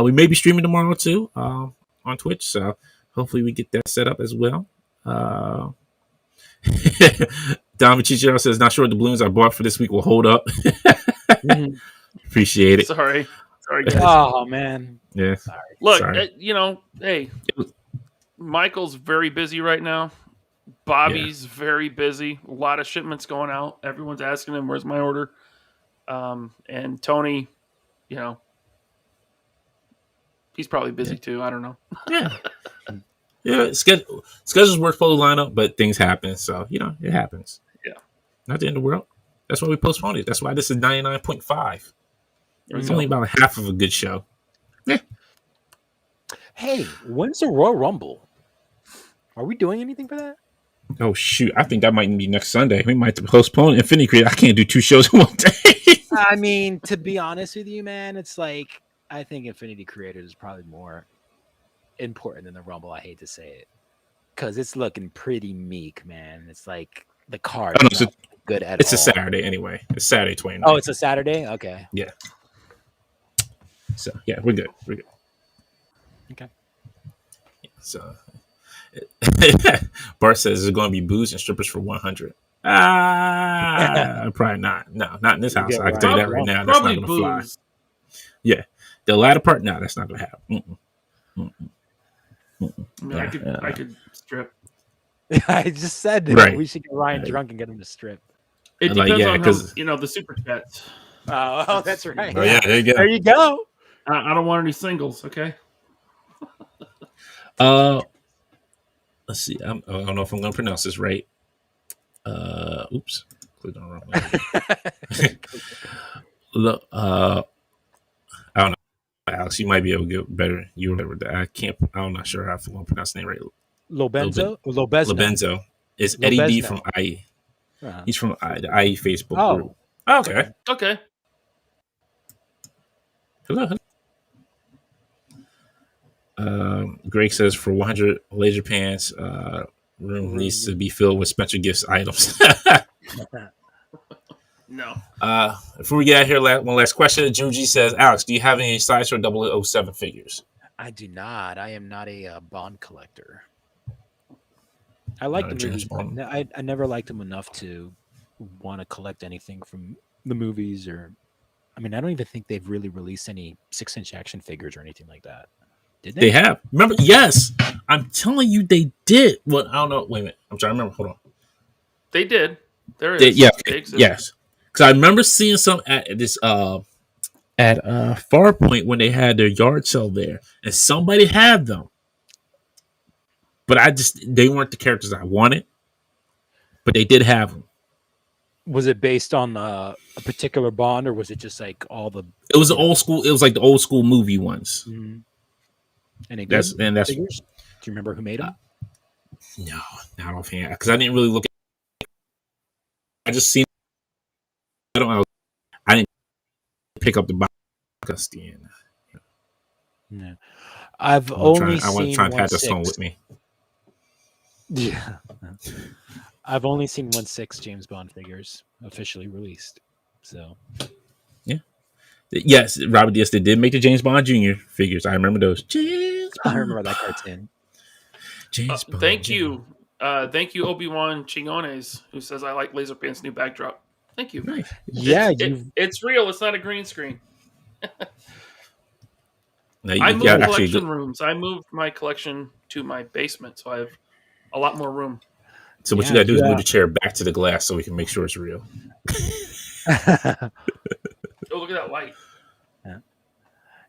We may be streaming tomorrow too on Twitch, so hopefully we get that set up as well. Don Machichero says, "Not sure what the balloons I bought for this week will hold up." Mm-hmm. Appreciate it. Sorry, guys. Oh man. Yeah. Sorry. Look, hey, Michael's very busy right now. Bobby's very busy. A lot of shipments going out. Everyone's asking him, "Where's my order?" And Tony, he's probably busy too. I don't know. Yeah. Schedules were supposed to line up, but things happen. So it happens. Yeah. Not the end of the world. That's why we postponed it. That's why this is 99.5. It's only about half of a good show. Yeah. Hey, when's the Royal Rumble? Are we doing anything for that? Oh shoot! I think that might be next Sunday. We might have to postpone Infinity Creator. I can't do 2 shows in one day. I mean, to be honest with you, man, it's like I think Infinity Creators is probably more important than the Rumble. I hate to say it because it's looking pretty meek, man. It's like the card is not good at all. It's a Saturday anyway. It's Saturday 29th. Oh, it's a Saturday. Okay. Yeah. So yeah, we're good. Okay. So Bart says there's going to be booze and strippers for 100. Probably not. No, not in this house. I can tell you that right now. That's not going to fly. Yeah, the latter part. No, that's not going to happen. I could strip. I just said that right. We should get Ryan drunk and get him to strip. It depends on how, the super chats. Oh, that's right. Oh yeah, there you go. There you go. I don't want any singles. Okay. Let's see. I don't know if I'm going to pronounce this right. Oops. Clicked on the wrong one. Look, I don't know. Alex, you might be able to get better. You remember that? I can't. I'm not sure how to pronounce the name right. Lobenzo? Lobenzo is Eddie D from IE. Uh-huh. He's from the IE Facebook group. Oh, okay. Okay. Hello. Greg says for 100 laser pants, room needs to be filled with special gifts items. No. Before we get out here, one last question. Juji says, Alex, do you have any Sideshow 007 figures? I do not. I am not a Bond collector. I like the movies. But I never liked them enough to want to collect anything from the movies. Or, I mean, I don't even think they've really released any 6-inch action figures or anything like that. Did they? They have. Remember? Yes. I'm telling you, they did. Well, I don't know. Wait a minute. I'm trying to remember. Hold on. They did. There is. Yeah. Okay. Yes. Because I remember seeing some at this at Farpoint when they had their yard sale there, and somebody had them. But they weren't the characters I wanted. But they did have them. Was it based on a particular Bond, or was it just like all the? It was the old school. It was like the old school movie ones. Mm-hmm. And that's figures? Do you remember who made them? No, not offhand. Because I didn't really look at. I just seen. I didn't pick up the box. No, I've only seen. I want to try and pat the stone with me. Yeah, I've only seen 1/6 James Bond figures officially released. So, yeah, yes, Robert Diaz, they did make the James Bond Jr. figures. I remember those. I remember that cartoon. James Bond. Thank you, Obi-Wan Chingones, who says I like Laserpant's new backdrop. Thank you. Nice. Yeah, it's real. It's not a green screen. I moved collection rooms. I moved my collection to my basement, so I have a lot more room. So what you got to do is move the chair back to the glass so we can make sure it's real. Oh, look at that light. Yeah.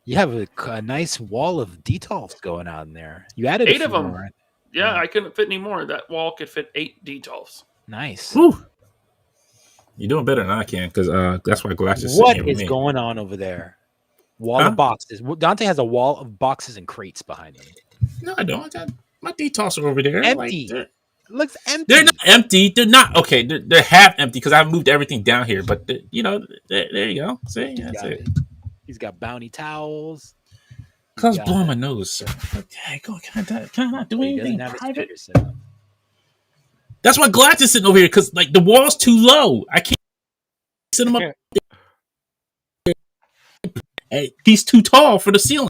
You have a nice wall of details going on there. You added 8 of them. More. Yeah, I couldn't fit any more. That wall could fit 8 details. Nice. Woo. You're doing better than I can because that's why glass is What is going on over there? Wall of boxes. Dante has a wall of boxes and crates behind him. No, I don't. My details are over there. Empty. Looks empty. They're not empty. They're not. Okay, they're half empty because I've moved everything down here. But, there you go. See? That's it. He's got bounty towels. I was blowing my nose, sir. Okay, can I not do anything private? That's why glass is sitting over here because like the wall's too low. I can't sit them up. Hey, he's too tall for the ceiling.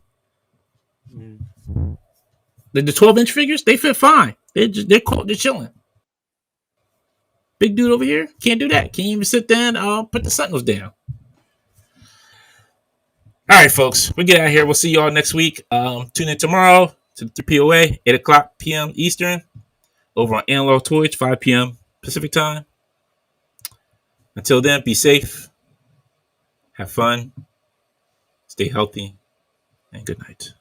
Mm. The 12-inch figures, they fit fine. They're chilling. Big dude over here can't do that. Can't even sit down. Put the Sentinels down. All right, folks, we get out of here. We'll see you all next week. Tune in tomorrow to the POA, 8:00 p.m. Eastern, over on Analog Twitch, 5 p.m. Pacific time. Until then, be safe, have fun, stay healthy, and good night.